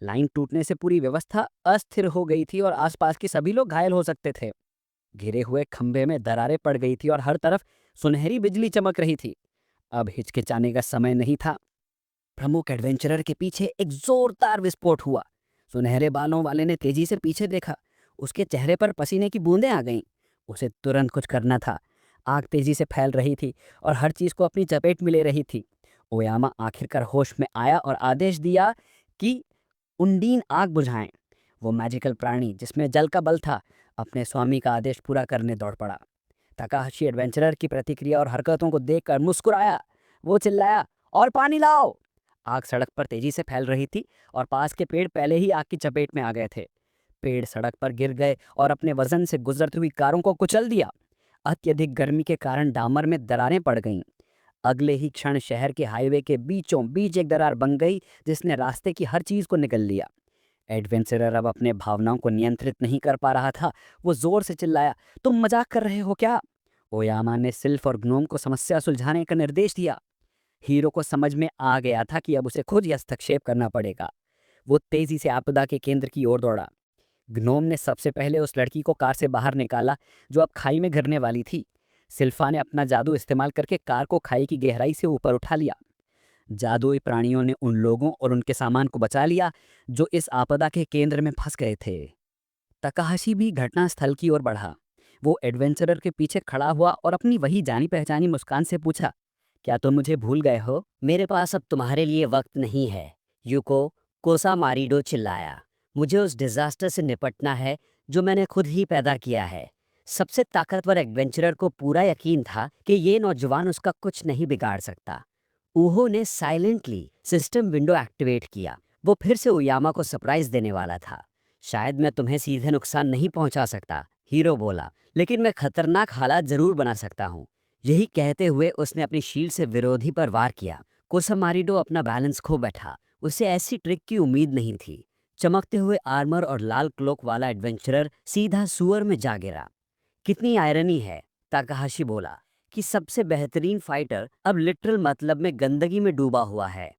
लाइन टूटने से पूरी व्यवस्था अस्थिर हो गई थी और आसपास के सभी लोग घायल हो सकते थे। घिरे हुए खंभे में दरारें पड़ गई थी और हर तरफ सुनहरी बिजली चमक रही थी। अब हिचकिचाने का समय नहीं था। प्रमुख एडवेंचरर के पीछे एक जोरदार विस्फोट हुआ। सुनहरे बालों वाले ने तेजी से पीछे देखा। उसके चेहरे पर पसीने की बूंदें आ गईं। उसे तुरंत कुछ करना था। आग तेजी से फैल रही थी और हर चीज को अपनी चपेट में ले रही थी। ओयामा आखिरकार होश में आया और आदेश दिया कि उंडीन आग बुझाएं। वो मैजिकल प्राणी जिसमें जल का बल था, अपने स्वामी का आदेश पूरा करने दौड़ पड़ा। तकाहाशी एडवेंचरर की प्रतिक्रिया और हरकतों को देखकर मुस्कुराया। वो चिल्लाया, और पानी लाओ। आग सड़क पर तेजी से फैल रही थी और पास के पेड़ पहले ही आग की चपेट में आ गए थे। पेड़ सड़क पर गिर गए और अपने वजन से गुजरती हुई कारों को कुचल दिया। अत्यधिक गर्मी के कारण डामर में दरारें पड़ गईं। अगले ही क्षण शहर के हाईवे के बीचों बीच एक दरार बन गई जिसने रास्ते की हर चीज को निगल लिया। एडवेंचरर अब अपने भावनाओं को नियंत्रित नहीं कर पा रहा था। वो जोर से चिल्लाया, तुम मजाक कर रहे हो क्या? ओयामा ने सिल्फ और ग्नोम को समस्या सुलझाने का निर्देश दिया। हीरो को समझ में आ गया था कि अब उसे खुद ही हस्तक्षेप करना पड़ेगा। वो तेजी से आपदा के केंद्र की ओर दौड़ा। ग्नोम ने सबसे पहले उस लड़की को कार से बाहर निकाला जो अब खाई में गिरने वाली थी। सिल्फा ने अपना जादू इस्तेमाल करके कार को खाई की गहराई से ऊपर उठा लिया। जादुई प्राणियों ने उन लोगों और उनके सामान को बचा लिया जो इस आपदा के केंद्र में फंस गए थे। तकाहाशी भी घटनास्थल की ओर बढ़ा। वो एडवेंचरर के पीछे खड़ा हुआ और अपनी वही जानी पहचानी मुस्कान से पूछा, क्या तुम मुझे भूल गए हो? मेरे पास अब तुम्हारे लिए वक्त नहीं है, यूको, कोसा मारिडो चिल्लाया। मुझे उस डिजास्टर से निपटना है जो मैंने खुद ही पैदा किया है। सबसे ताकतवर एडवेंचरर को पूरा यकीन था कि ये नौजवान उसका कुछ नहीं बिगाड़ सकता। ऊहो ने साइलेंटली सिस्टम विंडो एक्टिवेट किया। वो फिर से ओयामा को सरप्राइज देने वाला था। शायद मैं तुम्हें सीधे नुकसान नहीं पहुंचा सकता, हीरो बोला, लेकिन मैं खतरनाक हालात जरूर बना सकता हूँ। यही कहते हुए उसने अपनी शील्ड से विरोधी पर वार किया। कोसामारिडो अपना बैलेंस खो बैठा। उसे ऐसी ट्रिक की उम्मीद नहीं थी। चमकते हुए आर्मर और लाल क्लोक वाला एडवेंचरर सीधा सुअर में जा गिरा। कितनी आयरनी है, ताकाहाशी बोला, कि सबसे बेहतरीन फाइटर अब लिटरल मतलब में गंदगी में डूबा हुआ है।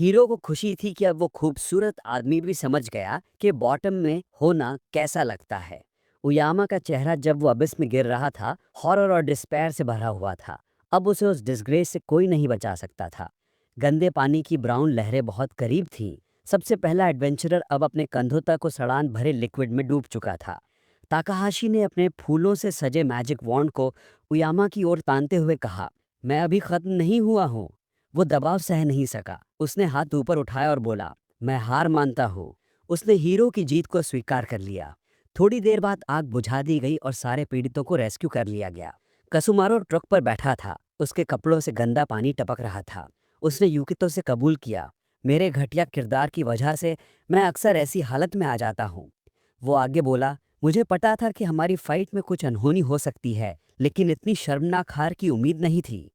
हीरो को खुशी थी कि अब वो खूबसूरत आदमी भी समझ गया कि बॉटम में होना कैसा लगता है। उयामा का चेहरा जब वो अबिस में गिर रहा था, हॉरर और डिस्पेयर से भरा हुआ था। अब उसे उस डिस्ग्रेस से कोई नहीं बचा सकता था। गंदे पानी की ब्राउन लहरें बहुत करीब थीं। सबसे पहला एडवेंचरर अब अपने कंधों तक उस सड़ान भरे लिक्विड में डूब चुका था। ताकाहाशी ने अपने फूलों से सजे मैजिक वॉन्ड को उयामा की ओर तानते हुए कहा, मैं अभी खत्म नहीं हुआ हूँ। वो दबाव सह नहीं सका। उसने हाथ ऊपर उठाया और बोला, मैं हार मानता हूँ। उसने हीरो की जीत को स्वीकार कर लिया। थोड़ी देर बाद आग बुझा दी गई और सारे पीड़ितों को रेस्क्यू कर लिया गया। कसुमारो ट्रक पर बैठा था। उसके कपड़ों से गंदा पानी टपक रहा था। उसने युकितो से कबूल किया, मेरे घटिया किरदार की वजह से मैं अक्सर ऐसी हालत में आ जाता हूँ। वो आगे बोला, मुझे पता था कि हमारी फाइट में कुछ अनहोनी हो सकती है, लेकिन इतनी शर्मनाक हार की उम्मीद नहीं थी।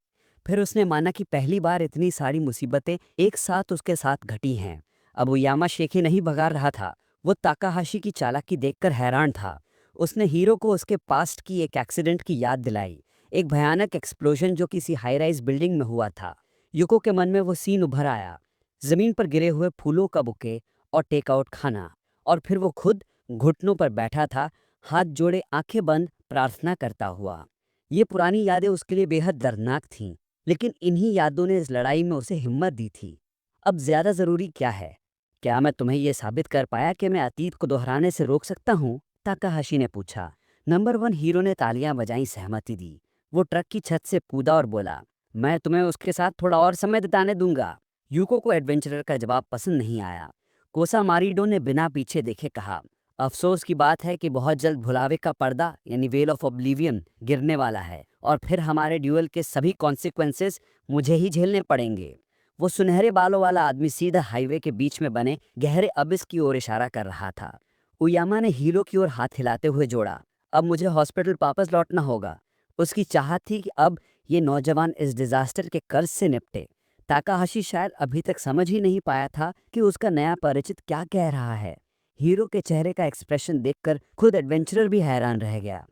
फिर उसने माना कि पहली बार इतनी सारी मुसीबतें एक साथ उसके साथ घटी हैं। अब उयामा शेखी नहीं भगा रहा था, वो ताकाहाशी की चालाकी देखकर हैरान था। उसने हीरो को उसके पास्ट की एक एक्सीडेंट की याद दिलाई, एक भयानक एक्सप्लोजन जो किसी हाई राइज बिल्डिंग में हुआ था। युको के मन में वो सीन उभर आया, जमीन पर गिरे हुए फूलों का बुके और टेकआउट खाना, और फिर वो खुद घुटनों पर बैठा था, हाथ जोड़े आंखें बंद प्रार्थना करता हुआ। ये पुरानी यादें उसके लिए बेहद दर्दनाक थीं, लेकिन इन्हीं यादों ने इस लड़ाई में उसे हिम्मत दी थी। अब ज्यादा जरूरी क्या है? क्या मैं तुम्हें यह साबित कर पाया कि मैं अतीत को दोहराने से रोक सकता हूँ? ताकाहाशी ने पूछा। नंबर 1 हीरो ने तालियां बजाई, सहमति दी। वो ट्रक की छत से कूदा और बोला, मैं तुम्हें उसके साथ थोड़ा और समय बिताने दूंगा। यूको को एडवेंचरर का जवाब पसंद नहीं आया। कोसा मारिडो ने बिना पीछे देखे कहा, अफसोस की बात है कि बहुत जल्द भुलावे का पर्दा यानी वेल ऑफ ऑब्लिवियन गिरने वाला है, और फिर हमारे ड्यूअल के सभी कॉन्सिक्वेंसेस मुझे ही झेलने पड़ेंगे। वो सुनहरे बालों वाला आदमी सीधा हाईवे के बीच में बने गहरे अबिस की ओर इशारा कर रहा था। उयामा ने हीरो की ओर हाथ हिलाते हुए जोड़ा, अब मुझे हॉस्पिटल वापस लौटना होगा। उसकी चाहत थी कि अब ये नौजवान इस डिजास्टर के कर्ज से निपटे। ताकाहाशी शायद अभी तक समझ ही नहीं पाया था कि उसका नया परिचित क्या कह रहा है। हीरो के चेहरे का एक्सप्रेशन देखकर खुद एडवेंचरर भी हैरान रह गया।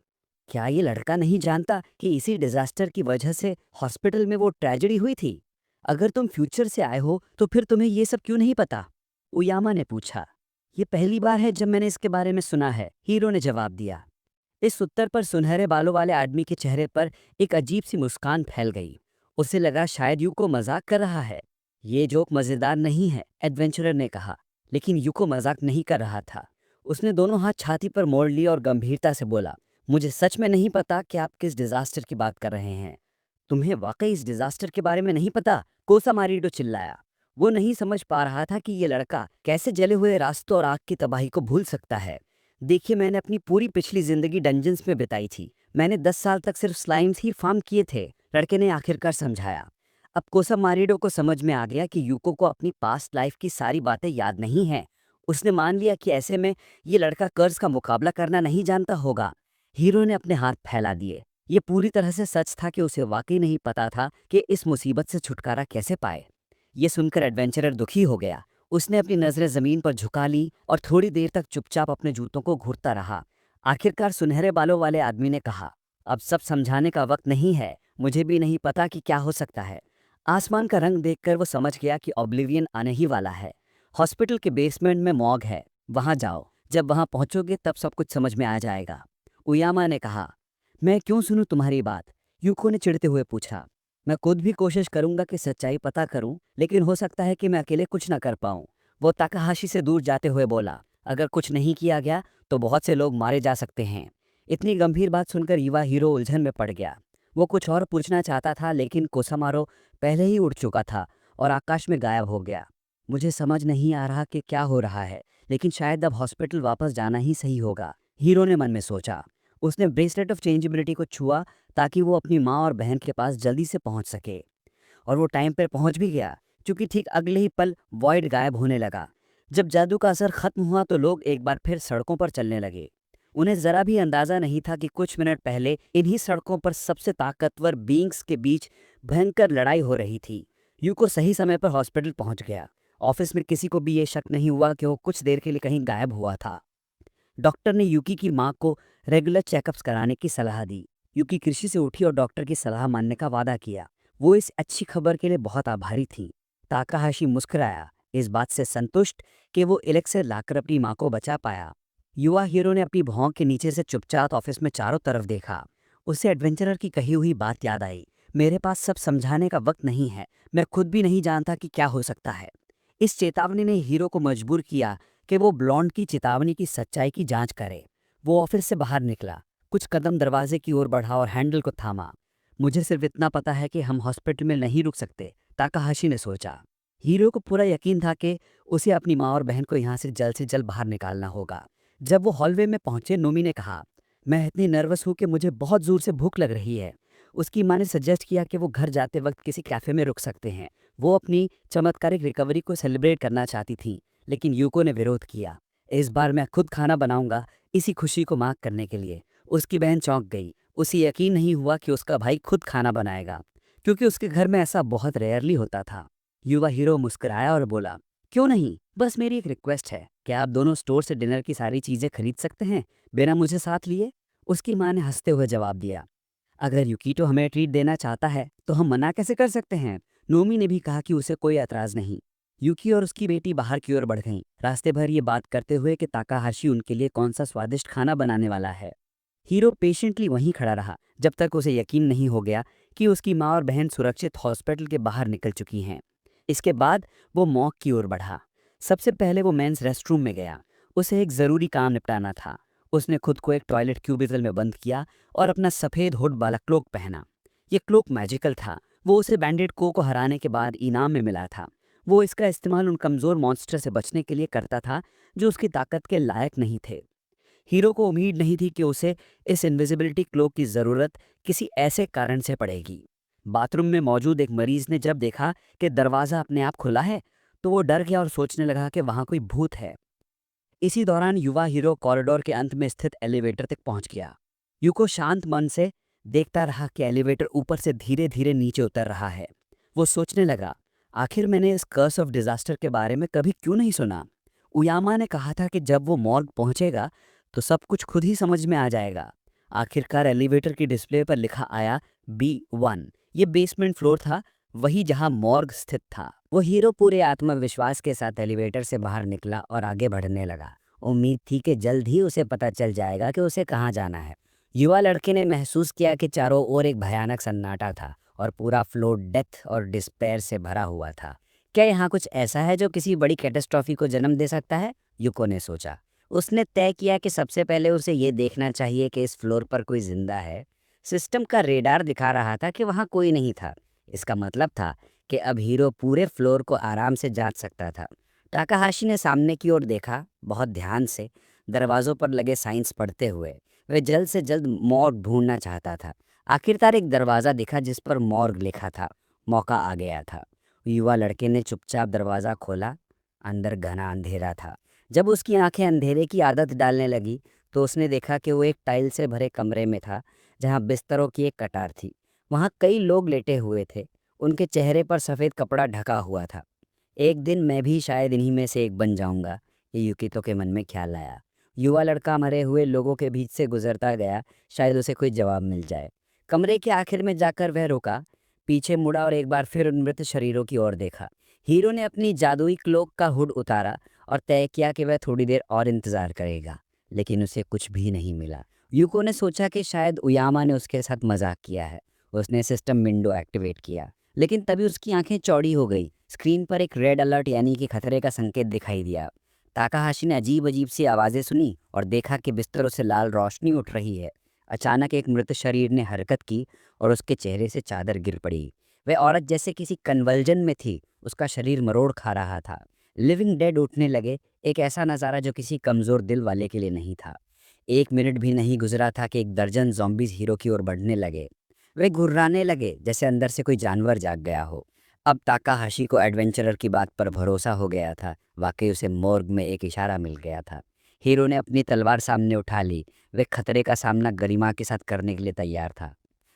क्या ये लड़का नहीं जानता कि इसी डिजास्टर की वजह से हॉस्पिटल में वो ट्रेजेडी हुई थी? अगर तुम फ्यूचर से आए हो तो फिर तुम्हें ये सब क्यों नहीं पता? उयामा ने पूछा। ये पहली बार है जब मैंने इसके बारे में सुना है, हीरो ने जवाब दिया। इस उत्तर पर सुनहरे बालों वाले आदमी के चेहरे पर एक अजीब सी मुस्कान फैल गई। उसे लगा शायद यूको मजाक कर रहा है। ये जोक मजेदार नहीं है, एडवेंचरर ने कहा, लेकिन यूको मजाक नहीं कर रहा था। उसने दोनों हाथ छाती पर मोड़ लिए और गंभीरता से बोला, मुझे सच में नहीं पता कि आप किस डिजास्टर की बात कर रहे हैं। तुम्हें वाकई इस डिजास्टर के बारे में नहीं पता? कोसा मारिडो चिल्लाया। वो नहीं समझ पा रहा था कि ये लड़का कैसे जले हुए रास्तों और आग की तबाही को भूल सकता है। देखिए, मैंने अपनी पूरी पिछली जिंदगी डंजन्स में बिताई थी। मैंने 10 साल तक सिर्फ स्लाइम्स ही फार्म किए थे, लड़के ने आखिरकार समझाया। अब कोसा मारिडो को समझ में आ गया कि यूको को अपनी पास्ट लाइफ की सारी बातें याद नहीं हैं। उसने मान लिया कि ऐसे में ये लड़का कर्ज का मुकाबला करना नहीं जानता होगा। हीरो ने अपने हाथ फैला दिए। ये पूरी तरह से सच था कि उसे वाकई नहीं पता था कि इस मुसीबत से छुटकारा कैसे पाए। ये सुनकर एडवेंचरर दुखी हो गया। उसने अपनी नजरें जमीन पर झुका ली और थोड़ी देर तक चुपचाप अपने जूतों को घूरता रहा। आखिरकार सुनहरे बालों वाले आदमी ने कहा, अब सब समझाने का वक्त नहीं है, मुझे भी नहीं पता कि क्या हो सकता है। आसमान का रंग देखकर वो समझ गया कि ऑब्लिवियन आने ही वाला है। हॉस्पिटल के बेसमेंट में मॉग है, वहां जाओ। जब वहां पहुंचोगे तब सब कुछ समझ में आ जाएगा। उयामा ने कहा, मैं क्यों सुनूं तुम्हारी बात? यूको ने चिढ़ते हुए पूछा। मैं खुद भी कोशिश करूंगा कि सच्चाई पता करूं, लेकिन हो सकता है कि मैं अकेले कुछ ना कर पाऊं। वो ताकाहाशी से दूर जाते हुए बोला, अगर कुछ नहीं किया गया तो बहुत से लोग मारे जा सकते हैं। इतनी गंभीर बात सुनकर युवा हीरो उलझन में पड़ गया। वो कुछ और पूछना चाहता था, लेकिन कोसामारो पहले ही उड़ चुका था और आकाश में गायब हो गया। मुझे समझ नहीं आ रहा कि क्या हो रहा है, लेकिन शायद अब हॉस्पिटल वापस जाना ही सही होगा, हीरो ने मन में सोचा। उसने ब्रेसलेट ऑफ चेंजेबिलिटी को छुआ ताकि वो अपनी माँ और बहन के पास जल्दी से पहुंच सके, और वो टाइम पर पहुंच भी गया, क्योंकि ठीक अगले ही पल वॉइड गायब होने लगा। जब जादू का असर खत्म हुआ तो लोग एक बार फिर सड़कों पर चलने लगे। उन्हें जरा भी अंदाजा नहीं था कि कुछ मिनट पहले इन्हीं सड़कों पर सबसे ताकतवर बीइंग्स के बीच भयंकर लड़ाई हो रही थी। यूको सही समय पर हॉस्पिटल पहुंच गया। ऑफिस में किसी को भी ये शक नहीं हुआ कि वो कुछ देर के लिए कहीं गायब हुआ था। डॉक्टर ने यूकी की माँ को रेगुलर चेकअप्स कराने की सलाह दी। यूकी कृषि से उठी और डॉक्टर की सलाह मानने का वादा किया। वो इस अच्छी खबर के लिए बहुत आभारी थी। ताकाहाशी मुस्कुराया, इस बात से संतुष्ट कि वो एलेक्सर लाकर अपनी माँ को बचा पाया। युवा हीरो ने अपनी भौं के नीचे से चुपचाप ऑफिस में चारों तरफ देखा। उसे एडवेंचरर की कही हुई बात याद आई, मेरे पास सब समझाने का वक्त नहीं है, मैं खुद भी नहीं जानता कि क्या हो सकता है। इस चेतावनी ने हीरो को मजबूर किया कि वो ब्लॉन्ड की चेतावनी की सच्चाई की जांच करे। वो ऑफिस से बाहर निकला, कुछ कदम दरवाजे की ओर बढ़ा और हैंडल को थामा। मुझे सिर्फ इतना पता है कि हम हॉस्पिटल में नहीं रुक सकते, ताकाहाशी ने सोचा। हीरो को पूरा यकीन था कि उसे अपनी माँ और बहन को यहाँ से जल्द बाहर निकालना होगा। जब वो हॉलवे में पहुंचे, नोमी ने कहा, मैं इतनी नर्वस हूँ कि मुझे बहुत जोर से भूख लग रही है। उसकी माँ ने सजेस्ट किया कि वो घर जाते वक्त किसी कैफे में रुक सकते हैं। वो अपनी चमत्कारिक रिकवरी को सेलिब्रेट करना चाहती थी, लेकिन यूको ने विरोध किया। इस बार मैं खुद खाना बनाऊंगा, इसी खुशी को मार्क करने के लिए। उसकी बहन चौंक गई। उसे यकीन नहीं हुआ कि उसका भाई खुद खाना बनाएगा, क्योंकि उसके घर में ऐसा बहुत रेयरली होता था। युवा हीरो मुस्कुराया और बोला, क्यों नहीं, बस मेरी एक रिक्वेस्ट है, क्या आप दोनों स्टोर से डिनर की सारी चीजें खरीद सकते हैं बिना मुझे साथ लिए? उसकी माँ ने हंसते हुए जवाब दिया, अगर युकीटो हमें ट्रीट देना चाहता है तो हम मना कैसे कर सकते हैं। नोमी ने भी कहा कि उसे कोई एतराज नहीं। यूकी और उसकी बेटी बाहर की ओर बढ़ गईं, रास्ते भर ये बात करते हुए कि ताकाहाशी उनके लिए कौन सा स्वादिष्ट खाना बनाने वाला है। हीरो पेशेंटली वहीं खड़ा रहा जब तक उसे यकीन नहीं हो गया कि उसकी माँ और बहन सुरक्षित हॉस्पिटल के बाहर निकल चुकी हैं। इसके बाद वो मॉक की ओर बढ़ा। सबसे पहले वो मेंस रेस्टरूम में गया। उसे एक ज़रूरी काम निपटाना था। उसने खुद को एक टॉयलेट क्यूबिकल में बंद किया और अपना सफ़ेद हुड वाला क्लोक पहना। ये क्लोक मैजिकल था। वो उसे बैंडेड को हराने के बाद इनाम में मिला था। वो इसका इस्तेमाल उन कमज़ोर मॉन्स्टर से बचने के लिए करता था जो उसकी ताकत के लायक नहीं थे। हीरो को उम्मीद नहीं थी कि उसे इस इनविजिबिलिटी क्लोक की ज़रूरत किसी ऐसे कारण से पड़ेगी। बाथरूम में मौजूद एक मरीज ने जब देखा कि दरवाज़ा अपने आप खुला है तो वो डर गया और सोचने लगा कि वहाँ कोई भूत है। इसी दौरान युवा हीरो कॉरिडोर के अंत में स्थित एलिवेटर तक पहुंच गया। युको शांत मन से देखता रहा कि एलिवेटर ऊपर से धीरे धीरे नीचे उतर रहा है। वो सोचने लगा, आखिर मैंने इस कर्स ऑफ डिजास्टर के बारे में कभी क्यों नहीं सुना। उयामा ने कहा था कि जब वो मॉर्ग पहुंचेगा तो सब कुछ खुद ही समझ में आ जाएगा। आखिरकार एलिवेटर की डिस्प्ले पर लिखा आया B1। ये बेसमेंट फ्लोर था, वही जहां मॉर्ग स्थित था। वो हीरो पूरे आत्मविश्वास के साथ एलिवेटर से बाहर निकला और आगे बढ़ने लगा। उम्मीद थी कि जल्द ही उसे पता चल जाएगा कि उसे कहाँ जाना है। युवा लड़के ने महसूस किया कि चारों ओर एक भयानक सन्नाटा था और पूरा फ्लोर डेथ और डिस्पेयर से भरा हुआ था। क्या यहाँ कुछ ऐसा है जो किसी बड़ी कैटेस्ट्रॉफी को जन्म दे सकता है? युको ने सोचा। उसने तय किया कि सबसे पहले उसे ये देखना चाहिए कि इस फ्लोर पर कोई जिंदा है। सिस्टम का रेडार दिखा रहा था कि वहाँ कोई नहीं था। इसका मतलब था कि अब हीरो पूरे फ्लोर को आराम से जांच सकता था। टाकाहाशी ने सामने की ओर देखा, बहुत ध्यान से, दरवाजों पर लगे साइंस पढ़ते हुए। वह जल्द से जल्द मॉर्ग ढूंढना चाहता था। आखिरकार एक दरवाज़ा दिखा जिस पर मॉर्ग लिखा था। मौका आ गया था। युवा लड़के ने चुपचाप दरवाज़ा खोला। अंदर घना अंधेरा था। जब उसकी आंखें अंधेरे की आदत डालने लगी तो उसने देखा कि वो एक टाइल से भरे कमरे में था जहाँ बिस्तरों की एक कतार थी। वहाँ कई लोग लेटे हुए थे। उनके चेहरे पर सफ़ेद कपड़ा ढका हुआ था। एक दिन मैं भी शायद इन्हीं में से एक बन जाऊंगा, ये युकितो के मन में ख्याल आया। युवा लड़का मरे हुए लोगों के बीच से गुजरता गया, शायद उसे कोई जवाब मिल जाए। कमरे के आखिर में जाकर वह रुका, पीछे मुड़ा और एक बार फिर उन मृत शरीरों की ओर देखा। हीरो ने अपनी जादुई क्लोक का हुड उतारा और तय किया कि वह थोड़ी देर और इंतजार करेगा, लेकिन उसे कुछ भी नहीं मिला। यूको ने सोचा कि शायद उयामा ने उसके साथ मजाक किया है। उसने सिस्टम विंडो एक्टिवेट किया, लेकिन तभी उसकी आंखें चौड़ी हो गई। स्क्रीन पर एक रेड अलर्ट यानी कि खतरे का संकेत दिखाई दिया। ताकाहाशी ने अजीब अजीब सी आवाज़ें सुनी और देखा कि बिस्तरों से लाल रोशनी उठ रही है। अचानक एक मृत शरीर ने हरकत की और उसके चेहरे से चादर गिर पड़ी। वह औरत जैसे किसी कन्वल्जन में थी, उसका शरीर मरोड़ खा रहा था। लिविंग डेड उठने लगे, एक ऐसा नज़ारा जो किसी कमज़ोर दिल वाले के लिए नहीं था। 1 मिनट भी नहीं गुजरा था कि एक दर्जन ज़ॉम्बीज़ हीरो की ओर बढ़ने लगे। वे घुर्राने लगे जैसे अंदर से कोई जानवर जाग गया हो। अब ताकाहाशी को एडवेंचरर की बात पर भरोसा हो गया था। वाकई उसे मोर्ग में एक इशारा मिल गया था। हीरो ने अपनी तलवार सामने उठा ली। वे खतरे का सामना गरिमा के साथ करने के लिए तैयार था।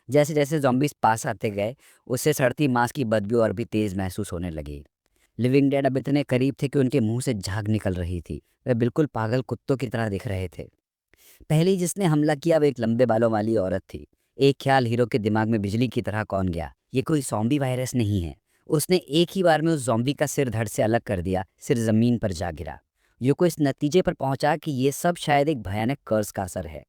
जैसे जैसे ज़ॉम्बीज़ पास आते गए, उसे सड़ती मांस की बदबू और भी तेज़ महसूस होने लगी। लिविंग डेड अब इतने करीब थे कि उनके मुंह से झाग निकल रही थी। वे बिल्कुल पागल कुत्तों की तरह दिख रहे थे। पहली जिसने हमला किया वो एक लंबे बालों वाली औरत थी। एक ख्याल हीरो के दिमाग में बिजली की तरह कौन गया, ये कोई ज़ॉम्बी वायरस नहीं है। उसने एक ही बार में उस ज़ॉम्बी का सिर धड़ से अलग कर दिया। सिर ज़मीन पर जा गिरा। यूको इस नतीजे पर पहुंचा कि ये सब शायद एक भयानक कर्स का असर है।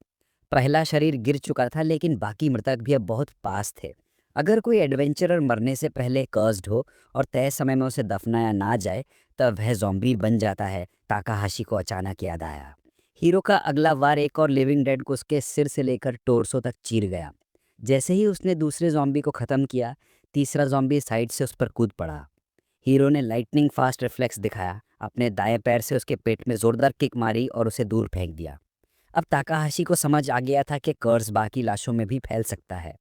पहला शरीर गिर चुका था, लेकिन बाकी मृतक भी अब बहुत पास थे। अगर कोई एडवेंचरर मरने से पहले कर्स्ड हो और तय समय में उसे दफनाया ना जाए तब वह ज़ॉम्बी बन जाता है। ताकाहाशी को अचानक याद आया। हीरो का अगला वार एक और लिविंग डेड को उसके सिर से लेकर टोर्सो तक चीर गया। जैसे ही उसने दूसरे ज़ॉम्बी को ख़त्म किया, तीसरा ज़ॉम्बी साइड से उस पर कूद पड़ा। हीरो ने लाइटनिंग फास्ट रिफ्लेक्स दिखाया, अपने दाएं पैर से उसके पेट में जोरदार किक मारी और उसे दूर फेंक दिया। अब ताकाहाशी को समझ आ गया था कि कर्स बाकी लाशों में भी फैल सकता है।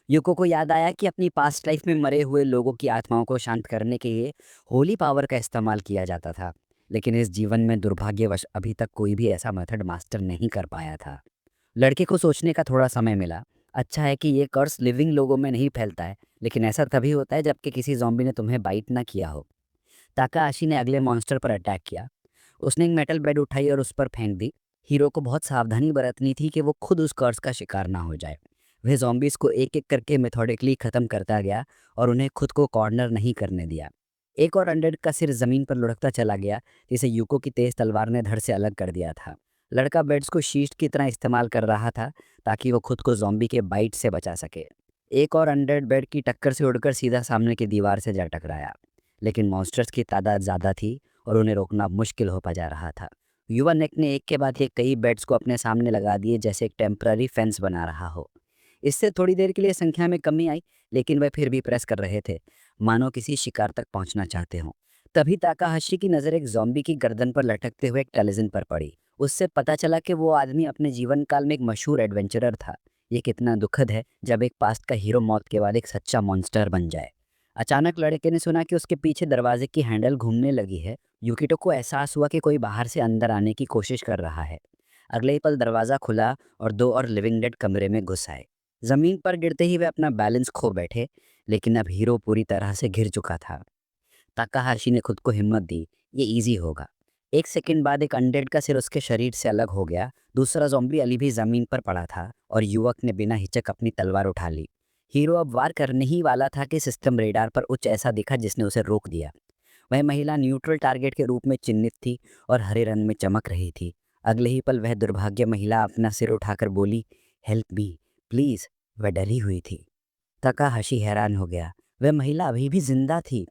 युको को याद आया कि अपनी पास्ट लाइफ में मरे हुए लोगों की आत्माओं को शांत करने के लिए होली पावर का इस्तेमाल किया जाता था, लेकिन इस जीवन में दुर्भाग्यवश अभी तक कोई भी ऐसा मेथड मास्टर नहीं कर पाया था। लड़के को सोचने का थोड़ा समय मिला। अच्छा है कि ये कर्स लिविंग लोगों में नहीं फैलता है, लेकिन ऐसा तभी होता है जबकि किसी ज़ॉम्बी ने तुम्हें बाइट ना किया हो। ताकाहाशी ने अगले मॉन्स्टर पर अटैक किया। उसने एक मेटल बेड उठाई और उस पर फेंक दी। हीरो को बहुत सावधानी बरतनी थी कि वो खुद उस कर्स का शिकार ना हो जाए। वह ज़ॉम्बीज़ को एक एक करके मेथोडिकली ख़त्म करता गया और उन्हें खुद को कॉर्नर नहीं करने दिया। एक और अनडेड का सिर ज़मीन पर लुढ़कता चला गया, जिसे यूको की तेज़ तलवार ने धड़ से अलग कर दिया था। लड़का बेड्स को शील्ड की तरह इस्तेमाल कर रहा था ताकि वो खुद को ज़ॉम्बी के बाइट से बचा सके। एक और अनडेड बेड की टक्कर से उड़कर सीधा सामने की दीवार से जा टकराया, लेकिन मॉन्स्टर्स की तादाद ज़्यादा थी और उन्हें रोकना मुश्किल होता जा रहा था। युवा नेक ने एक के बाद एक कई बेड्स को अपने सामने लगा दिए, जैसे एक टेम्पररी फेंस बना रहा हो। इससे थोड़ी देर के लिए संख्या में कमी आई, लेकिन वह फिर भी प्रेस कर रहे थे, मानो किसी शिकार तक पहुंचना चाहते हों। तभी ताकाहाशी की नज़र एक ज़ॉम्बी की गर्दन पर लटकते हुए एक टेलीविजन पर पड़ी। उससे पता चला कि वो आदमी अपने जीवन काल में एक मशहूर एडवेंचरर था। ये कितना दुखद है जब एक पास्ट का हीरो मौत के बाद एक सच्चा मॉन्स्टर बन जाए। अचानक लड़के ने सुना कि उसके पीछे दरवाजे की हैंडल घूमने लगी है। युकितो को एहसास हुआ कि कोई बाहर से अंदर आने की कोशिश कर रहा है। अगले ही पल दरवाज़ा खुला और दो और लिविंग डेड कमरे में घुस आए। ज़मीन पर गिरते ही वे अपना बैलेंस खो बैठे, लेकिन अब हीरो पूरी तरह से घिर चुका था। ताकाहाशी ने खुद को हिम्मत दी, ये इजी होगा। एक सेकंड बाद एक अनडेड का सिर उसके शरीर से अलग हो गया। दूसरा ज़ॉम्बी अली भी ज़मीन पर पड़ा था और युवक ने बिना हिचक अपनी तलवार उठा ली। हीरो अब वार करने ही वाला था कि सिस्टम रेडार पर कुछ ऐसा दिखा जिसने उसे रोक दिया। वह महिला न्यूट्रल टारगेट के रूप में चिन्हित थी और हरे रंग में चमक रही थी। अगले ही पल वह दुर्भाग्य महिला अपना सिर उठाकर बोली, हेल्प मी प्लीज़। वह डरी हुई थी। ताकाहाशी हैरान हो गया, वह महिला अभी भी जिंदा थी।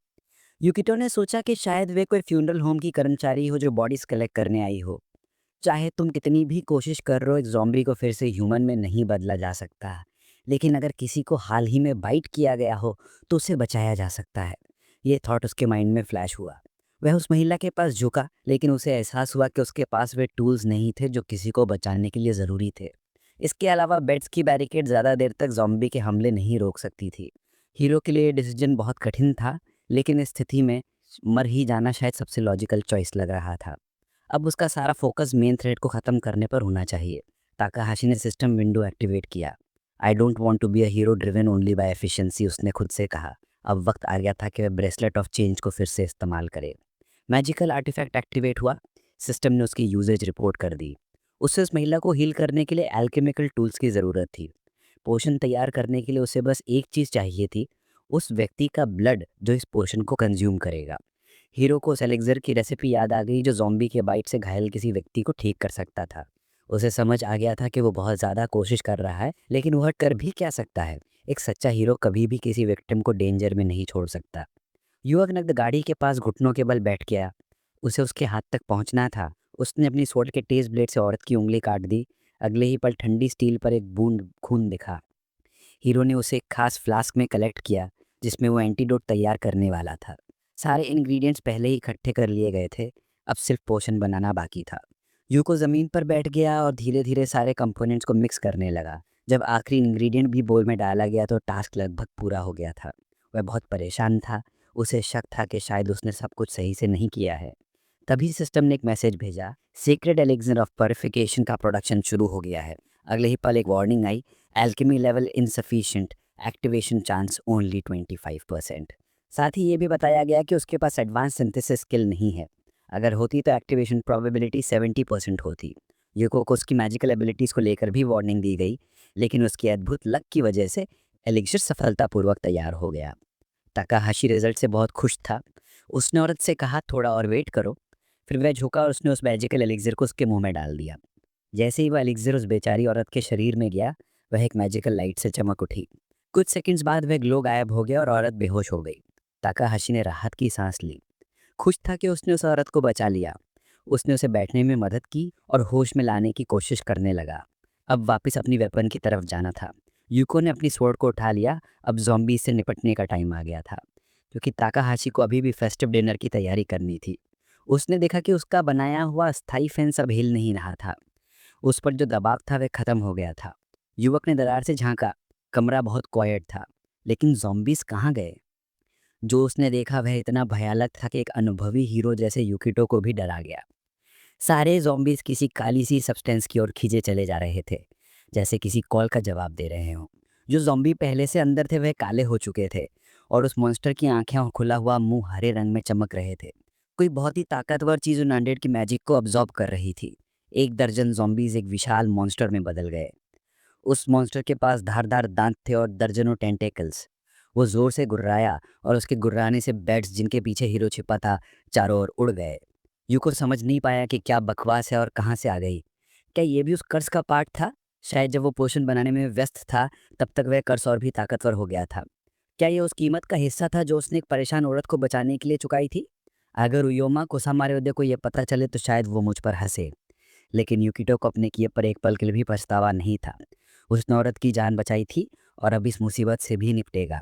युकितो ने सोचा कि शायद वे कोई फ्यूनरल होम की कर्मचारी हो जो बॉडीज कलेक्ट करने आई हो। चाहे तुम कितनी भी कोशिश कर रहे हो, एक ज़ॉम्बी को फिर से ह्यूमन में नहीं बदला जा सकता, लेकिन अगर किसी को हाल ही में बाइट किया गया हो तो उसे बचाया जा सकता है। ये थॉट उसके माइंड में फ्लैश हुआ। वह उस महिला के पास झुका, लेकिन उसे एहसास हुआ कि उसके पास वे टूल्स नहीं थे जो किसी को बचाने के लिए ज़रूरी थे। इसके अलावा बेड्स की बैरिकेड ज़्यादा देर तक ज़ॉम्बी के हमले नहीं रोक सकती थी। हीरो के लिए डिसीजन बहुत कठिन था, लेकिन इस स्थिति में मर ही जाना शायद सबसे लॉजिकल चॉइस लग रहा था। अब उसका सारा फोकस मेन थ्रेड को ख़त्म करने पर होना चाहिए। ताकाहाशी ने सिस्टम विंडो एक्टिवेट किया। I don't want to be a hero driven only by efficiency, उसने खुद से कहा। अब वक्त आ गया था कि वह ब्रेसलेट ऑफ चेंज को फिर से इस्तेमाल करे। मैजिकल आर्टिफैक्ट एक्टिवेट हुआ। सिस्टम ने उसकी यूजेज रिपोर्ट कर दी। उसे उस महिला को हील करने के लिए एल्केमिकल टूल्स की ज़रूरत थी। पोशन तैयार करने के लिए उसे बस एक चीज़ चाहिए थी, उस व्यक्ति का ब्लड जो इस पोशन को कंज्यूम करेगा। हीरो को उस एलेक्जर की रेसिपी याद आ गई जो ज़ॉम्बी के बाइट से घायल किसी व्यक्ति को ठीक कर सकता था। उसे समझ आ गया था कि वो बहुत ज़्यादा कोशिश कर रहा है, लेकिन वह कर भी क्या सकता है। एक सच्चा हीरो कभी भी किसी विक्टिम को डेंजर में नहीं छोड़ सकता। युवक नग्न गाड़ी के पास घुटनों के बल बैठ गया। उसे उसके हाथ तक पहुंचना था। उसने अपनी स्वॉर्ड के तेज ब्लेड से औरत की उंगली काट दी। अगले ही पल ठंडी स्टील पर एक बूंद खून दिखा। हीरो ने उसे एक खास फ्लास्क में कलेक्ट किया जिसमें वो एंटीडोट तैयार करने वाला था। सारे इंग्रेडिएंट्स पहले ही इकट्ठे कर लिए गए थे, अब सिर्फ पोशन बनाना बाकी था। यूको ज़मीन पर बैठ गया और धीरे धीरे सारे कंपोनेंट्स को मिक्स करने लगा। जब आखिरी इंग्रेडिएंट भी बोल में डाला गया तो टास्क लगभग पूरा हो गया था। वह बहुत परेशान था। उसे शक था कि शायद उसने सब कुछ सही से नहीं किया है। तभी सिस्टम ने एक मैसेज भेजा, सीक्रेट एलिक्सर ऑफ प्योरिफिकेशन का प्रोडक्शन शुरू हो गया है। अगले ही पल एक वार्निंग आई, alchemy level insufficient, activation chance only 25%। साथ ही ये भी बताया गया कि उसके पास एडवांस सिंथेसिस स्किल नहीं है। अगर होती तो एक्टिवेशन प्रोबेबिलिटी 70% होती। यूको को उसकी मैजिकल एबिलिटीज़ को लेकर भी वार्निंग दी गई, लेकिन उसकी अद्भुत लक की वजह से एलिक्सर सफलतापूर्वक तैयार हो गया। ताकाहाशी रिजल्ट से बहुत खुश था। उसने औरत से कहा, थोड़ा और वेट करो। फिर वह झुका और उसने उस मैजिकल एलिक्सर को उसके मुंह में डाल दिया। जैसे ही वह एलिक्सर उस बेचारी औरत के शरीर में गया, वह एक मैजिकल लाइट से चमक उठी। कुछ सेकंड्स बाद वह ग्लो गायब हो गया और औरत बेहोश हो गई। ताकाहाशी ने राहत की सांस ली। खुश था कि उसने उस औरत को बचा लिया। उसने उसे बैठने में मदद की और होश में लाने की कोशिश करने लगा। अब वापस अपनी वेपन की तरफ जाना था। यूको ने अपनी स्वॉर्ड को उठा लिया। अब ज़ॉम्बी से निपटने का टाइम आ गया था। क्योंकि ताकाहाशी को अभी भी फेस्टिव डिनर की तैयारी करनी थी। उसने देखा कि उसका बनाया हुआ अस्थाई फेंस अब हिल नहीं रहा था। उस पर जो दबाव था वह खत्म हो गया था। युवक ने दरार से झांका। कमरा बहुत क्वाइट था, लेकिन ज़ॉम्बीज़ कहाँ गए? जो उसने देखा वह इतना भयानक था कि एक अनुभवी हीरो जैसे युकिटो को भी डरा गया। सारे ज़ॉम्बीज़ किसी काली सी सब्सटेंस की ओर खींचे चले जा रहे थे, जैसे किसी कॉल का जवाब दे रहे हों। जो ज़ॉम्बी पहले से अंदर थे वह काले हो चुके थे, और उस मॉन्स्टर की आंखें और खुला हुआ मुंह हरे रंग में चमक रहे थे। कोई बहुत ही ताकतवर चीज़ उन अनडेड की मैजिक को अब्जॉर्ब कर रही थी। एक दर्जन ज़ॉम्बीज़ एक विशाल मॉन्स्टर में बदल गए। उस मॉन्स्टर के पास धारदार दांत थे और दर्जनों टेंटेकल्स। वो जोर से गुर्राया, और उसके गुर्राने से बेड्स जिनके पीछे हीरो छिपा था चारों ओर उड़ गए। यूको समझ नहीं पाया कि क्या बकवास है और कहाँ से आ गई। क्या ये भी उस कर्स का पार्ट था? शायद जब वो पोषण बनाने में व्यस्त था तब तक वह कर्स और भी ताकतवर हो गया था। क्या ये उस कीमत का हिस्सा था जो उसने एक परेशान औरत को बचाने के लिए चुकाई थी? अगर उयोमा कुसामारे को ये पता चले तो शायद वो मुझ पर हंसे, लेकिन यूकिटो को अपने किए पर एक पल के लिए भी पछतावा नहीं था। उसने औरत की जान बचाई थी और अब इस मुसीबत से भी निपटेगा।